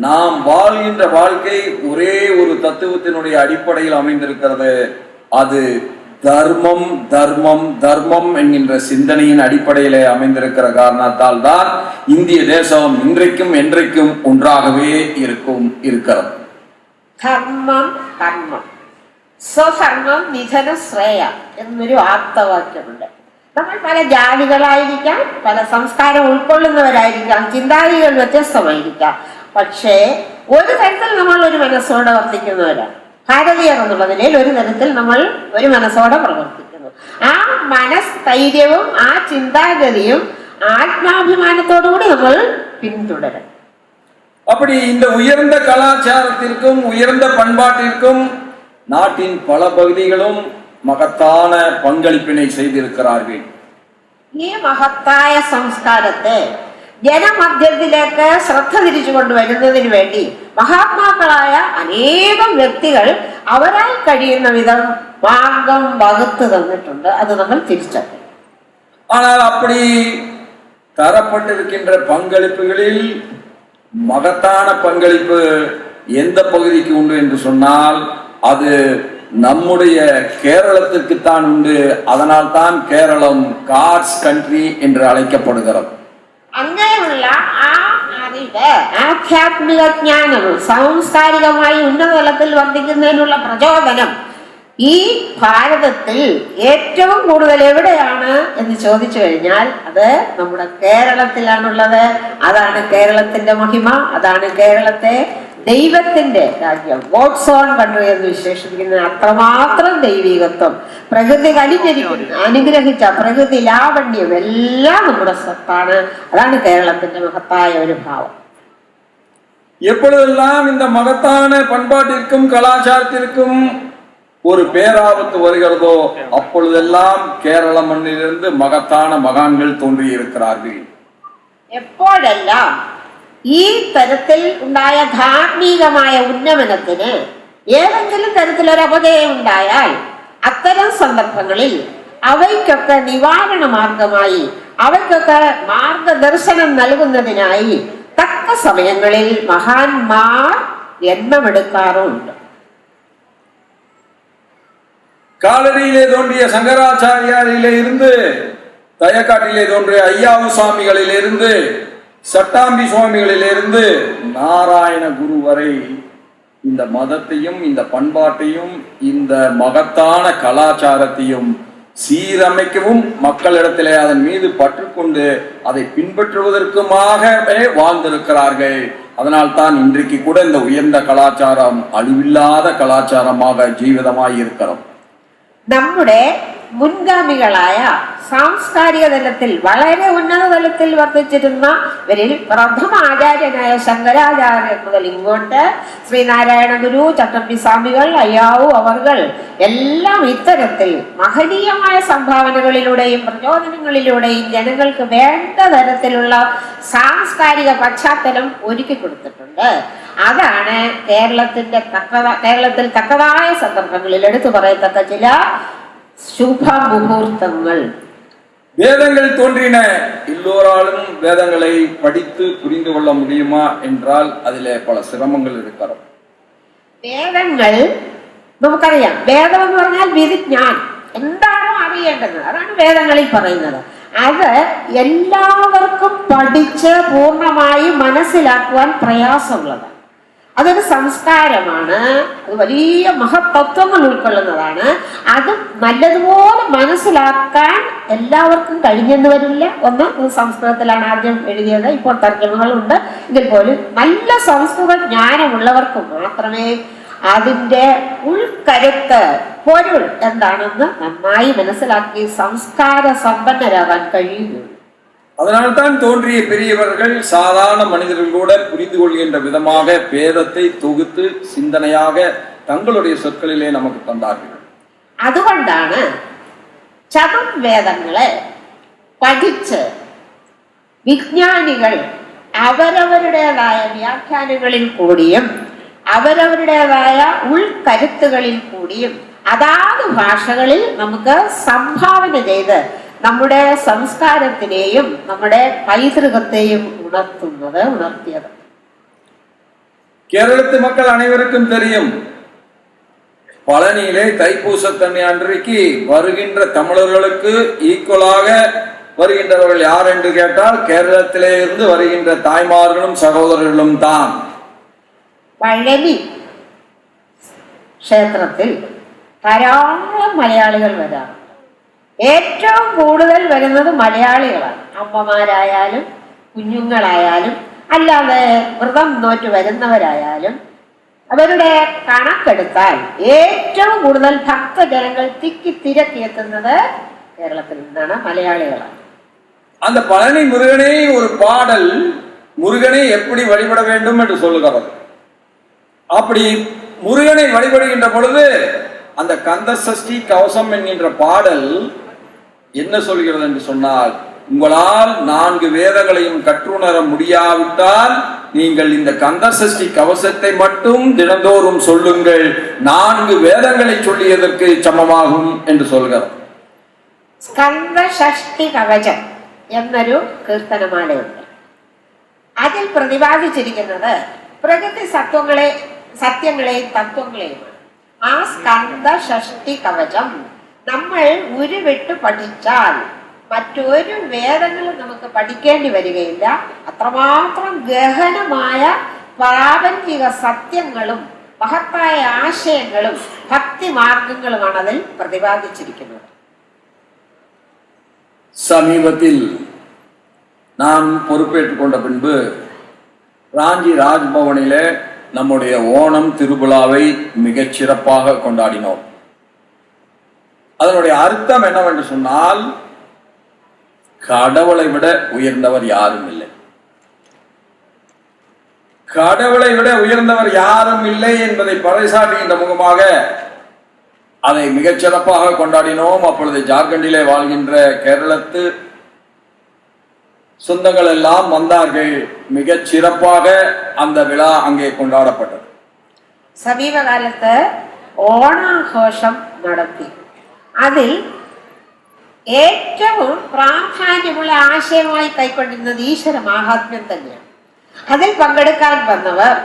நாம் வாழ்கின்ற வாழ்க்கை ஒரே ஒரு தத்துவத்தினுடைய அடிப்படையில் அமைந்திருக்கிறது. அது தர்மம் தர்மம் தர்மம் என்கின்ற சிந்தனையின் அடிப்படையிலே அமைந்திருக்கிற காரணத்தால் தான் இந்திய தேசம் இன்றைக்கும் என்றைக்கும் ஒன்றாகவே இருக்கிறது. ധർമ്മം കർമ്മം, സ്വധർമ്മം നിധന ശ്രേയ എന്നൊരു ആപ്തവാക്യമുണ്ട്. നമ്മൾ പല ജാതികളായിരിക്കാം, പല സംസ്കാരം ഉൾക്കൊള്ളുന്നവരായിരിക്കാം, ചിന്താഗതികൾ വ്യത്യസ്തമായിരിക്കാം. പക്ഷേ ഒരു തരത്തിൽ നമ്മൾ ഒരു മനസ്സോടെ വർത്തിക്കുന്നവരാണ്. ഭാരതീയർ എന്നുള്ള നിലയിൽ ഒരു തരത്തിൽ നമ്മൾ ഒരു മനസ്സോടെ പ്രവർത്തിക്കുന്നു. ആ മനസ്ഥൈര്യവും ആ ചിന്താഗതിയും ആത്മാഭിമാനത്തോടു കൂടി നമ്മൾ പിന്തുടരും. அப்படி இந்த உயர்ந்த கலாச்சாரத்திற்கும் உயர்ந்த பண்பாட்டிற்கும் நாட்டின் பல பகுதிகளும் മഹത്താന പങ്കളിപ്പിനെ ചെയ്തിരിക്കുകയാர்கள். ഈ മഹത്തായ സംസ്കാരത്തെ ജനമധ്യത്തിലേക്ക് ശ്രദ്ധ തിരിച്ചു കൊണ്ടുവരുന്നതിന് വേണ്ടി മഹാത്മാക്കളായ അനേകം വ്യക്തികൾ അവരാൽ കഴിയുന്ന വിധം മാർഗം വകുത്തു തന്നിട്ടുണ്ട്. അത് നമ്മൾ തിരിച്ചറിയും. ஆனால் அப்படி தரப்பட்டிருக்கின்ற பங்களிப்புகளில் மகத்தான பங்களிப்பு எந்த பகுதிக்கு உண்டு என்று சொன்னால் அது நம்முடைய கேரளத்திற்குத்தான் உண்டு. அதனால் தான் கேரளம் காட்ஸ் கண்ட்ரி என்று அழைக்கப்படுகிறது. അങ്ങനെയുള്ള ആ അറിവ്, ആധ്യാത്മിക ജ്ഞാനവും സാംസ്കാരികമായി ഉന്നത തലത്തിൽ വർദ്ധിക്കുന്നതിനുള്ള പ്രചോദനം ഈ ഭാരതത്തിൽ ഏറ്റവും കൂടുതൽ എവിടെയാണ് എന്ന് ചോദിച്ചു കഴിഞ്ഞാൽ അത് നമ്മുടെ കേരളത്തിലാണുള്ളത്. അതാണ് കേരളത്തിന്റെ മഹിമ, അതാണ് കേരളത്തെ ദൈവത്തിന്റെ രാജ്യം, ഗോഡ്സ് ഓൺ കൺട്രി എന്ന് വിശേഷിപ്പിക്കുന്ന അത്രമാത്രം ദൈവികത്വം, പ്രകൃതി അനുഗ്രഹിച്ച പ്രകൃതി ലാവണ്യം എല്ലാം നമ്മുടെ സ്വത്താണ്. അതാണ് കേരളത്തിന്റെ മഹത്തായ ഒരു ഭാവം. எப்பொழுதெல்லாம் இந்த மகத்தான பண்பாட்டிற்கும் கலாச்சாரத்திற்கும் ஒரு பேராபத்து வருகிறதோ அப்பொழுதெல்லாம் കേരള മണ്ണിലിருந்து മഹത്താന മഹാன்கள் തോன்றി இருக்கிறார்கள். എപ്പോഴെല്ലാം ഈ തരത്തിൽ ഉണ്ടായ ധാർമ്മികമായ ഉന്നമനത്തിന് ഏതെങ്കിലും തരത്തിലൊരു അപകടം ഉണ്ടായാൽ അത്തരം സന്ദർഭങ്ങളിൽ അവയ്ക്കൊക്കെ നിവാരണ മാർഗമായി, അവയ്ക്കൊക്കെ മാർഗദർശനം നൽകുന്നതിനായി തക്ക സമയങ്ങളിൽ മഹാന്മാർ ജന്മമെടുക്കാറുണ്ട്. காலடியிலே தோன்றிய சங்கராச்சாரியாரிலே இருந்து, தயக்காட்டிலே தோன்றிய ஐயாவு சுவாமிகளிலிருந்து, சட்டாம்பி சுவாமிகளிலிருந்து நாராயண குரு வரை இந்த மதத்தையும் இந்த பண்பாட்டையும் இந்த மகத்தான கலாச்சாரத்தையும் சீரமைக்கவும் மக்களிடத்திலே அதன் மீது பற்றுக்கொண்டு அதை பின்பற்றுவதற்குமாகவே வாழ்ந்திருக்கிறார்கள். அதனால் தான் இன்றைக்கு கூட இந்த உயர்ந்த கலாச்சாரம் அழிவில்லாத கலாச்சாரமாக ஜீவிதமாய் இருக்கிறோம். നമ്മുടെ മുൻഗാമികളായ സാംസ്കാരിക തലത്തിൽ വളരെ ഉന്നത തലത്തിൽ വർദ്ധിച്ചിരുന്നവരിൽ പ്രഥമ ആചാര്യനായ ശങ്കരാചാര്യൻ മുതൽ ഇങ്ങോട്ട് ശ്രീനാരായണ ഗുരു, ചട്ടമ്പി സ്വാമികൾ, അയ്യാവു അവർകൾ എല്ലാം ഇത്തരത്തിൽ മഹനീയമായ സംഭാവനകളിലൂടെയും പ്രചോദനങ്ങളിലൂടെയും ജനങ്ങൾക്ക് വേണ്ട തരത്തിലുള്ള സാംസ്കാരിക പശ്ചാത്തലം ഒരുക്കി കൊടുത്തിട്ടുണ്ട്. അതാണ് കേരളത്തിൽ തക്കതായ സന്ദർഭങ്ങളിൽ എടുത്തു പറയത്തക്ക ചില ശുഭമുഹൂർത്തങ്ങൾ. வேதங்கள் தோன்றின, எல்லோராலும் வேதங்களை படித்து புரிந்து கொள்ள முடியுமா என்றால் அதிலே பல சிரமங்கள் இருக்கிறது. വേദങ്ങൾ നമുക്കറിയാം. വേദം എന്ന് പറഞ്ഞാൽ വിധിജ്ഞാനം, എന്താണോ അറിയേണ്ടത് അതാണ് വേദങ്ങളിൽ പറയുന്നത്. അത് എല്ലാവർക്കും പഠിച്ച് പൂർണ്ണമായി മനസ്സിലാക്കുവാൻ പ്രയാസമുള്ളതാണ്. അതൊരു സംസ്കാരമാണ്, അത് വലിയ മഹത്തത്വങ്ങൾ ഉൾക്കൊള്ളുന്നതാണ്. അത് നല്ലതുപോലെ മനസ്സിലാക്കാൻ എല്ലാവർക്കും കഴിഞ്ഞെന്ന് വരില്ല. ഒന്ന് സംസ്കൃതത്തിലാണ് ആദ്യം എഴുതിയത്, ഇപ്പോൾ തർജ്ജമകളുണ്ട്. എങ്കിൽ പോലും നല്ല സംസ്കൃത ജ്ഞാനമുള്ളവർക്ക് മാത്രമേ അതിൻ്റെ ഉൾക്കരുത്ത്, പൊരുൾ എന്താണെന്ന് നന്നായി മനസ്സിലാക്കി സംസ്കാര സമ്പന്നരാകാൻ കഴിയുകയുള്ളൂ. அதனால்தான் தோன்றிய பெரியவர்கள் சாதாரண மனிதர்கள் கூட புரிந்து கொள்கின்ற விதமாக வேதத்தை தொகுத்து சிந்தனையாக தங்களுடைய சொற்களிலே நமக்கு தந்தார்கள். അതുകൊണ്ടാണ് ചതുർവേദങ്ങളെ പഠിച്ച് വിജ്ഞാനികൾ അവരവരുടേതായ വ്യാഖ്യാനങ്ങളിൽ കൂടിയും അവരവരുടേതായ ഉൾക്കരുത്തുകളിൽ കൂടിയും അതാത് ഭാഷകളിൽ നമുക്ക് സംഭാവന ചെയ്ത് നമ്മുടെ സംസ്കാരത്തിനെയും നമ്മുടെ പൈതൃകത്തെയും ഉണർത്തിയത്. കേരളത്തെ மக்கள் அனைவருக்கும் தெரியும், பழனியிலே தைப்பூசத்தன்னை அன்றைக்கு வருகின்ற தமிழர்களுக்கு ஈக்குவலாக வருகின்றவர்கள் யார் என்று கேட்டால் கேரளத்திலே இருந்து வருகின்ற தாய்மார்களும் சகோதரர்களும் தான். പഴനി ക്ഷേത്രത്തിൽ ധാരാളം മലയാളികൾ വരാറുണ്ട്. ഏറ്റവും കൂടുതൽ വരുന്നത് മലയാളികളാണ്. അമ്മമാരായാലും കുഞ്ഞുങ്ങളായാലും അല്ലാതെ വ്രതം നോറ്റ് വരുന്നവരായാലും അവരുടെ കണക്കെടുത്താൽ ഏറ്റവും കൂടുതൽ ഭക്തജനങ്ങൾ തിരക്കി എത്തുന്നത് കേരളത്തിൽ നിന്നാണ്, മലയാളികളാണ്. அந்த பழனி முருகனே ஒரு பாடல் முருகனை எப்படி வழிபட வேண்டும் என்று சொல்லுகிறது. அப்படி முருகனை வழிபடுகின்ற பொழுது அந்த கந்த சஷ்டி கவசம் என்கின்ற பாடல் என்ன சொல்கிறது என்று சொன்னால், உங்களால் 4 வேதங்களையும் கற்றுணர முடியாவிட்டால் நீங்கள் இந்த கந்த சஷ்டி கவசத்தை மட்டும் தினந்தோறும் சொல்லுங்கள், 4 வேதங்களை சொல்லியதற்கு சமமாகும் என்று சொல்கிறார். സ്കന്ദ ഷഷ്ടി കവചം എന്നൊരു കീർത്തനമാലയുണ്ട്. അതിൽ പ്രതിപാദിച്ചിരിക്കുന്നത് പ്രകൃതി സത്യങ്ങളെയും തത്വങ്ങളെയുമാണ്. ആ സ്കന്ദ ഷഷ്ടി കവചം നമ്മൾ ഉരുവിട്ട് പഠിച്ചാൽ മറ്റൊരു വേദങ്ങളും നമുക്ക് പഠിക്കേണ്ടി വരികയില്ല. അത്രമാത്രം ഗഹനമായ പ്രാപഞ്ചിക സത്യങ്ങളും മഹത്തായ ആശയങ്ങളും ഭക്തി മാർഗങ്ങളുമാണ് അതിൽ പ്രതിപാദിച്ചിരിക്കുന്നത്. சமீபத்தில் நான் பொறுப்பேற்றுக் கொண்ட பின்பு ராஞ்சி ராஜ்பவனிலே நம்முடைய ஓணம் திருவிழாவை மிகச் சிறப்பாக கொண்டாடினோம். அதனுடைய அர்த்தம் என்னவென்று சொன்னால், கடவுளை விட உயர்ந்தவர் யாரும் இல்லை, கடவுளை விட உயர்ந்தவர் யாரும் இல்லை என்பதை பறைசாற்றுகின்ற முகமாக அதை மிகச் சிறப்பாக கொண்டாடினோம். அப்பொழுது ஜார்க்கண்டிலே வாழ்கின்ற கேரளத்து சொந்தங்கள் எல்லாம் வந்தார்கள். மிகச் சிறப்பாக அந்த விழா அங்கே கொண்டாடப்பட்டது. സമീപകാലത്ത് ഓണാഘോഷം നടത്തി. അതിൽ ഏറ്റവും പ്രാധാന്യമുള്ള ആശയമായി കൈക്കൊണ്ടിരുന്നത് ഈശ്വര മാഹാത്മ്യം തന്നെയാണ്. അതിൽ പങ്കെടുക്കാൻ വന്നവർ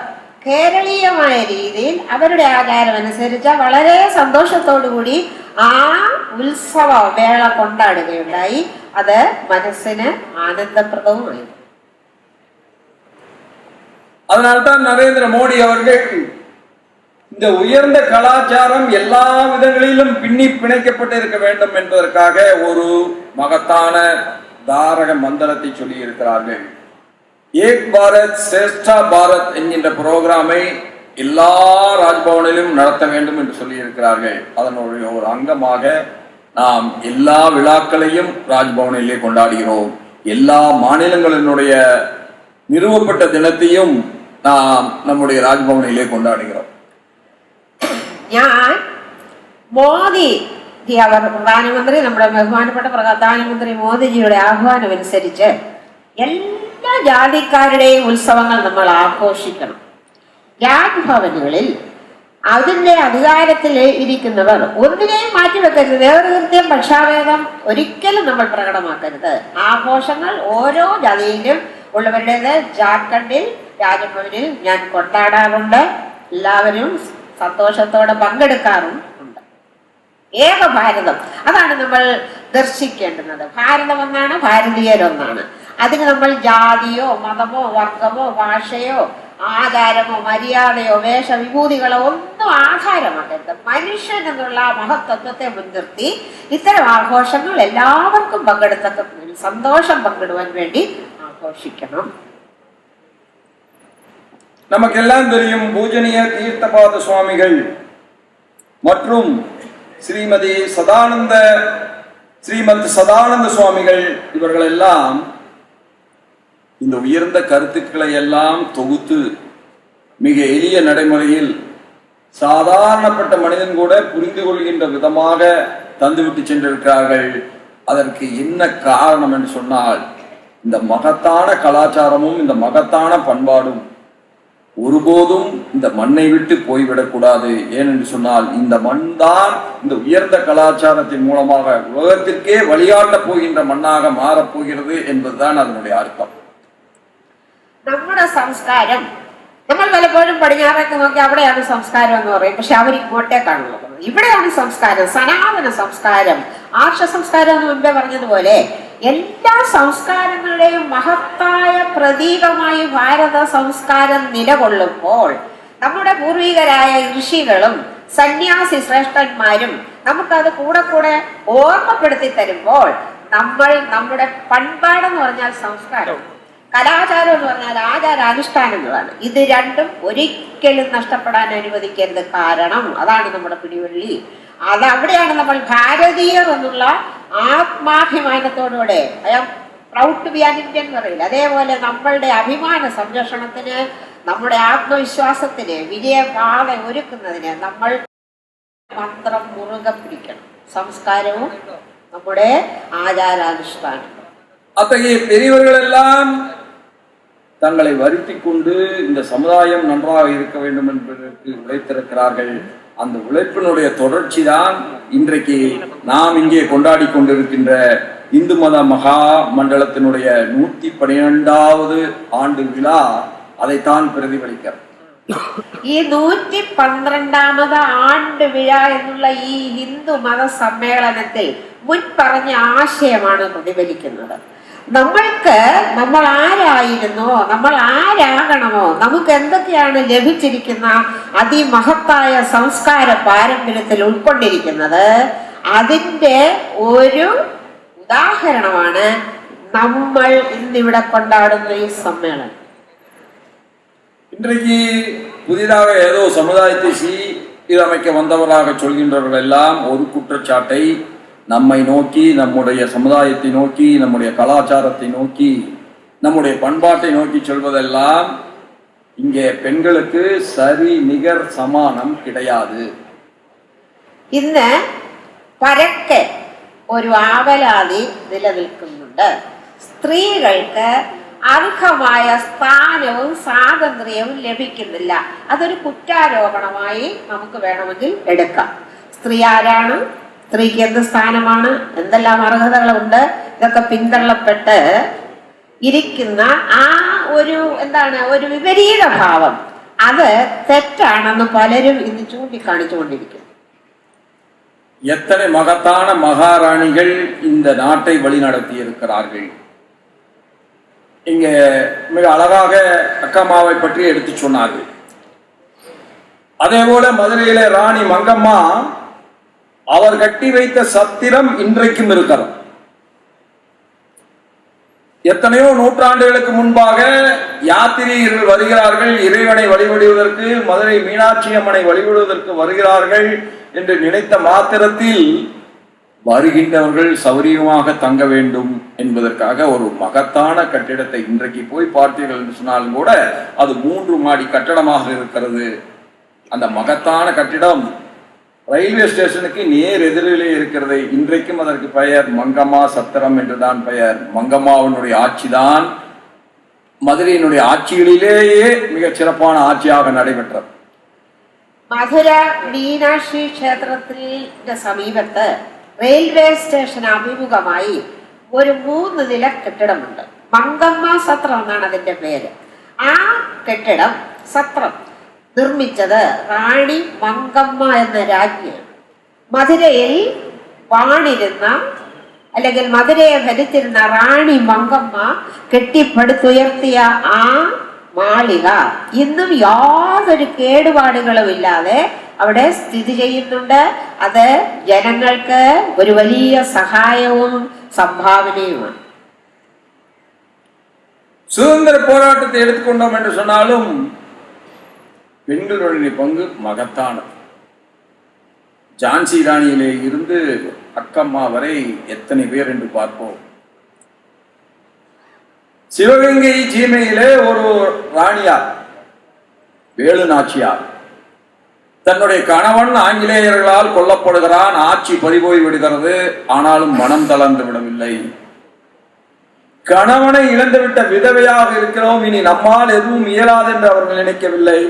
കേരളീയമായ രീതിയിൽ അവരുടെ ആചാരം അനുസരിച്ച് വളരെ സന്തോഷത്തോടുകൂടി ആ ഉത്സവ വേള കൊണ്ടാടുകയുണ്ടായി. അത് മനസ്സിന് ആനന്ദപ്രദവുമായി. அதனால்தான் நரேந்திர மோடி அவர்கள் இந்த உயர்ந்த கலாச்சாரம் எல்லா விதங்களிலும் பின்னி பிணைக்கப்பட்டு இருக்க வேண்டும் என்பதற்காக ஒரு மகத்தான தாரக மந்திரத்தை சொல்லி இருக்கிறார்கள். ஏக் பாரத் சிரேஷ்டா பாரத் என்கின்ற புரோகிராமை எல்லா ராஜ்பவனிலும் நடத்த வேண்டும் என்று சொல்லி இருக்கிறார்கள். அதனுடைய ஒரு அங்கமாக நாம் எல்லா விழாக்களையும் ராஜ்பவனிலே கொண்டாடுகிறோம். எல்லா மாநிலங்களினுடைய நிறுவப்பட்ட தினத்தையும் നാം നമ്മുടെ രാജ്ഭവനിലേക്ക് കൊണ്ടാടുകയാണ്. ഞാൻ മോദി അവർ പ്രധാനമന്ത്രി, നമ്മുടെ ബഹുമാനപ്പെട്ട പ്രധാനമന്ത്രി മോദിജിയുടെ ആഹ്വാനം അനുസരിച്ച് എല്ലാ ജാതിക്കാരുടെയും ഉത്സവങ്ങൾ നമ്മൾ ആഘോഷിക്കണം. രാജ്ഭവനുകളിൽ അതിന്റെ അധികാരത്തിൽ ഇരിക്കുന്നവർ ഒന്നിനെയും മാറ്റിവെക്കരുത്. നേതൃകൃത്യം പക്ഷാഭേദം ഒരിക്കലും നമ്മൾ പ്രകടമാക്കരുത്. ആഘോഷങ്ങൾ ഓരോ ജാതിയിലും ഉള്ളവരുടേത് ജാർഖണ്ഡിൽ രാജ്ഭവനിൽ ഞാൻ കൊണ്ടാടാറുണ്ട്. എല്ലാവരും സന്തോഷത്തോടെ പങ്കെടുക്കാറും ഉണ്ട്. ഏക ഭാരതം, അതാണ് നമ്മൾ ദർശിക്കേണ്ടുന്നത്. ഭാരതം ഒന്നാണ്, ഭാരതീയരൊന്നാണ്. അതിന് നമ്മൾ ജാതിയോ മതമോ വർഗമോ ഭാഷയോ ആചാരമോ മര്യാദയോ വേഷവിഭൂതികളോ ഒന്നും ആധാരമാക്കരുത്. മനുഷ്യൻ എന്നുള്ള മഹത്തത്വത്തെ മുൻനിർത്തി ഇത്തരം ആഘോഷങ്ങൾ എല്ലാവർക്കും പങ്കെടുത്ത സന്തോഷം പങ്കിടുവാൻ വേണ്ടി ആഘോഷിക്കണം. நமக்கெல்லாம் தெரியும் பூஜனீய தீர்த்தபாத சுவாமிகள் மற்றும் ஸ்ரீமத் சதானந்த சுவாமிகள் இவர்கள் எல்லாம் இந்த உயர்ந்த கருத்துக்களை எல்லாம் தொகுத்து மிக எளிய நடைமுறையில் சாதாரணப்பட்ட மனிதன் கூட புரிந்து கொள்கின்ற விதமாக தந்துவிட்டு சென்றிருக்கிறார்கள். அதற்கு என்ன காரணம் என்று சொன்னால், இந்த மகத்தான கலாச்சாரமும் இந்த மகத்தான பண்பாடும் ஒருபோதும் இந்த மண்ணை விட்டு போய்விடக்கூடாது. ஏனென்று சொன்னால், இந்த மண் தான் இந்த உயர்ந்த கலாச்சாரத்தின் மூலமாக உலகத்திற்கே வழிகாட்டப் போகின்ற மண்ணாக மாறப்போகிறது என்பதுதான் அதனுடைய அர்த்தம். നമ്മുടെ സംസ്കാരം, നമ്മൾ പലപ്പോഴും പടിഞ്ഞാറൊക്കെ നോക്കി അവിടെയാണ് സംസ്കാരം എന്ന് പറയും. പക്ഷെ അവർ ഇങ്ങോട്ടേക്കാണല്ലോ പറഞ്ഞത്. ഇവിടെയാണ് സംസ്കാരം, സനാതന സംസ്കാരം. ആർഷ സംസ്കാരം എന്ന് മുൻപേ പറഞ്ഞതുപോലെ എല്ലാ സംസ്കാരങ്ങളുടെയും മഹത്തായ പ്രതീകമായി ഭാരത സംസ്കാരം നിലകൊള്ളുമ്പോൾ നമ്മുടെ പൂർവികരായ ഋഷികളും സന്യാസി ശ്രേഷ്ഠന്മാരും നമുക്കത് കൂടെ കൂടെ ഓർമ്മപ്പെടുത്തി തരുമ്പോൾ നമ്മൾ നമ്മുടെ പൺപാടെന്ന് പറഞ്ഞാൽ സംസ്കാരം, കലാചാരം എന്ന് പറഞ്ഞാൽ ആചാരാനുഷ്ഠാനങ്ങളാണ്. ഇത് രണ്ടും ഒരിക്കലും നഷ്ടപ്പെടാൻ അനുവദിക്കരുത്. കാരണം അതാണ് നമ്മുടെ പിടിവള്ളി. അത് അവിടെയാണ് നമ്മൾ ഭാരതീയർ എന്നുള്ള ആത്മാഭിമാനത്തോടുകൂടെ I am proud to be an Indian എന്ന് പറയില്ല, അതേപോലെ നമ്മളുടെ അഭിമാന സംരക്ഷണത്തിന്, നമ്മുടെ ആത്മവിശ്വാസത്തിന് വിജയപാത ഒരുക്കുന്നതിന് നമ്മൾ മന്ത്രം മുറുകെ പിടിക്കണം. സംസ്കാരവും നമ്മുടെ ആചാരാനുഷ്ഠാനവും. அத்தகைய பெரியவர்கள் எல்லாம் தங்களை வருத்தி கொண்டு இந்த சமுதாயம் நன்றாக இருக்க வேண்டும் என்பதற்கு உழைத்திருக்கிறார்கள். அந்த உழைப்பினுடைய தொடர்ச்சி தான் இன்றைக்கு நாம் இங்கே கொண்டாடி கொண்டிருக்கின்ற இந்து மத மகா மண்டலத்தினுடைய 112வது ஆண்டு விழா அதைத்தான் பிரதிபலிக்கிறது. ഈ 112ാമത് ആണ്ട് വിഴ എന്നുള്ള ഈ ഹിന്ദു മത സമ്മേളനത്തിൽ മുൻ പറഞ്ഞ ആശയമാണ് പ്രതിഫലിക്കുന്നത്. നമ്മൾക്ക് നമ്മൾ ആരായിരുന്നോ, നമ്മൾ ആരാകണമോ, നമുക്ക് എന്തൊക്കെയാണ് ലഭിച്ചിരിക്കുന്ന അതിമഹത്തായ സംസ്കാര പാരമ്പര്യത്തിൽ ഉൾക്കൊണ്ടിരിക്കുന്നത്, അതിൻ്റെ ഒരു ഉദാഹരണമാണ് നമ്മൾ ഇന്നിവിടെ കൊണ്ടാടുന്ന ഈ സമ്മേളനം. இன்றைக்கு புதிதாக ஏதோ சமுதாயத்தை சீரமைக்க வந்தவராக சொல்கின்றவர்கள் எல்லாம் ஒரு குற்றச்சாட்டை நம்மை நோக்கி, நம்முடைய சமுதாயத்தை நோக்கி, நம்முடைய கலாச்சாரத்தை நோக்கி, நம்முடைய பண்பாட்டை நோக்கி சொல்வதெல்லாம் இங்கே பெண்களுக்கு சரி நிகர் சமானம் கிடையாது. ഇന്ന് പരക്കെ ഒരു ആവലാതി നിലനിൽക്കുന്നുണ്ട്. സ്ത്രീകൾക്ക് അർഹമായ സ്ഥാനവും സ്വാതന്ത്ര്യവും ലഭിക്കുന്നില്ല. അതൊരു കുറ്റാരോപണമായി നമുക്ക് വേണമെങ്കിൽ എടുക്കാം. സ്ത്രീ ആരാണ്, സ്ത്രീക്ക് എന്ത് സ്ഥാനമാണ്, എന്തെല്ലാം അർഹതകളുണ്ട്, ഇതൊക്കെ പിന്തള്ളപ്പെട്ട് ഇരിക്കുന്ന ആ ഒരു ഒരു വിപരീത ഭാവം, അത് തെറ്റാണെന്ന് പലരും ഇന്ന് ചൂണ്ടിക്കാണിച്ചുകൊണ്ടിരിക്കുന്നു. எத்தனை மகத்தான மகாராணிகள் இந்த நாட்டை வழிநடத்தி இருக்கிறார்கள். இங்க மிக அழகாக அக்கம்மாவை பற்றி எடுத்து சொன்னார்கள். அதே போல மதுரையில ராணி மங்கம்மா அவர் கட்டி வைத்த சத்திரம் இன்றைக்கும் இருக்கிறது. எத்தனையோ நூற்றாண்டுகளுக்கு முன்பாக யாத்திரிகர்கள் வருகிறார்கள், இறைவனை வழிபடுவதற்கு, மதுரை மீனாட்சி அம்மனை வழிபடுவதற்கு வருகிறார்கள் என்று நினைத்த மாத்திரத்தில் வருகின்றவர்கள் சௌரியமாக தங்க வேண்டும் என்பதற்காக ஒரு மகத்தான கட்டிடத்தை இன்றைக்கு போய் பார்த்தீர்கள் என்று சொன்னாலும் கூட அது 3 மாடி கட்டடமாக இருக்கிறது. அந்த மகத்தான கட்டிடம் ரயில்வே ஸ்டேஷனுக்கு நேர் எதிரிலே இருக்கிறது. இன்றைக்கும் அதற்கு பெயர் மங்கம்மா சத்திரம் என்றுதான் பெயர். மங்கம்மாவினுடைய ஆட்சிதான் மதுரையினுடைய ஆட்சிகளிலேயே மிகச் சிறப்பான ஆட்சியாக நடைபெற்றது. മധുര മീനാക്ഷി ക്ഷേത്രത്തിന്റെ സമീപത്ത് റെയിൽവേ സ്റ്റേഷൻ അഭിമുഖമായി ഒരു 3 നില കെട്ടിടമുണ്ട്. മങ്കമ്മ സത്രം എന്നാണ് അതിന്റെ പേര്. ആ കെട്ടിടം സത്രം നിർമ്മിച്ചത് റാണി മങ്കമ്മ എന്ന രാജ്ഞിയാണ്. മധുരയിൽ വാണിരുന്ന അല്ലെങ്കിൽ മധുരയെ ഭരിച്ചിരുന്ന റാണി മങ്കമ്മ കെട്ടിപ്പടുത്തുയർത്തിയ ആ മാളിക ഇന്നും യാതൊരു കേടുപാടുകളും ഇല്ലാതെ അവിടെ സ്ഥിതി ചെയ്യുന്നുണ്ട്. അത് ജനങ്ങൾക്ക് ഒരു വലിയ സഹായവും സംഭാവനയുമാണ്. சுதந்திர போராட்டத்தை எடுத்துக்கொண்டோம் என்று சொன்னாலும் பெண்களுடைய பங்கு மகத்தானது. ஜான்சி ராணியிலே இருந்து அக்கம்மா வரை எத்தனை பேர் என்று பார்ப்போம். சிவகங்கை சீமையிலே ஒரு ராணியார் வேலு நாச்சியார் தன்னுடைய கணவன் ஆங்கிலேயர்களால் கொல்லப்படுகிறான், ஆட்சி பறிபோய் விடுகிறது. ஆனாலும் மனம் தளர்ந்து விடவில்லை. கணவனை இழந்துவிட்ட விதவையாக இருக்கிறோம், இனி நம்மால் எதுவும் இயலாது என்று அவர்கள் நினைக்கவில்லை.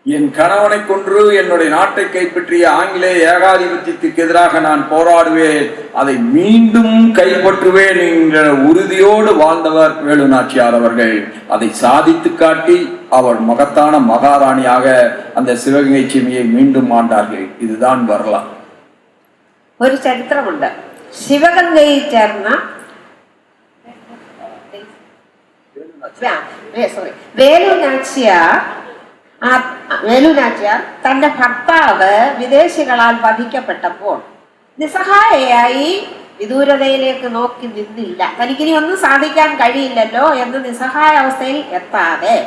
என் கணவனை கொன்று என்னுடைய நாட்டை கைப்பற்றிய ஆங்கிலேய ஏகாதிபத்தியத்துக்கு எதிராக நான் போராடுவேன், அதை மீண்டும் கைப்பற்றுவேன் என்கிற உறுதியோடு வாழ்ந்தவர் வேலு நாச்சியார் அவர்கள். அதை சாதித்து காட்டி அவர் மகத்தான மகாராணியாக அந்த சிவகங்கை சீமையை மீண்டும் ஆண்டார்கள். இதுதான் வரலாறு. ഒരു ചരിത്രമുണ്ട്. ശിവഗംഗയിൽ ചേർന്ന വേലു നാച്ചിയാർ തന്റെ ഭർത്താവ് വിദേശികളാൽ വധിക്കപ്പെട്ടപ്പോൾ നിസ്സഹായയായി വിദൂരതയിലേക്ക് നോക്കി നിന്നില്ല. തനിക്കിനി ഒന്നും സാധിക്കാൻ കഴിയില്ലല്ലോ എന്ന് നിസ്സഹായ അവസ്ഥയിൽ എത്താതെ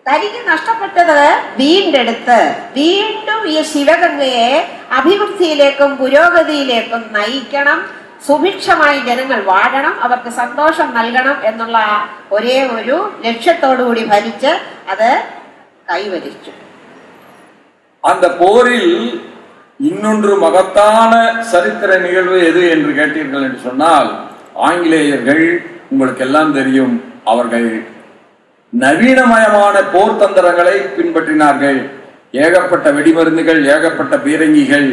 തനിക്ക് നഷ്ടപ്പെട്ടത് വീണ്ടെടുത്ത് വീണ്ടും ഈ ശിവഗംഗയെ അഭിവൃദ്ധിയിലേക്കും പുരോഗതിയിലേക്കും നയിക്കണം, സുഭിക്ഷമായി ജനങ്ങൾ വാഴണം, അവർക്ക് സന്തോഷം നൽകണം എന്നുള്ള ഒരേ ഒരു ലക്ഷ്യത്തോടുകൂടി ഭരിച്ച് അത് கைவரிச்சு. அந்த போரில் இன்னொன்று மகத்தான சரித்திர நிகழ்வு எது என்று கேட்டீர்கள் என்று சொன்னால், ஆங்கிலேயர்கள் உங்களுக்கு எல்லாம் தெரியும், அவர்கள் நவீனமயமான போர் தந்திரங்களை பின்பற்றினார்கள். ஏகப்பட்ட வெடிமருந்துகள், ஏகப்பட்ட பீரங்கிகள்,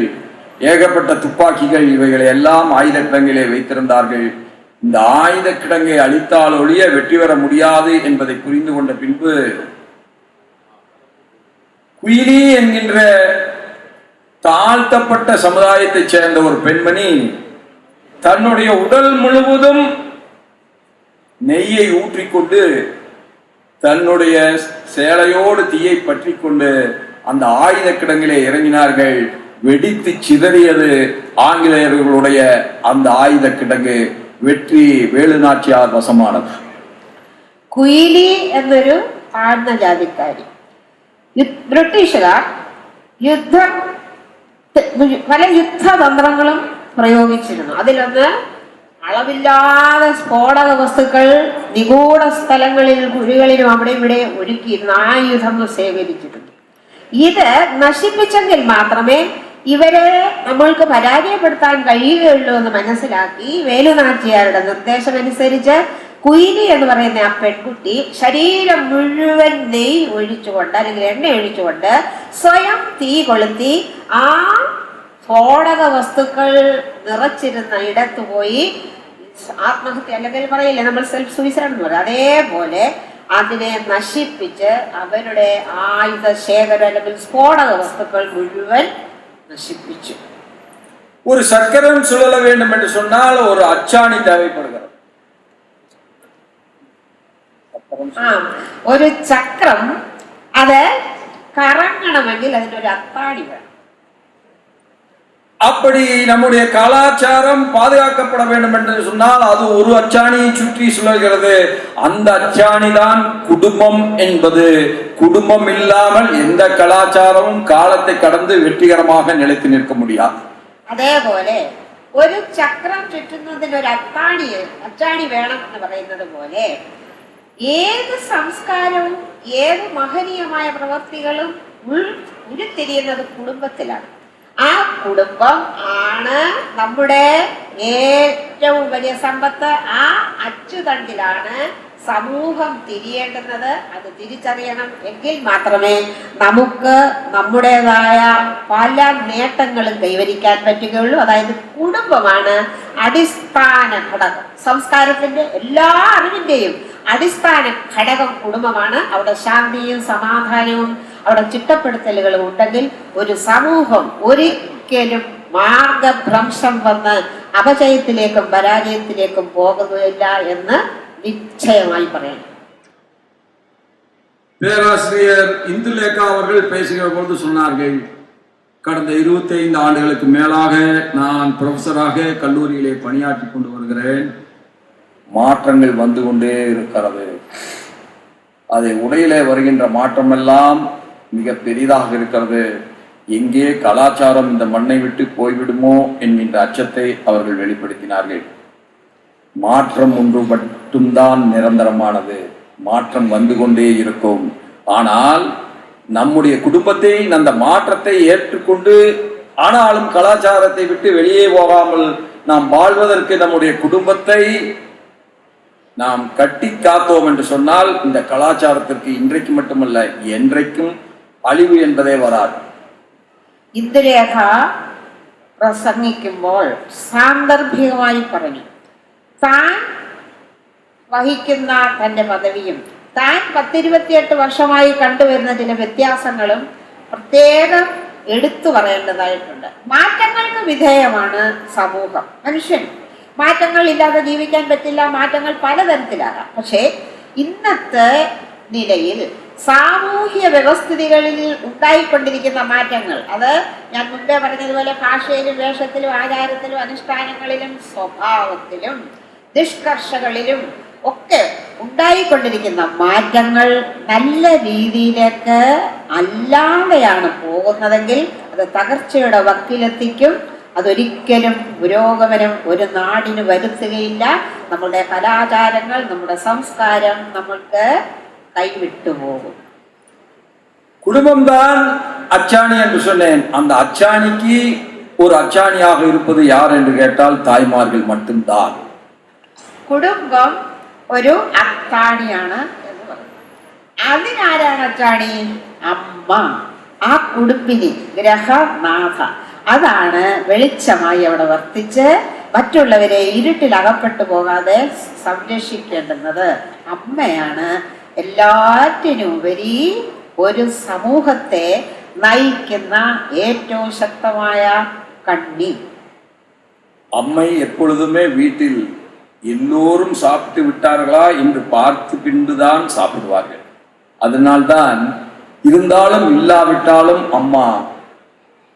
ஏகப்பட்ட துப்பாக்கிகள், இவைகளை எல்லாம் ஆயுத கிடங்கிலே வைத்திருந்தார்கள். இந்த ஆயுத கிடங்கை அழித்தால் ஒழிய வெற்றி பெற முடியாது என்பதை புரிந்து கொண்ட பின்பு குயிலி என்கின்ற தாழ்த்தப்பட்ட சமுதாயத்தைச் சேர்ந்த ஒரு பெண்மணி தன்னுடைய உடல் முழுவதும் நெய்யை ஊற்றிக்கொண்டு தன்னுடைய சேலையோடு தீயை பற்றி கொண்டு அந்த ஆயுத கிடங்கிலே இறங்கினார்கள். வெடித்து சிதறியது ஆங்கிலேயர்களுடைய அந்த ஆயுத கிடங்கு. வெற்றி வேலு நாச்சியார் വശമാണത്. കുയിലി എന്നൊരു താഴ്ന്ന ജാതിക്കാരി. ബ്രിട്ടീഷുകാർ പല യുദ്ധതന്ത്രങ്ങളും പ്രയോഗിച്ചിരുന്നു. അതിലൊന്ന് അളവില്ലാതെ സ്ഫോടക വസ്തുക്കൾ നിഗൂഢ സ്ഥലങ്ങളിൽ കുഴികളിലും അവിടെ ഇവിടെ ഒരുക്കിയിരുന്നു, ആയുധങ്ങൾ ശേഖരിച്ചിരുന്നു. ഇത് നശിപ്പിച്ചെങ്കിൽ മാത്രമേ ഇവരെ നമ്മൾക്ക് പരാജയപ്പെടുത്താൻ കഴിയുകയുള്ളൂ എന്ന് മനസ്സിലാക്കി വേലു നാച്ചിയാരുടെ നിർദ്ദേശമനുസരിച്ച് കുയിലി എന്ന് പറയുന്ന ആ പെൺകുട്ടി ശരീരം മുഴുവൻ നെയ്യ് ഒഴിച്ചുകൊണ്ട് അല്ലെങ്കിൽ എണ്ണ ഒഴിച്ചുകൊണ്ട് സ്വയം തീ കൊളുത്തി ആ സ്ഫോടക വസ്തുക്കൾ നിറച്ചിരുന്ന ഇടത്ത് പോയി ആത്മഹത്യ അല്ലെങ്കിൽ പറയില്ലേ നമ്മൾ സെൽഫ് സൂയിസൈഡ് എന്ന് പറയും, അതേപോലെ അതിനെ നശിപ്പിച്ച് അവരുടെ ആയുധ ശേഖരം അല്ലെങ്കിൽ സ്ഫോടക വസ്തുക്കൾ മുഴുവൻ നശിപ്പിച്ചു. ஒரு சக்கரம் சுழல வேண்டும் என்று சொன்னால் ஒரு அச்சாணி தேவைப்படுகிறது. ഒരു ചക്രം അത് കറങ്ങണമെങ്കിൽ അതിനൊരു അത്താണി വേണം. அப்படி நம்முடைய கலாச்சாரம் பாதுகாக்கப்பட வேண்டும் என்று சொன்னால் அது ஒரு அச்சாணியை சுற்றி சுழல்கிறது. அந்த அச்சாணி தான் குடும்பம் என்பது. குடும்பம் இல்லாமல் எந்த கலாச்சாரமும் காலத்தை கடந்து வெற்றிகரமாக நிலைத்து நிற்க முடியாது. അതേപോലെ ഒരു ചക്രം ചുറ്റുന്നതിന് ഒരു അച്ചാണി വേണം എന്ന് പറയുന്നത് പോലെ ഏത് സംസ്കാരവും ഏത് മഹനീയമായ പ്രവൃത്തികളും ഉരുത്തിരിയുന്നത് കുടുംബത്തിലാണ്. ആ കുടുംബം ആണ് നമ്മുടെ ഏറ്റവും വലിയ സമ്പത്ത്. ആ അച്ചുതണ്ടിലാണ് സമൂഹം തിരിയേണ്ടുന്നത്. അത് തിരിച്ചറിയണം. എങ്കിൽ മാത്രമേ നമുക്ക് നമ്മുടേതായ പല നേട്ടങ്ങളും കൈവരിക്കാൻ പറ്റുകയുള്ളൂ. അതായത് കുടുംബമാണ് അടിസ്ഥാന ഘടകം. സംസ്കാരത്തിന്റെ എല്ലാ അറിവിന്റെയും അടിസ്ഥാന ഘടകം കുടുംബമാണ്. അവിടെ ശാന്തിയും സമാധാനവും അവിടെ ചിട്ടപ്പെടുത്തലുകളും ഉണ്ടെങ്കിൽ ഒരു സമൂഹം ഒരിക്കലും മാർഗഭ്രംശം വന്ന് അപജയത്തിലേക്കും പരാജയത്തിലേക്കും പോകുകയില്ല എന്ന് நிச்சயமாய் പറയാം. பேராசிரியர் இந்துலேகா அவர்கள் பேசுகிற பொழுது சொன்னார்கள், கடந்த 25 ஆண்டுகளுக்கு மேலாக நான் ப்ரொஃபஸராக கல்லூரியிலே பணியாற்றி கொண்டு வருகிறேன். மாற்றங்கள் வந்து கொண்டே இருக்கிறது. அதை உடையிலே வருகின்ற மாற்றமெல்லாம் மிக பெரிதாக இருக்கிறது. எங்கே கலாச்சாரம் இந்த மண்ணை விட்டு போய்விடுமோ என்கின்ற அச்சத்தை அவர்கள் வெளிப்படுத்தினார்கள். மாற்றம் ஒன்று மட்டும்தான் நிரந்தரமானது. மாற்றம் வந்து கொண்டே இருக்கும். ஆனால் நம்முடைய குடும்பத்தை அந்த மாற்றத்தை ஏற்றுக்கொண்டு ஆனாலும் கலாச்சாரத்தை விட்டு வெளியே போகாமல் நாம் வாழ்வதற்கு நம்முடைய குடும்பத்தை நாம் கட்டி காத்தோம் என்று சொன்னால் இந்த கலாச்சாரத்திற்கு இன்றைக்கு மட்டுமல்ல என்றைக்கும் அழிவு என்பதே வராது. ഇന്ദുലേഖ പ്രസംഗിക്കുമ്പോൾ സാന്ദർഭികമായി പറഞ്ഞു, താൻ വഹിക്കുന്ന തന്റെ പദവിയും താൻ 10-28 വർഷമായി കണ്ടുവരുന്ന ചില വ്യത്യാസങ്ങളും പ്രത്യേകം എടുത്തു പറയേണ്ടതായിട്ടുണ്ട്. മാറ്റങ്ങൾക്ക് വിധേയമാണ് സമൂഹം. മനുഷ്യൻ മാറ്റങ്ങൾ ഇല്ലാതെ ജീവിക്കാൻ പറ്റില്ല. മാറ്റങ്ങൾ പലതരത്തിലാകാം. പക്ഷേ ഇന്നത്തെ നിലയിൽ സാമൂഹ്യ വ്യവസ്ഥിതികളിൽ ഉണ്ടായിക്കൊണ്ടിരിക്കുന്ന മാറ്റങ്ങൾ, അത് ഞാൻ മുമ്പേ പറഞ്ഞതുപോലെ ഭാഷയിലും വേഷത്തിലും ആചാരത്തിലും അനുഷ്ഠാനങ്ങളിലും സ്വഭാവത്തിലും നിഷ്കർഷകളിലും ഒക്കെ ഉണ്ടായിക്കൊണ്ടിരിക്കുന്ന മാറ്റങ്ങൾ നല്ല രീതിയിലേക്ക് അല്ലാതെയാണ് പോകുന്നതെങ്കിൽ അത് തകർച്ചയുടെ വക്കിലെത്തിക്കും. അതൊരിക്കലും പുരോഗമനം ഒരു നാടിന് വരുത്തുകയില്ല. നമ്മുടെ കലാചാരങ്ങൾ, നമ്മുടെ സംസ്കാരം നമ്മൾക്ക് கைவிட்டுபோகும். குடும்பம்தான் அச்சாணி என்று சொன்னேன். அந்த அச்சாணிக்கு ஒரு அச்சாணியாக இருப்பது யார் என்று கேட்டால் தாய்மார்கள் மட்டும்தான். കുടുംബം ഒരു അത്താണിയാണ് എന്ന് പറഞ്ഞു. അതിനാരാണ് അച്ചാണി? അമ്മ. ആ കുടുംബിനി, ഗ്രഹനാഥ, അതാണ് വെളിച്ചമായി അവിടെ വർത്തിച്ച് മറ്റുള്ളവരെ ഇരുട്ടിൽ അകപ്പെട്ടു പോകാതെ സംരക്ഷിക്കേണ്ടുന്നത് അമ്മയാണ്. എല്ലാറ്റിനുപരി ഒരു സമൂഹത്തെ നയിക്കുന്ന ഏറ്റവും ശക്തമായ കണ്ണി. அம்மை எப்பொழுதுமே வீட்டில் எல்லோரும் சாப்பிட்டு விட்டார்களா என்று பார்த்து பின்புதான் சாப்பிடுவார்கள். அதனால்தான் இருந்தாலும் இல்லாவிட்டாலும்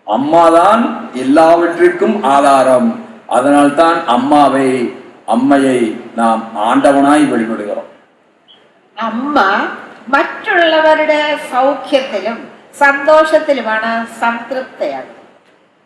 அம்மாதான் எல்லாவற்றிற்கும் ஆதாரம். அதனால்தான் அம்மையை நாம் ஆண்டவனாய் வழிபடுகிறோம். അമ്മ മറ്റുള്ളവരുടെ സൗഖ്യത്തിലും സന്തോഷത്തിലുമാണ് സംതൃപ്തയാണ്.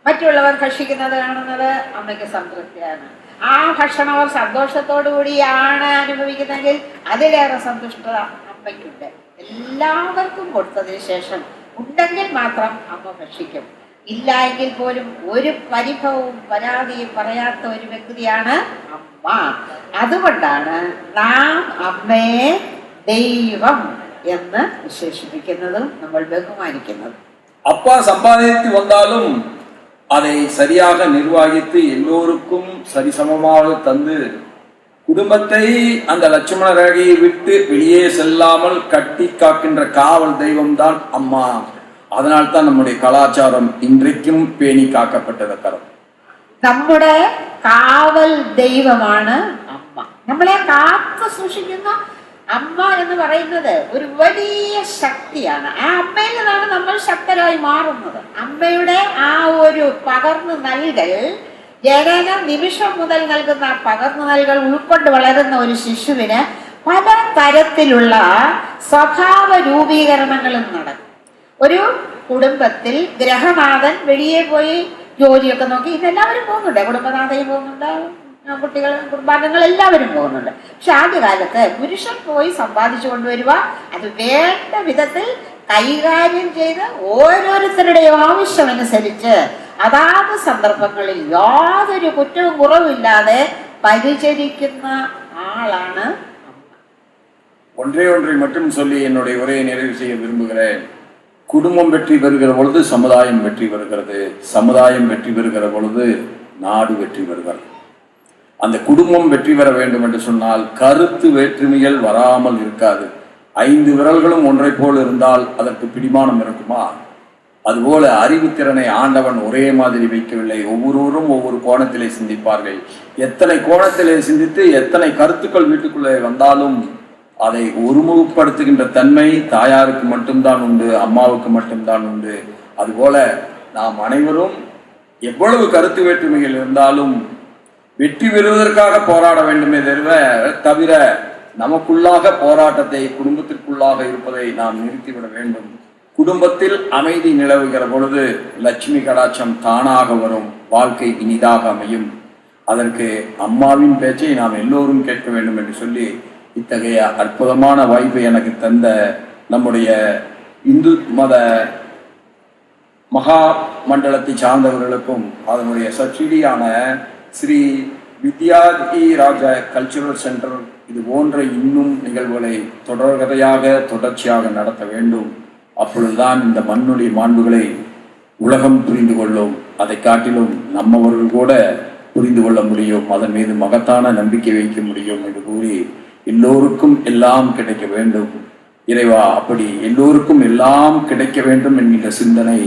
മറ്റുള്ളവർ ഭക്ഷിക്കുന്നത് കാണുന്നത് അമ്മയ്ക്ക് സംതൃപ്തിയാണ്. ആ ഭക്ഷണം സന്തോഷത്തോടു കൂടിയാണ് അനുഭവിക്കുന്നതെങ്കിൽ അതിലേറെ സന്തുഷ്ടത അമ്മയ്ക്കുണ്ട്. എല്ലാവർക്കും കൊടുത്തതിന് ശേഷം ഉണ്ടെങ്കിൽ മാത്രം അമ്മ ഭക്ഷിക്കും. ഇല്ല എങ്കിൽ പോലും ഒരു പരിഭവവും പരാതിയും പറയാത്ത ഒരു വ്യക്തിയാണ് അമ്മ. അതുകൊണ്ടാണ് നാം അമ്മയെ ദൈവം എന്ന് വിശേഷിപ്പിക്കുന്നതും നമ്മൾ ബഹുമാനിക്കുന്നതും. அப்பா சம்பாதித்து வந்தாலும் அதை சரியாக நிர்வகித்து எல்லோருக்கும் சரிசமமாக தந்து குடும்பத்தை அந்த லட்சுமண ரேகையை விட்டு வெளியே செல்லாமல் கட்டி காக்கின்ற காவல் தெய்வம் தான் அம்மா. அதனால்தான் நம்முடைய கலாச்சாரம் இன்றைக்கும் பேணி காக்கப்பட்டிருக்கிறது. നമ്മുടെ കാവൽ ദൈവമാണ് അമ്മ. നമ്മളെ കാത്തു സൂക്ഷിക്കുന്ന അമ്മ എന്ന് പറയുന്നത് ഒരു വലിയ ശക്തിയാണ്. ആ അമ്മയിൽ നിന്നാണ് നമ്മൾ ശക്തരായി മാറുന്നത്. അമ്മയുടെ ആ ഒരു പകർന്നു നൽകൽ, ജനന നിമിഷം മുതൽ നൽകുന്ന പകർന്നു നൽകൽ ഉൾക്കൊണ്ട് വളരുന്ന ഒരു ശിശുവിന് പല തരത്തിലുള്ള സ്വഭാവ രൂപീകരണങ്ങളും നടക്കും. ഒരു കുടുംബത്തിൽ ഗ്രഹനാഥൻ വെളിയെ പോയി ജോലിയൊക്കെ നോക്കി ഇതെല്ലാവരും പോകുന്നുണ്ട്, കുടുംബനാഥയും പോകുന്നുണ്ട്, കുട്ടികൾ കുടുംബാംഗങ്ങൾ എല്ലാവരും പോകുന്നുണ്ട്. പക്ഷെ ആദ്യകാലത്ത് പുരുഷൻ പോയി സമ്പാദിച്ചു കൊണ്ടുവരിക, അത് വേണ്ട വിധത്തിൽ കൈകാര്യം ചെയ്ത് ഓരോരുത്തരുടെയും ആവശ്യമനുസരിച്ച് അതാത് സന്ദർഭങ്ങളിൽ യാതൊരു കുറ്റവും കുറവില്ലാതെ പരിചരിക്കുന്ന ஆளான ஒன்றை மட்டும் சொல்லி என்னுடைய உரையை நிறைவு செய்ய விரும்புகிறேன். குடும்பம் வெற்றி பெறுகிற பொழுது சமுதாயம் வெற்றி பெறுகிறது, சமுதாயம் வெற்றி பெறுகிற பொழுது நாடு வெற்றி பெறுகிறது. அந்த குடும்பம் வெற்றி பெற வேண்டும் என்று சொன்னால் கருத்து வேற்றுமைகள் வராமல் இருக்காது. 5 விரல்களும் ஒன்றை போல் இருந்தால் அதற்கு பிடிமானம் இருக்குமா? அதுபோல அறிவுத்திறனை ஆண்டவன் ஒரே மாதிரி வைக்கவில்லை. ஒவ்வொருவரும் ஒவ்வொரு கோணத்திலே சிந்திப்பார்கள். எத்தனை கோணத்திலே சிந்தித்து எத்தனை கருத்துக்கள் வீட்டுக்குள்ளே வந்தாலும் அதை ஒருமுகப்படுத்துகின்ற தன்மை தாயாருக்கு மட்டும்தான் உண்டு, அம்மாவுக்கு மட்டும்தான் உண்டு. அதுபோல நாம் அனைவரும் எவ்வளவு கருத்து வேற்றுமைகள் இருந்தாலும் வெற்றி பெறுவதற்காக போராட வேண்டுமே தவிர நமக்குள்ளாக போராட்டத்தை குடும்பத்திற்குள்ளாக இருப்பதை நாம் நிறுத்திவிட வேண்டும். குடும்பத்தில் அமைதி நிலவுகிற பொழுது லட்சுமி கடாட்சம் தானாக வரும், வாழ்க்கை இனிதாக அமையும். அதற்கு அம்மாவின் பேச்சை நாம் எல்லோரும் கேட்க வேண்டும் என்று சொல்லி இத்தகைய அற்புதமான வாய்ப்பை எனக்கு தந்த நம்முடைய இந்து மத மகா மண்டலத்தை சார்ந்தவர்களுக்கும் அதனுடைய சப்சிடியான ஸ்ரீ வித்யாதி ராஜ கல்ச்சுரல் சென்டர் இது போன்ற இன்னும் நிகழ்வுகளை தொடர்ச்சியாக நடத்த வேண்டும். அப்பொழுதுதான் இந்த மண்ணுடைய மாண்புகளை உலகம் புரிந்து கொள்ளும். அதை காட்டிலும் நம்மவர்கள் கூட புரிந்து கொள்ள முடியும், அதன் மீது மகத்தான நம்பிக்கை வைக்க முடியும் என்று கூறி எல்லோருக்கும் எல்லாம் கிடைக்க வேண்டும். இறைவா, அப்படி எல்லோருக்கும் எல்லாம் கிடைக்க வேண்டும் என்கின்ற சிந்தனை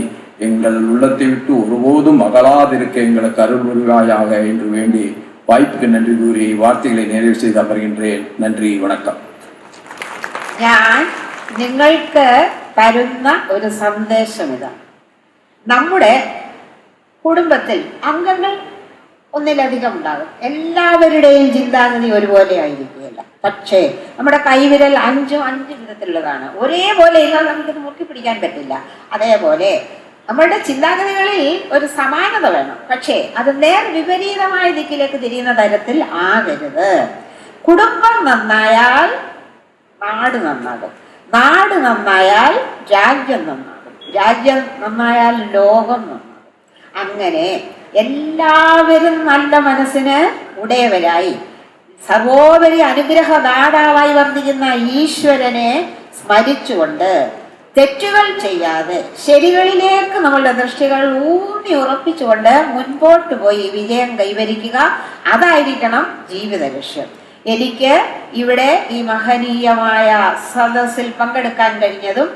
எங்கள் உள்ளத்தை விட்டு ஒருபோதும் அகலாதிருக்க எங்களுக்கு அருள் புரிவாயாக என்று வேண்டி வாய்ப்புக்கு நன்றி கூறி வார்த்தைகளை நிறைவு செய்து அமர்கின்றேன். நன்றி, வணக்கம். ഞാൻ നിങ്ങൾക്ക് തരുന്ന ഒരു സന്ദേശം ഇതാണ്. നമ്മുടെ കുടുംബത്തിൽ അംഗങ്ങൾ ഒന്നിലധികം ഉണ്ടാകും. എല്ലാവരുടെയും ചിന്താഗതി ഒരുപോലെ ആയിരിക്കുകയില്ല. പക്ഷേ നമ്മുടെ കൈവിരൽ 5 വിധത്തിലുള്ളതാണ്. ഒരേപോലെ ഇരുന്നാൽ നമുക്കിത് മുറുക്കി പിടിക്കാൻ പറ്റില്ല. അതേപോലെ നമ്മളുടെ ചിന്താഗതികളിൽ ഒരു സമാനത വേണം. പക്ഷേ അത് നേർ വിപരീതമായ ദിക്കിലേക്ക് തിരിയുന്ന തരത്തിൽ ആകരുത്. കുടുംബം നന്നായാൽ നാട് നന്നാകും, നാട് നന്നായാൽ രാജ്യം നന്നാകും, രാജ്യം നന്നായാൽ ലോകം നന്നാകും. അങ്ങനെ എല്ലാവരും നല്ല മനസ്സിന് ഉടയവരായി സർവോപരി അനുഗ്രഹ ദാതാവായി വർദ്ധിക്കുന്ന ഈശ്വരനെ സ്മരിച്ചുകൊണ്ട് തെറ്റുകൾ ചെയ്യാതെ ശരികളിലേക്ക് നമ്മളുടെ ദൃഷ്ടികൾ ഊന്നി ഉറപ്പിച്ചുകൊണ്ട് മുൻപോട്ട് പോയി വിജയം കൈവരിക്കുക. അതായിരിക്കണം ജീവിത ലക്ഷ്യം. എനിക്ക് ഇവിടെ ഈ മഹനീയമായ സദസ്സിൽ പങ്കെടുക്കാൻ കഴിഞ്ഞതും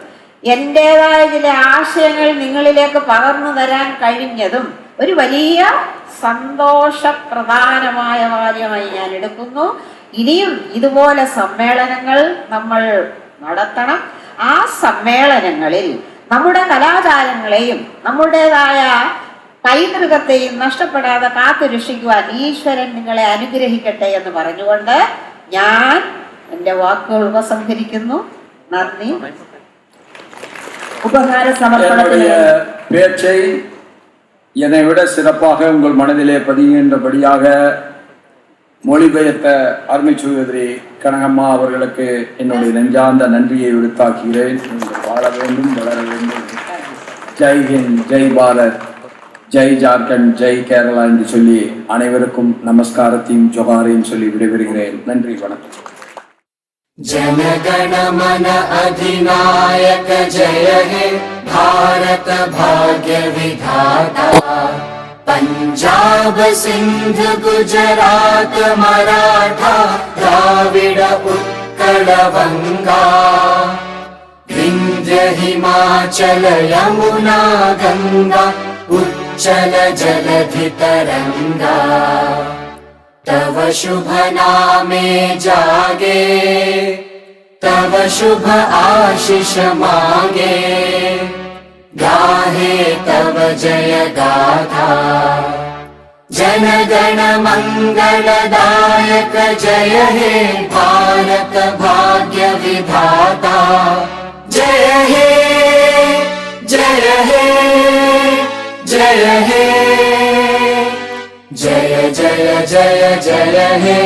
എൻ്റെതായ ചില ആശയങ്ങൾ നിങ്ങളിലേക്ക് പകർന്നു തരാൻ കഴിഞ്ഞതും ഒരു വലിയ സന്തോഷപ്രധാനമായ കാര്യമായി ഞാൻ എടുക്കുന്നു. ഇനിയും ഇതുപോലെ സമ്മേളനങ്ങൾ നമ്മൾ നടത്തണം. ആ സമ്മേളനങ്ങളിൽ നമ്മുടെ കലാചാരങ്ങളെയും നമ്മുടേതായ പൈതൃകത്തെയും നഷ്ടപ്പെടാതെ കാത്തു രക്ഷിക്കുവാൻ ഈശ്വരൻ നിങ്ങളെ അനുഗ്രഹിക്കട്ടെ എന്ന് പറഞ്ഞുകൊണ്ട് ഞാൻ എൻ്റെ വാക്കുകൾ ഉപസംഹരിക്കുന്നു. നന്ദി. ഉപഹാര സമർപ്പണത്തിന് பேச்சை என்னை விட சிறப்பாக உங்கள் மனதிலே பதிகின்றபடியாக மொழிபெயர்த்த அருமை சகோதரி கனகம்மா அவர்களுக்கு என்னுடைய நெஞ்சார்ந்த நன்றியை விடுத்தாக்குகிறேன். நீங்கள் வாழ வேண்டும், வளர வேண்டும். ஜெய் ஹிந்த், ஜெய் பாரத், ஜெய் ஜார்க்கண்ட், ஜெய் கேரளா என்று சொல்லி அனைவருக்கும் நமஸ்காரத்தையும் ஜொகாரையும் சொல்லி விடைபெறுகிறேன். நன்றி, வணக்கம். जनगण मन अधिनायक जय हे भारत भाग्य विधाता पंजाब सिंध गुजरात मराठा द्राविड उत्कल बंगा विंध्य हिमाचल यमुना गंगा उच्चल जलधि तरंगा तव शुभ नामे जागे तव शुभ आशीष मांगे गाहे तव जय गाथा जनगण मंगलदायक जय हे भारत भाग्य विधाता जय हे जय हे जय हे जय जय जय जय हे।